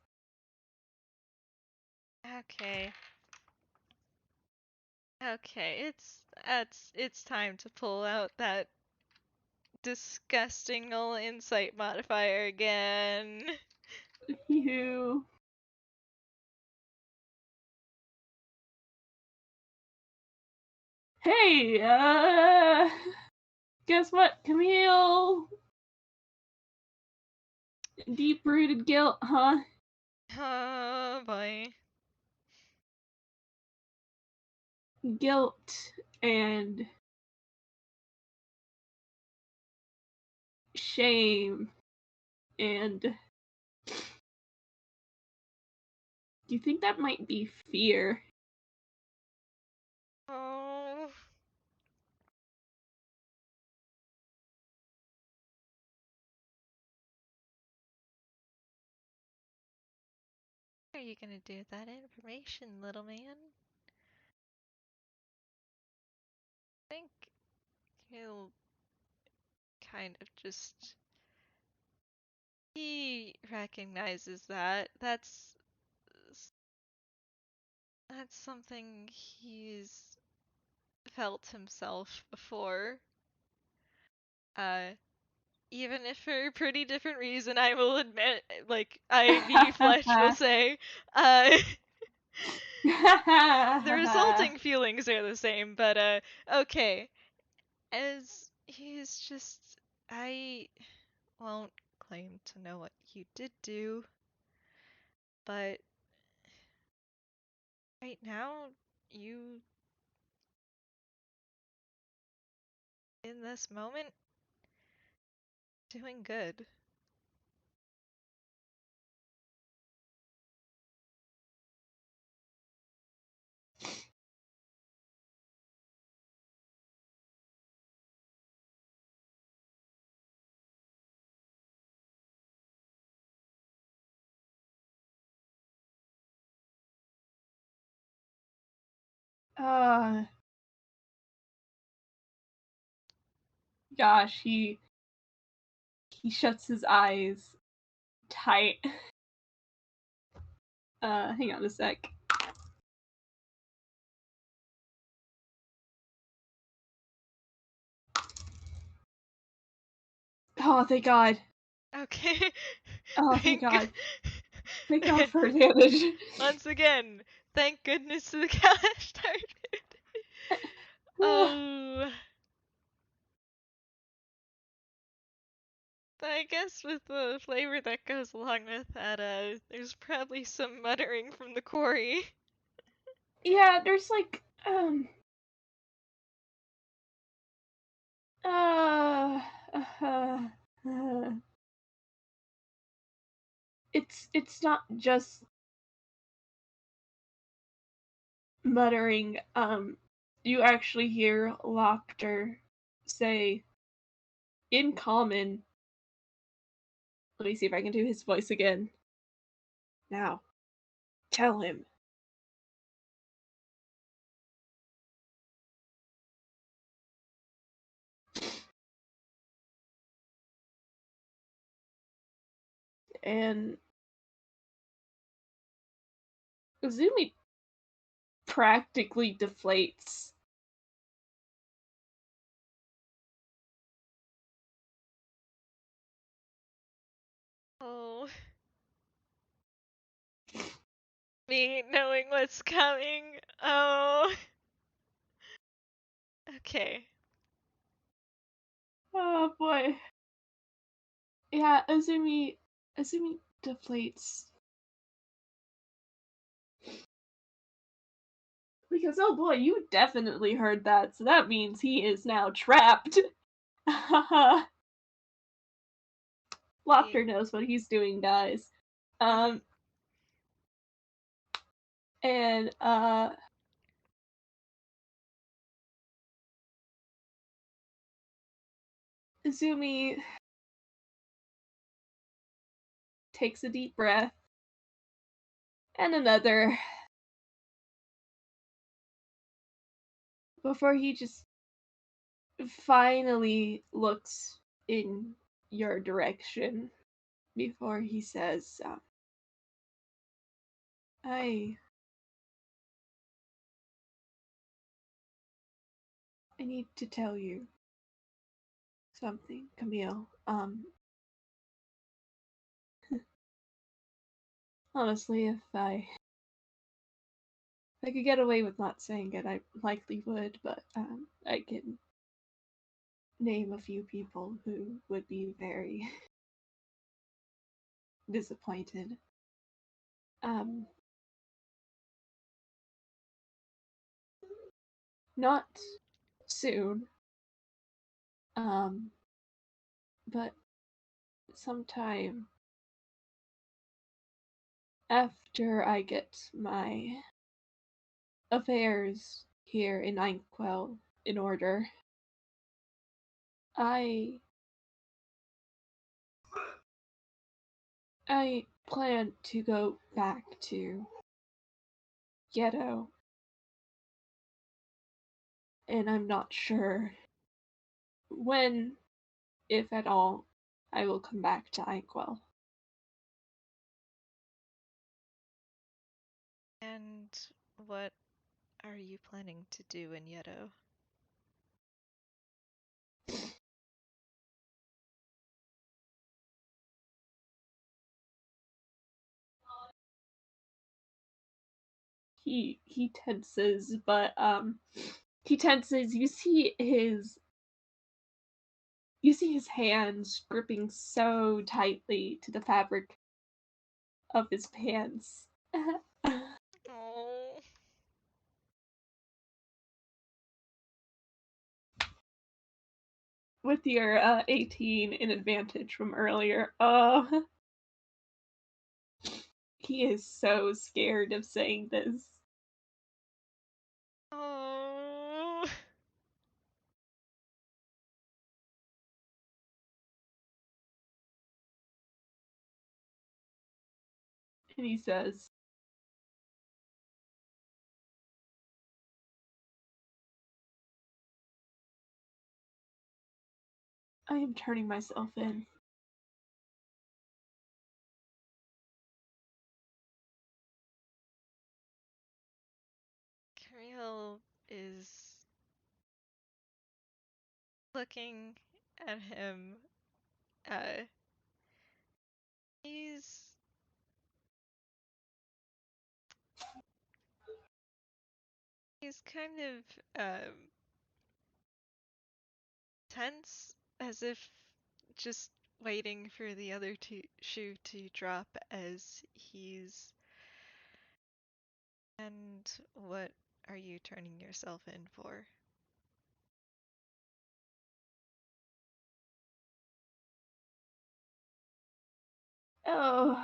Okay. Okay, it's time to pull out that disgusting null insight modifier again. You. Hey, guess what, Camille? Deep-rooted guilt, huh? Oh boy. Guilt and shame and do you think that might be fear? Oh. What are you gonna do with that information, little man? I think he'll kind of just. He recognizes that. That's something he's felt himself before. Uh, Even if for a pretty different reason, I will admit, like, I.V. Fletch will say, uh, the resulting feelings are the same, but, okay. As he's just, I won't claim to know what you did do, but right now, you, in this moment, doing good. uh Gosh, he shuts his eyes tight. Hang on a sec. Oh, thank God. Okay. Oh, thank God. Thank God for advantage. Once again, thank goodness the cash started. Oh. I guess with the flavor that goes along with that, there's probably some muttering from the quarry. Yeah, there's like, uh, uh, it's not just muttering. You actually hear Lochter say, in common. Let me see if I can do his voice again. Now, tell him. And Azumi practically deflates. Oh. Me knowing what's coming. Oh. Okay. Oh boy. Yeah, Azumi deflates. Because oh boy, you definitely heard that, so that means he is now trapped. Lofter knows what he's doing, guys. And Azumi takes a deep breath and another before he just finally looks in your direction before he says, I need to tell you something, Camille. Honestly, if I could get away with not saying it, I likely would, but I can name a few people who would be very disappointed. Not soon, but sometime after I get my affairs here in Inkwell in order, I plan to go back to Ghetto, and I'm not sure when, if at all, I will come back to Inkwell. And what are you planning to do in Yeto? He tenses, but he tenses. You see his hands gripping so tightly to the fabric of his pants. Oh. With your 18 in advantage from earlier. He is so scared of saying this. Oh. And he says, I am turning myself in. Camille is looking at him. Uh, he's kind of tense, as if just waiting for the other shoe to drop as he's. And what are you turning yourself in for? Oh.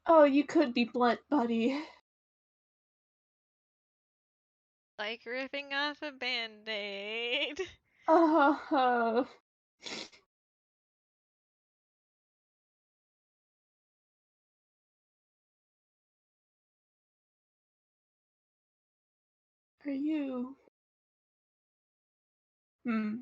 Oh, you could be blunt, buddy. Like ripping off a band-aid. Oh. Are you? Hmm.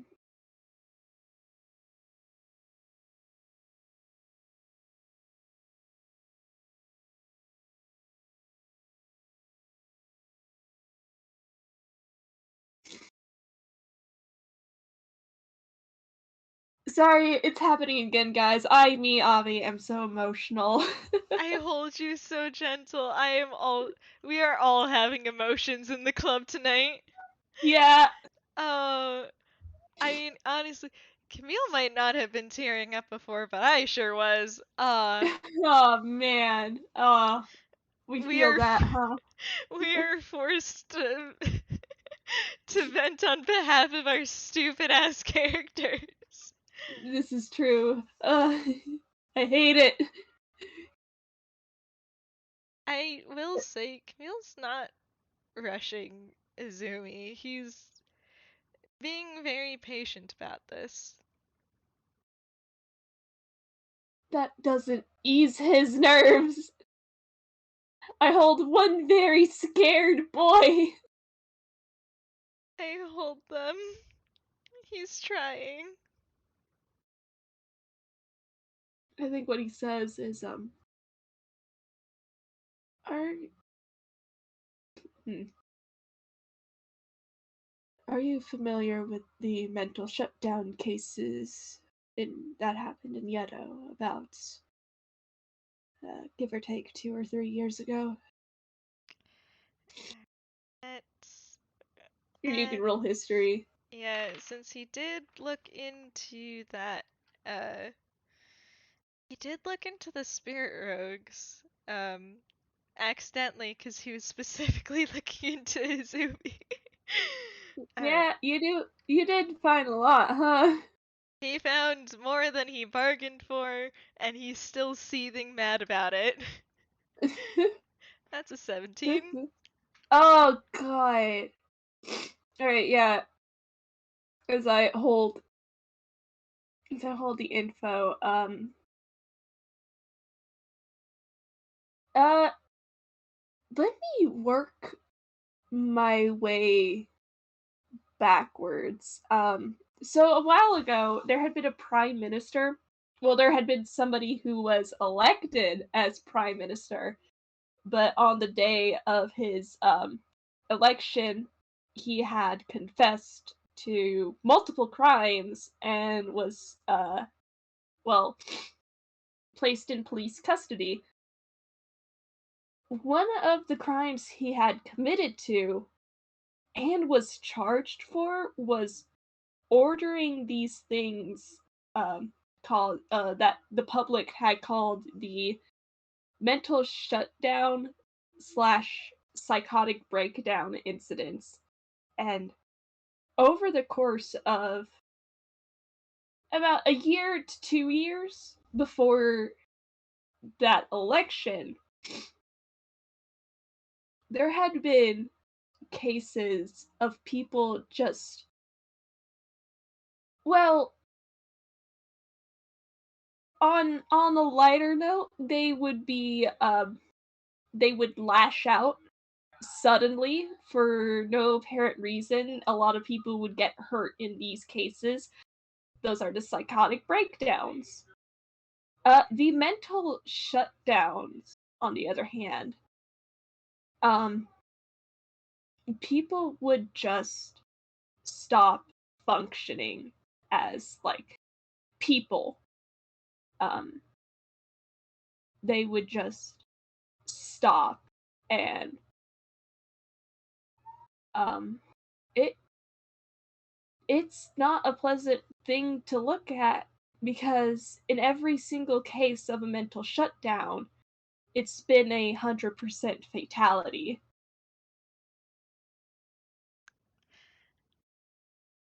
Sorry, it's happening again, guys. Avi, am so emotional. I hold you so gentle. We are all having emotions in the club tonight. Yeah. Oh, I mean, honestly, Camille might not have been tearing up before, but I sure was. Oh, man. We We feel are that, huh? we are forced to to vent on behalf of our stupid ass characters. This is true. I hate it. I will say, Camille's not rushing Azumi. He's being very patient about this. That doesn't ease his nerves. I hold one very scared boy. I hold them. He's trying. I think what he says is, are hmm. Are you familiar with the mental shutdown cases that happened in Yedo about, give or take 2 or 3 years ago? It's, You can roll history. yeah, since he did look into that, uh, he did look into the spirit rogues, accidentally, because he was specifically looking into Izumi. Yeah, you did find a lot, huh? He found more than he bargained for, and he's still seething mad about it. That's a 17. Oh god. Alright, yeah. As I hold the info, uh let me work my way backwards. So a while ago, there had been a prime minister. Well, there had been somebody who was elected as prime minister, but on the day of his election, he had confessed to multiple crimes and was, well, placed in police custody. One of the crimes he had committed to and was charged for was ordering these things called that the public had called the mental shutdown slash psychotic breakdown incidents. And over the course of about a year to 2 years before that election, there had been cases of people just, well, on a lighter note, they would lash out suddenly for no apparent reason. A lot of people would get hurt in these cases. Those are the psychotic breakdowns. The mental shutdowns, on the other hand, um, people would just stop functioning as like people. Um, they would just stop, and um, it it's not a pleasant thing to look at because in every single case of a mental shutdown, it's been 100% fatality.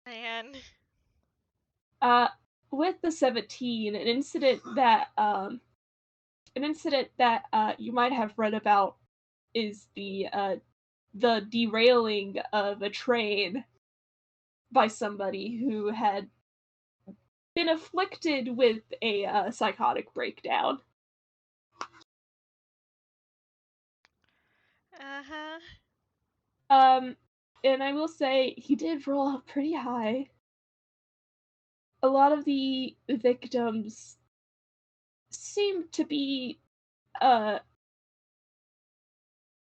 Man. Uh, with the 17, an incident that you might have read about is the derailing of a train by somebody who had been afflicted with a psychotic breakdown. Uh-huh. Um, and I will say he did roll up pretty high. A lot of the victims seem to be uh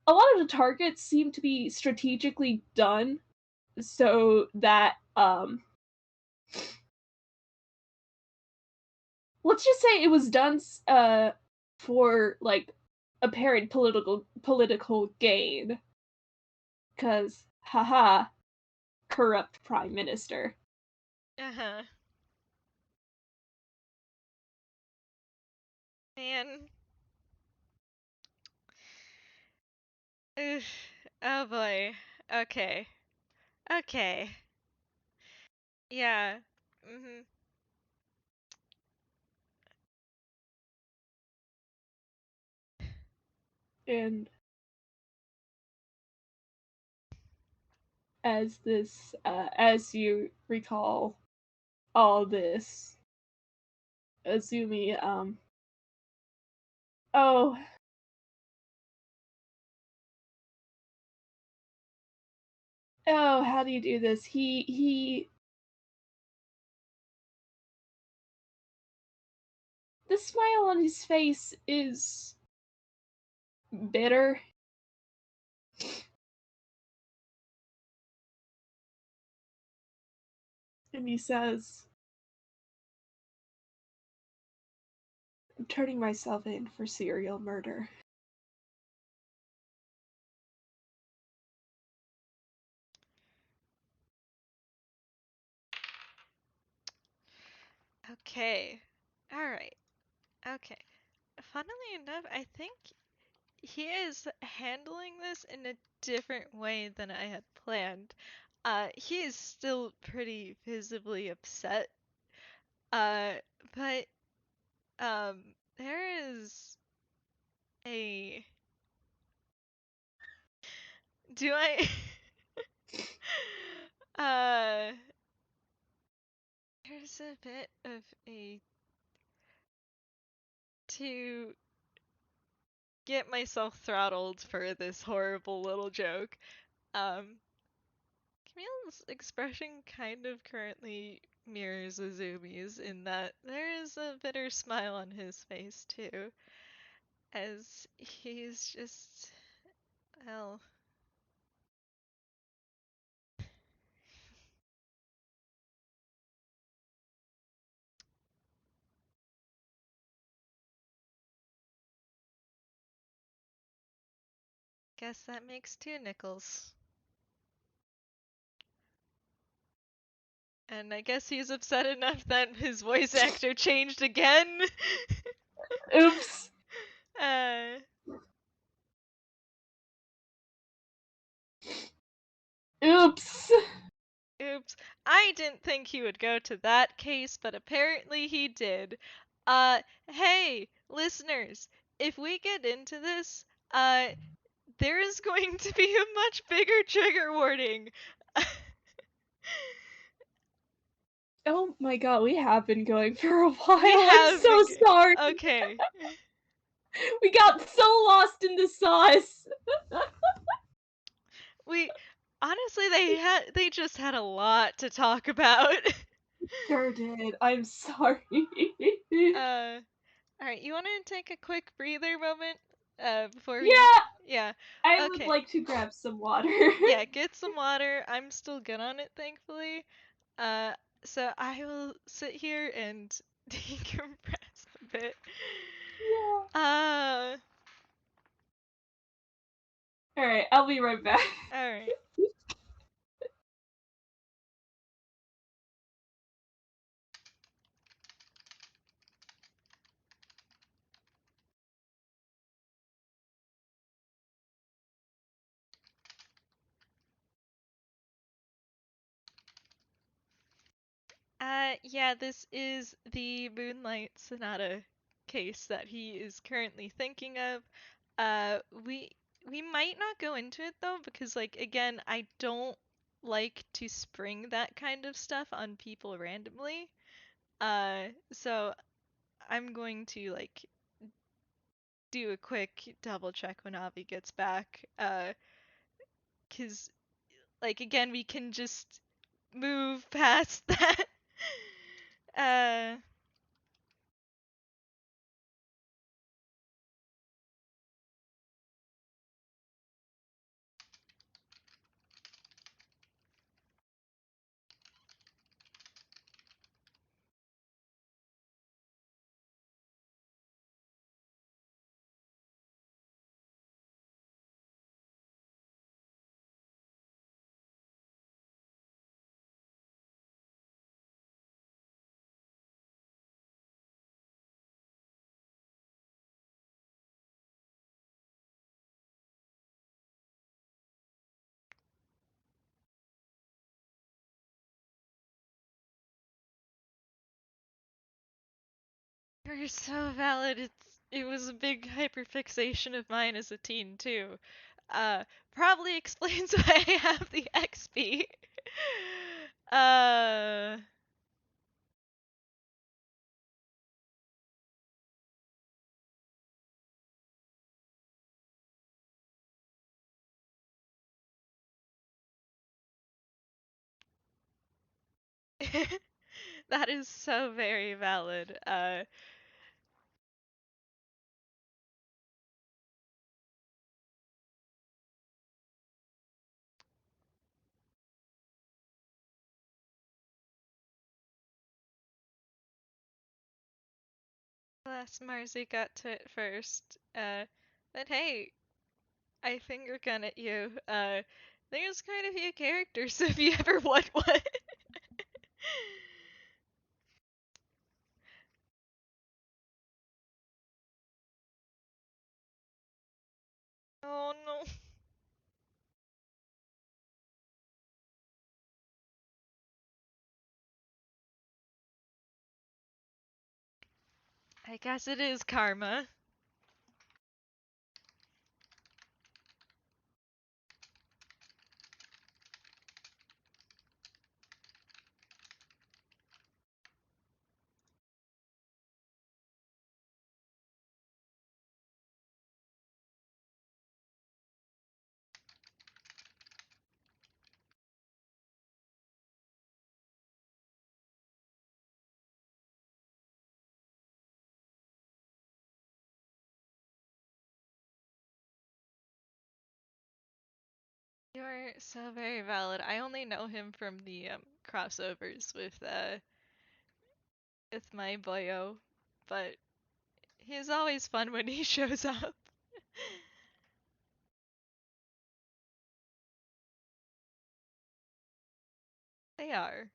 a lot of the targets seem to be strategically done so that let's just say it was done for like apparent political gain, cuz haha, corrupt prime minister. Uh-huh. Man. Oof. Oh boy. Okay. Okay. Yeah. Mhm. And as you recall all this, Azumi, oh, oh, how do you do this? The smile on his face is bitter. And he says, I'm turning myself in for serial murder. Okay. All right. Okay. Funnily enough, I think he is handling this in a different way than I had planned. He is still pretty visibly upset. Uh, but there is a. Do I? uh, there's a bit of a to get myself throttled for this horrible little joke. Um, Camille's expression kind of currently mirrors Azumi's in that there is a bitter smile on his face too, as he's just, well, guess that makes two nickels. And I guess he's upset enough that his voice actor changed again. Oops. uh, Oops. Oops. I didn't think he would go to that case, but apparently he did. Hey, listeners, if we get into this, there is going to be a much bigger trigger warning. Oh my god, we have been going for a while. We I'm have so been. sorry. Okay. We got so lost in the sauce. We honestly they just had a lot to talk about. Sure did. I'm sorry. uh all right, you want to take a quick breather moment before we Yeah, yeah. I would Okay. like to grab some water. Yeah, get some water. I'm still good on it, thankfully. Uh, so I will sit here and decompress a bit. Yeah. Uh, Alright, I'll be right back. alright. Yeah, this is the Moonlight Sonata case that he is currently thinking of. Uh, we we might not go into it though, because like again, I don't like to spring that kind of stuff on people randomly. So I'm going to like do a quick double check when Avi gets back. 'Cause like again, we can just move past that. uh, You're so valid. It was a big hyperfixation of mine as a teen too. Uh, Probably explains why I have the XP. Uh, that is so very valid. Last Marzi got to it first. But hey, I finger gun at you. There's quite a few characters, so if you ever want one. Oh no. I guess it is karma. You're so very valid. I only know him from the crossovers with my boyo, but he's always fun when he shows up. They are.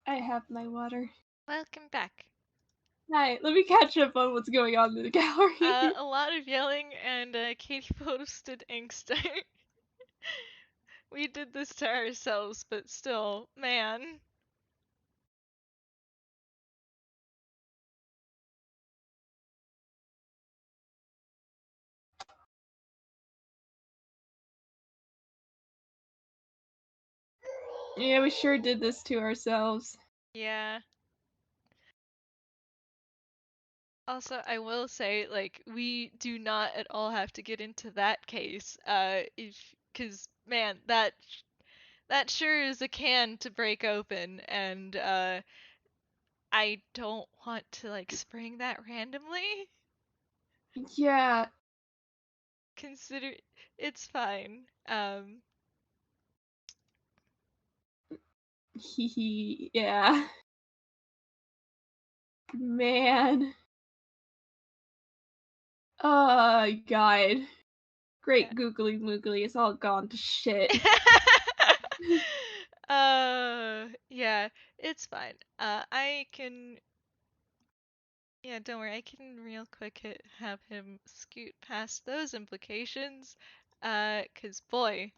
I have my water. Welcome back. Hi, let me catch up on what's going on in the gallery. A lot of yelling, and Katie posted Angst. We did this to ourselves, but still, man. Yeah, we sure did this to ourselves. Yeah. Also, I will say, like, we do not at all have to get into that case. Cause man, that sure is a can to break open, and I don't want to like spring that randomly. Yeah. Consider it's fine. Hee yeah. Man. Oh, God. Yeah. Great googly moogly, it's all gone to shit. Yeah, it's fine. I can. Yeah, don't worry. I can real quick have him scoot past those implications. 'Cause boy.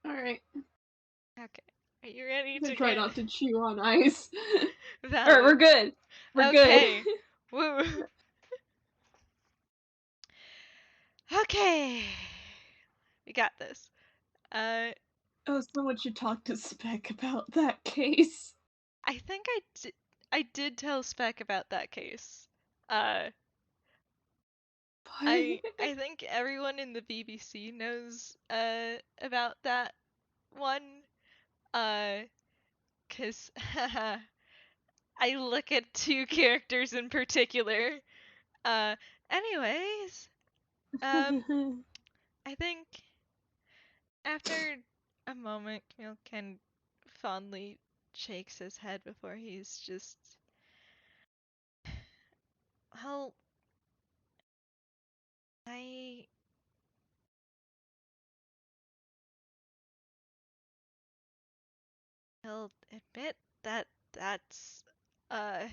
Alright. Okay. Are you ready I'm gonna to try get not to chew on ice. Alright, we're valid? good. We're good. Okay. Woo. Okay. We got this. Uh, Oh, someone should talk to Spec about that case. I think I did tell Spec about that case. Uh, But I think everyone in the BBC knows about that one. Uh, 'Cause I look at two characters in particular. Anyways, I think after a moment, Camille kind of fondly shakes his head before he's just, well, I'll admit that that's a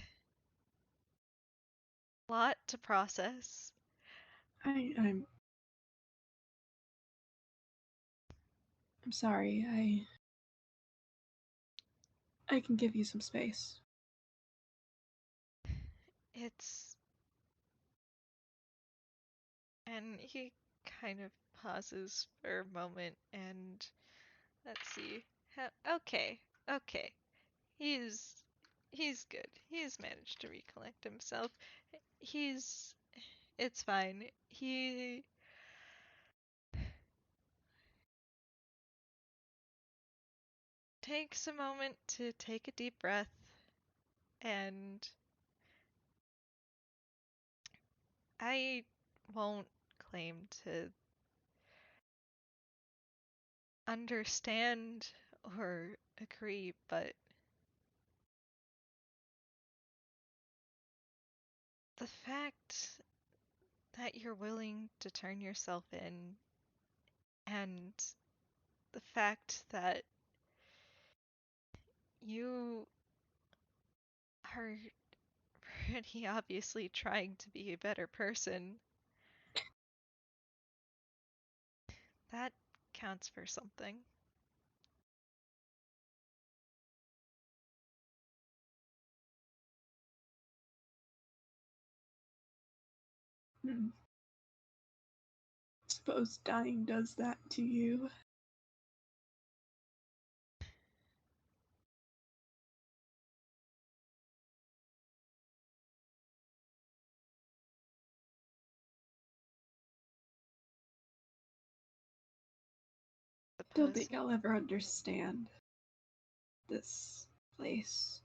lot to process. I'm sorry. I can give you some space. It's, and he kind of pauses for a moment and let's see. Okay, okay. He's he's good. He's managed to recollect himself. He's it's fine. He takes a moment to take a deep breath and I won't claim to understand or agree, but the fact that you're willing to turn yourself in and the fact that you are pretty obviously trying to be a better person, that counts for something. Hmm. Suppose dying does that to you. Don't Suppose think I'll ever understand this place.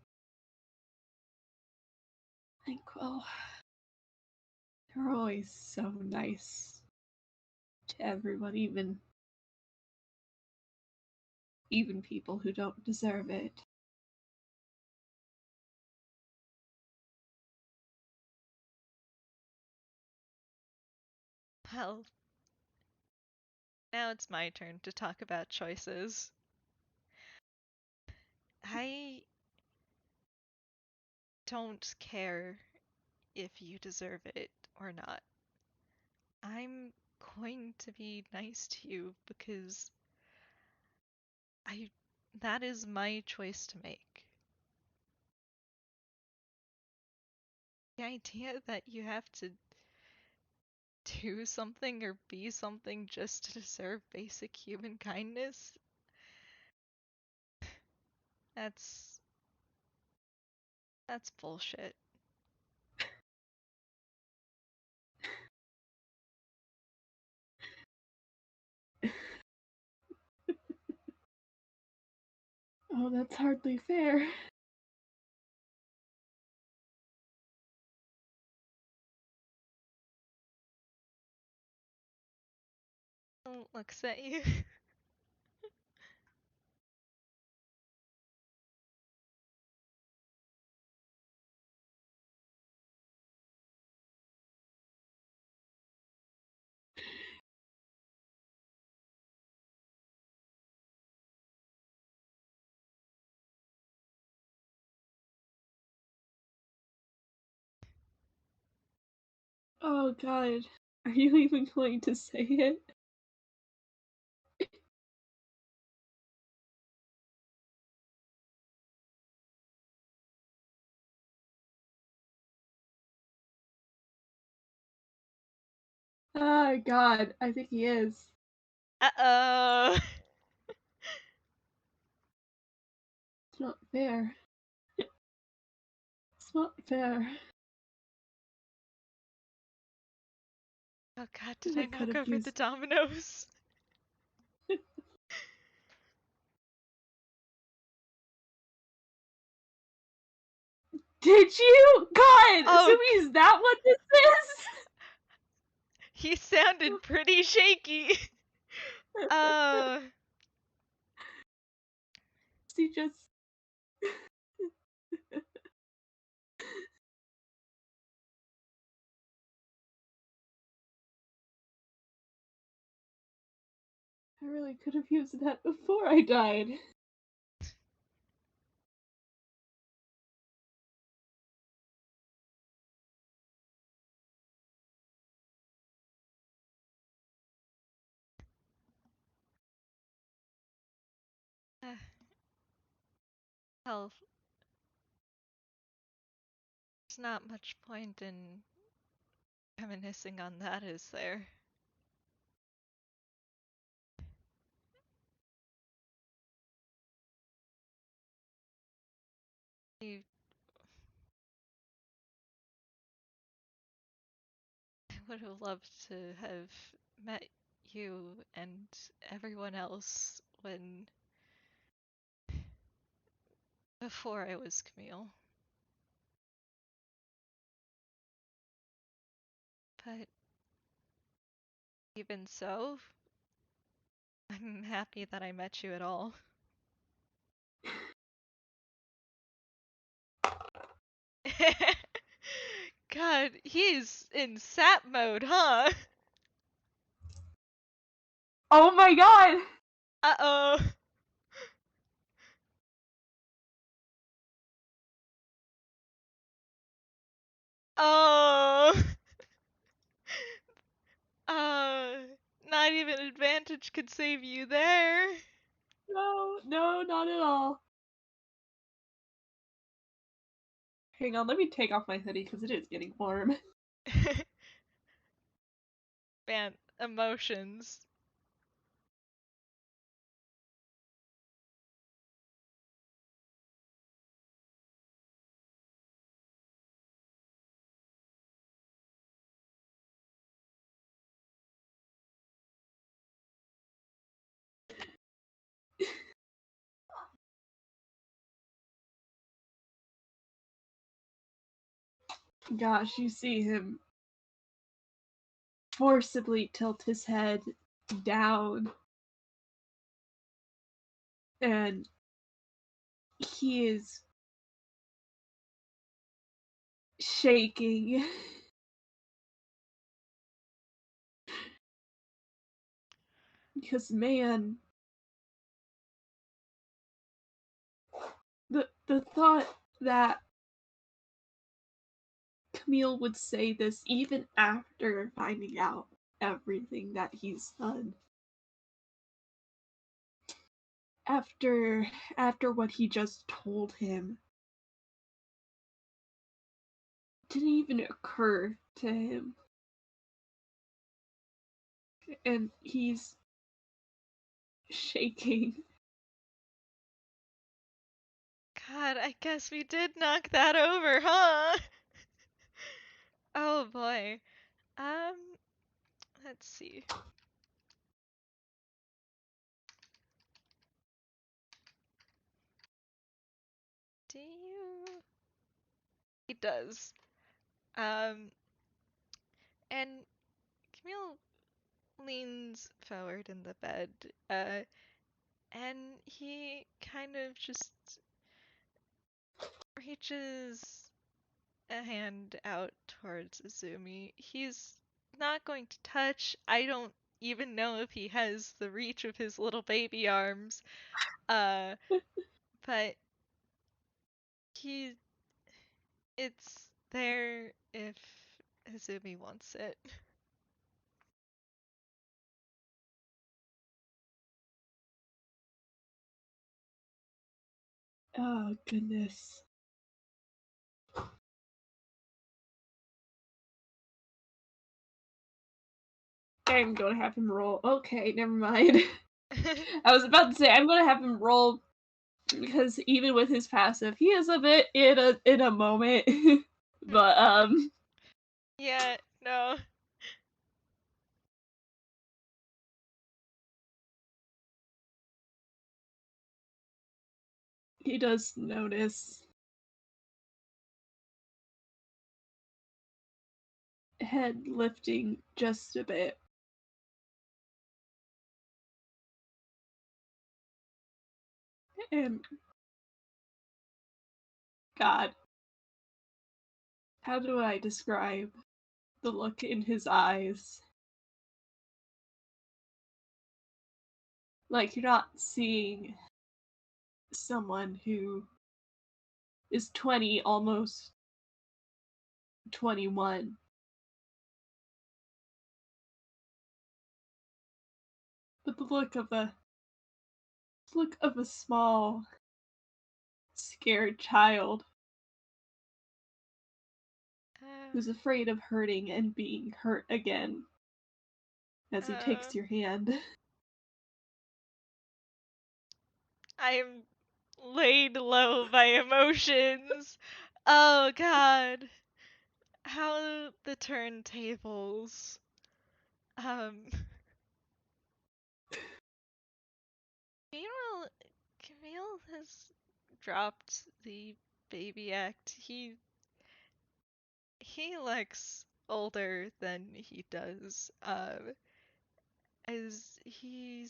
Well, they're always so nice to everyone, even people who don't deserve it. well, now it's my turn to talk about choices. I don't care if you deserve it or not. I'm going to be nice to you because I that is my choice to make. The idea that you have to do something or be something just to deserve basic human kindness, that's that's bullshit. Oh, that's hardly fair. Looks at you. Oh god, are you even going to say it? Ah, god, I think he is. Uh-oh. It's not fair. It's not fair. Oh god, did I I could knock have over the used. dominoes? Did you? God, Oh, Azumi, is that what this is? he sounded pretty shaky. He just... I really could have used that before I died. Hell, there's not much point in reminiscing on that, is there? I would have loved to have met you and everyone else before I was Camille. But even so, I'm happy that I met you at all. God, he's in sap mode, huh? Oh my god! Uh-oh. Oh. Uh, not even advantage could save you there. No, no, not at all. Hang on, let me take off my hoodie because it is getting warm. Man, emotions. Gosh, you see him forcibly tilt his head down, and he is shaking. Because, man, the thought that Camille would say this even after finding out everything that he's done. After what he just told him, didn't even occur to him. And he's shaking. God, I guess we did knock that over, huh? Oh boy. Um, let's see. Do you? He does. Um, and Camille leans forward in the bed, and he kind of just reaches a hand out towards Azumi. He's not going to touch. I don't even know if he has the reach of his little baby arms. Uh, but he it's there if Azumi wants it. Oh, goodness. I'm gonna have him roll. Okay, never mind. I was about to say, I'm gonna have him roll because even with his passive, he is a bit in a moment. But Yeah, no. he does notice head lifting just a bit. And God, how do I describe the look in his eyes? Like, you're not seeing someone who is 20, almost 21. But the look of a small, scared child who's afraid of hurting and being hurt again as he takes your hand. I am laid low by emotions. Oh God. How the turntables. Um Meanwhile, Camille has dropped the baby act. He looks older than he does. As he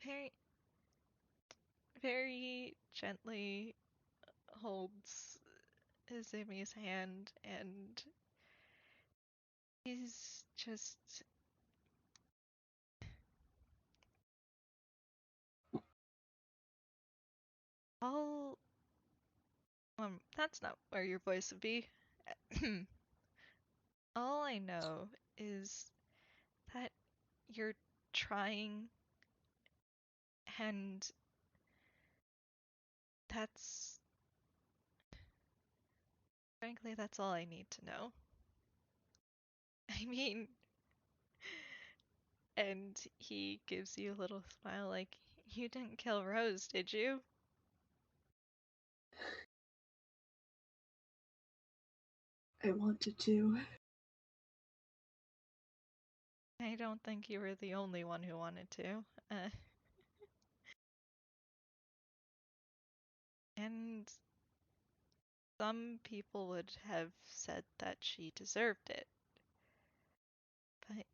very very gently holds Azumi's hand, and he's just all that's not where your voice would be. All I know is that you're trying, and that's frankly that's all I need to know. I mean, and he gives you a little smile like, you didn't kill Rose, did you? I wanted to. I don't think you were the only one who wanted to. And some people would have said that she deserved it, but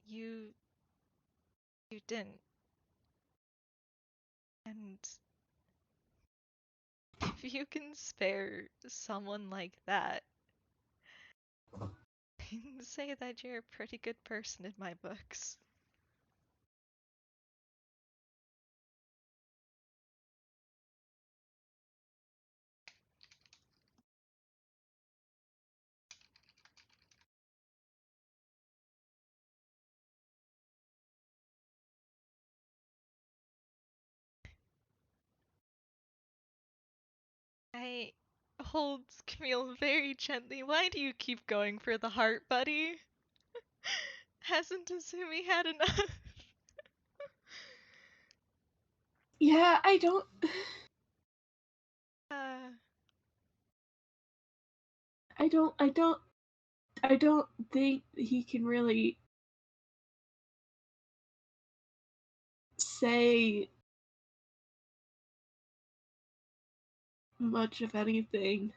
you you didn't. And if you can spare someone like that, I can say that you're a pretty good person in my books. I holds Camille very gently. Why do you keep going for the heart, buddy? Hasn't Azumi had enough? Yeah, I don't. Uh, I don't. I don't. I don't think he can really say much of anything,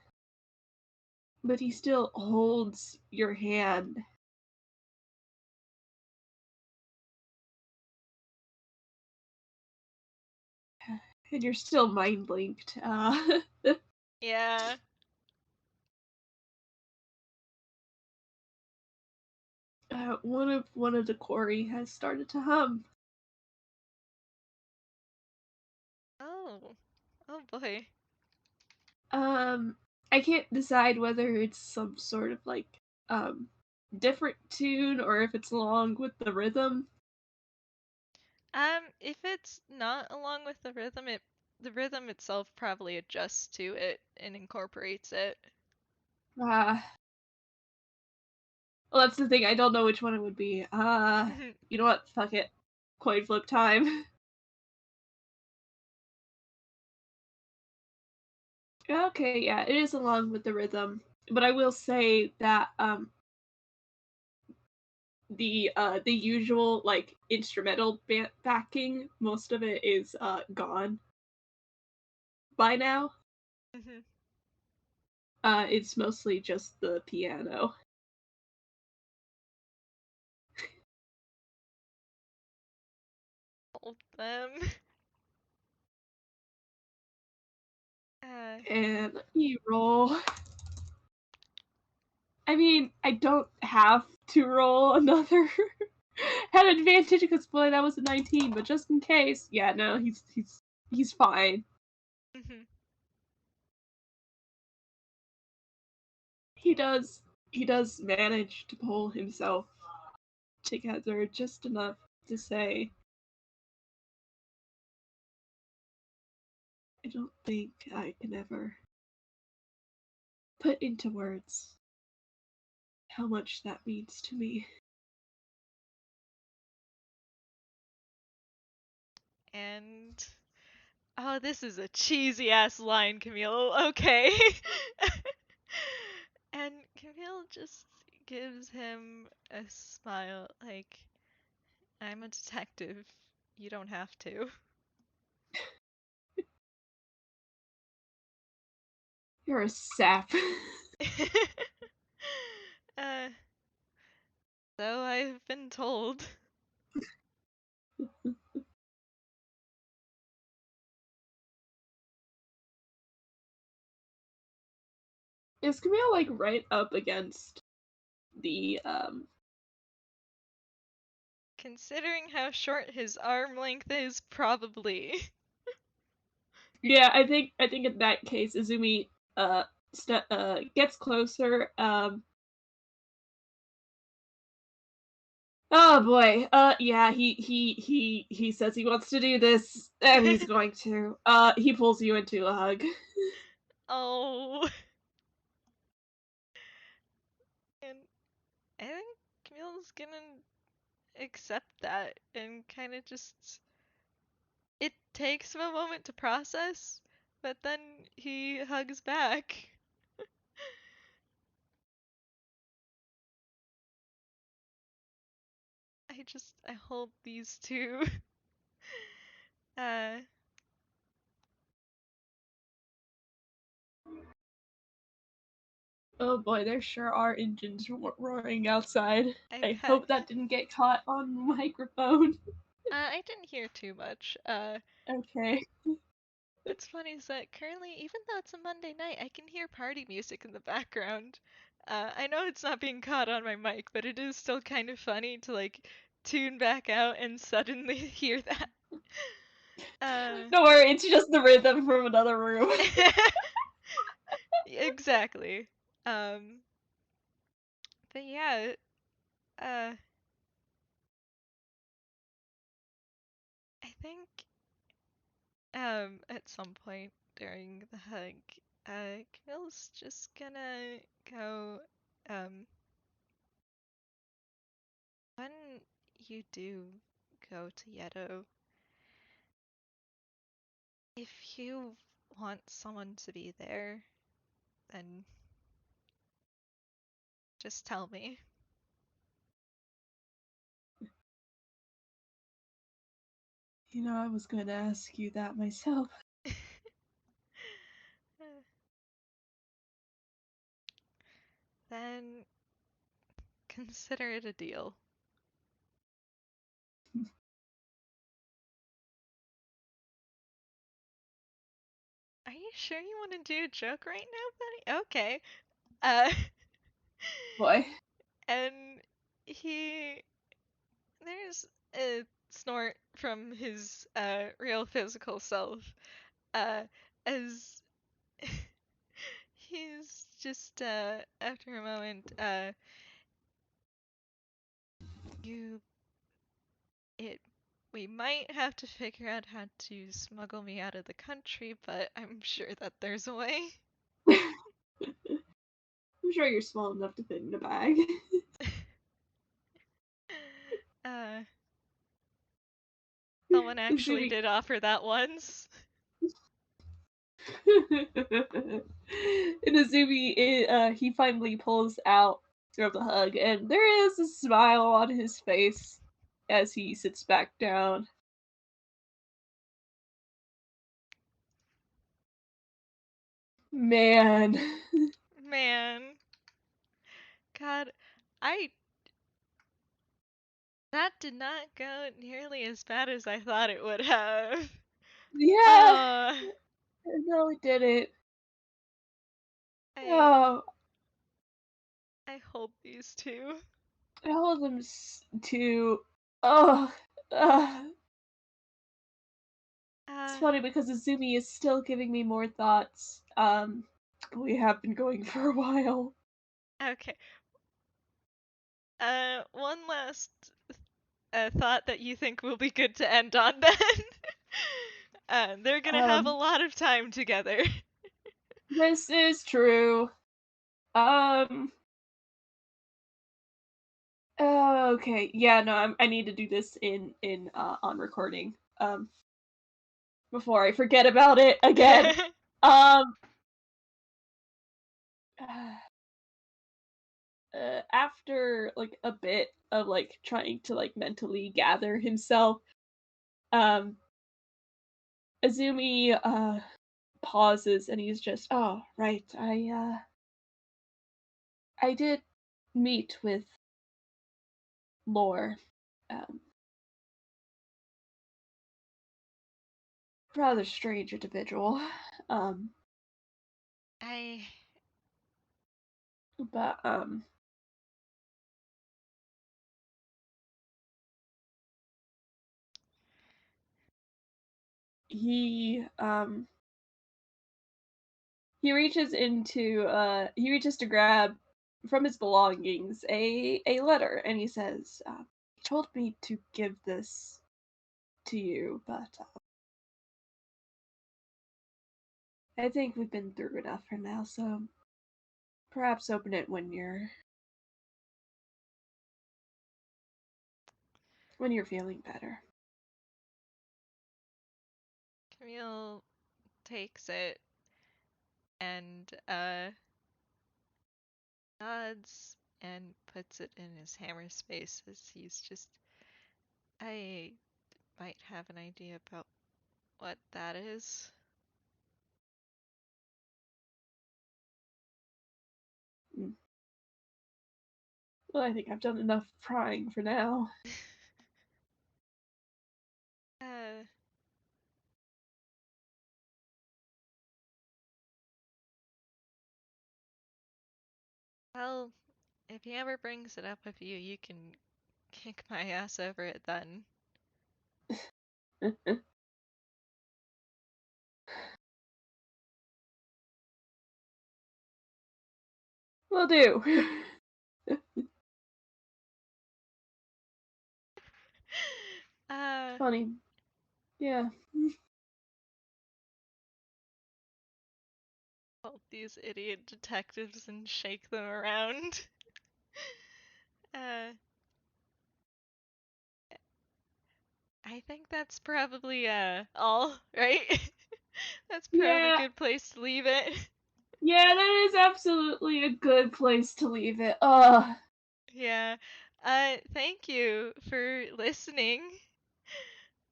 but he still holds your hand, and you're still mind linked. yeah. One of the quarry has started to hum. Oh. Oh boy. I can't decide whether it's some sort of like different tune or if it's along with the rhythm. If it's not along with the rhythm itself probably adjusts to it and incorporates it. Uh, well, that's the thing. I don't know which one it would be. You know what? Fuck it. Coin flip time. Okay, yeah, it is along with the rhythm, but I will say that the usual like instrumental backing, most of it is gone by now. It's mostly just the piano. Hold them. And let me roll. I mean, I don't have to roll another had advantage because boy, that was a 19, but just in case. Yeah, no, he's fine. He does manage to pull himself together just enough to say, I don't think I can ever put into words how much that means to me. And oh, this is a cheesy ass line, Camille. Okay. And Camille just gives him a smile, like, I'm a detective. You don't have to. You're a sap. uh, so I've been told. Is Camille like right up against the Considering how short his arm length is, probably. Yeah, I think in that case Azumi gets closer. Oh boy. Yeah, he says he wants to do this and he's going to. He pulls you into a hug. Oh. And I think Camille's gonna accept that and kind of just. It takes him a moment to process, but then he hugs back. I hold these two. Uh, Oh boy, there sure are engines roaring outside. I I bet. hope that didn't get caught on microphone. I didn't hear too much. Okay. What's funny is that currently, even though it's a Monday night, I can hear party music in the background. I know it's not being caught on my mic, but it is still kind of funny to like tune back out and suddenly hear that. Don't worry, it's just the rhythm from another room. Exactly. But yeah, uh, I think at some point during the hug, Camille's just gonna go, um, when you do go to Yedo, if you want someone to be there, then just tell me. You know, I was going to ask you that myself. Then consider it a deal. Are you sure you want to do a joke right now, buddy? Okay. Uh, Boy. and he there's a snort from his real physical self uh as he's just after a moment you it we might have to figure out how to smuggle me out of the country, but I'm sure that there's a way. I'm sure you're small enough to fit in a bag. uh Someone actually Azumi. did offer that once. And Azumi, he finally pulls out from the hug, and there is a smile on his face as he sits back down. Man. Man. God, I... That did not go nearly as bad as I thought it would have. Yeah, Uh, no, it didn't. I Oh, I hold these two. I hold them to. Oh, it's Uh, funny because Azumi is still giving me more thoughts. We have been going for a while. okay. One last thought that you think will be good to end on then. They're gonna have a Um, lot of time together. this is true. Um, okay, yeah, no, I need to do this in on recording. Before I forget about it again. Um, after like a bit of like trying to like mentally gather himself, um, Azumi pauses and he's just, oh right, I did meet with Lore, um, rather strange individual, um, I but he he reaches to grab from his belongings a letter and he says, he told me to give this to you, but I think we've been through enough for now, so perhaps open it when you're feeling better. Camille takes it and nods and puts it in his hammer space as he's just I might have an idea about what that is. Mm. Well, I think I've done enough prying for now. uh well, if he ever brings it up with you, you can kick my ass over it then. Will do. uh Funny. Yeah. Hold these idiot detectives and shake them around. uh I think that's probably all, right? That's probably a Yeah. good place to leave it. Yeah, that is absolutely a good place to leave it. Yeah. Thank you for listening.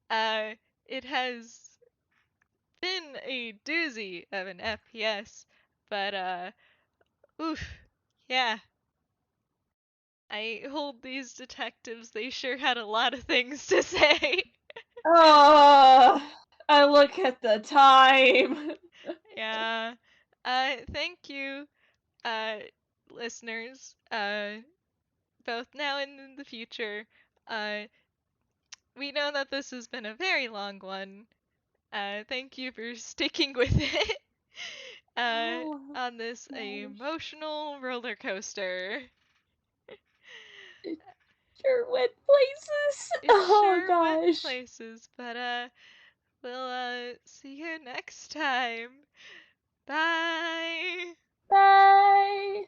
Uh, it has been a doozy of an FPS, but oof, yeah. I hold these detectives, they sure had a lot of things to say. I look at the time. Yeah. Thank you, uh, listeners, both now and in the future. Uh, we know that this has been a very long one. Thank you for sticking with it Oh on this gosh. emotional roller coaster. It sure went places. It Oh sure went gosh. places, but we'll see you next time. Bye. Bye.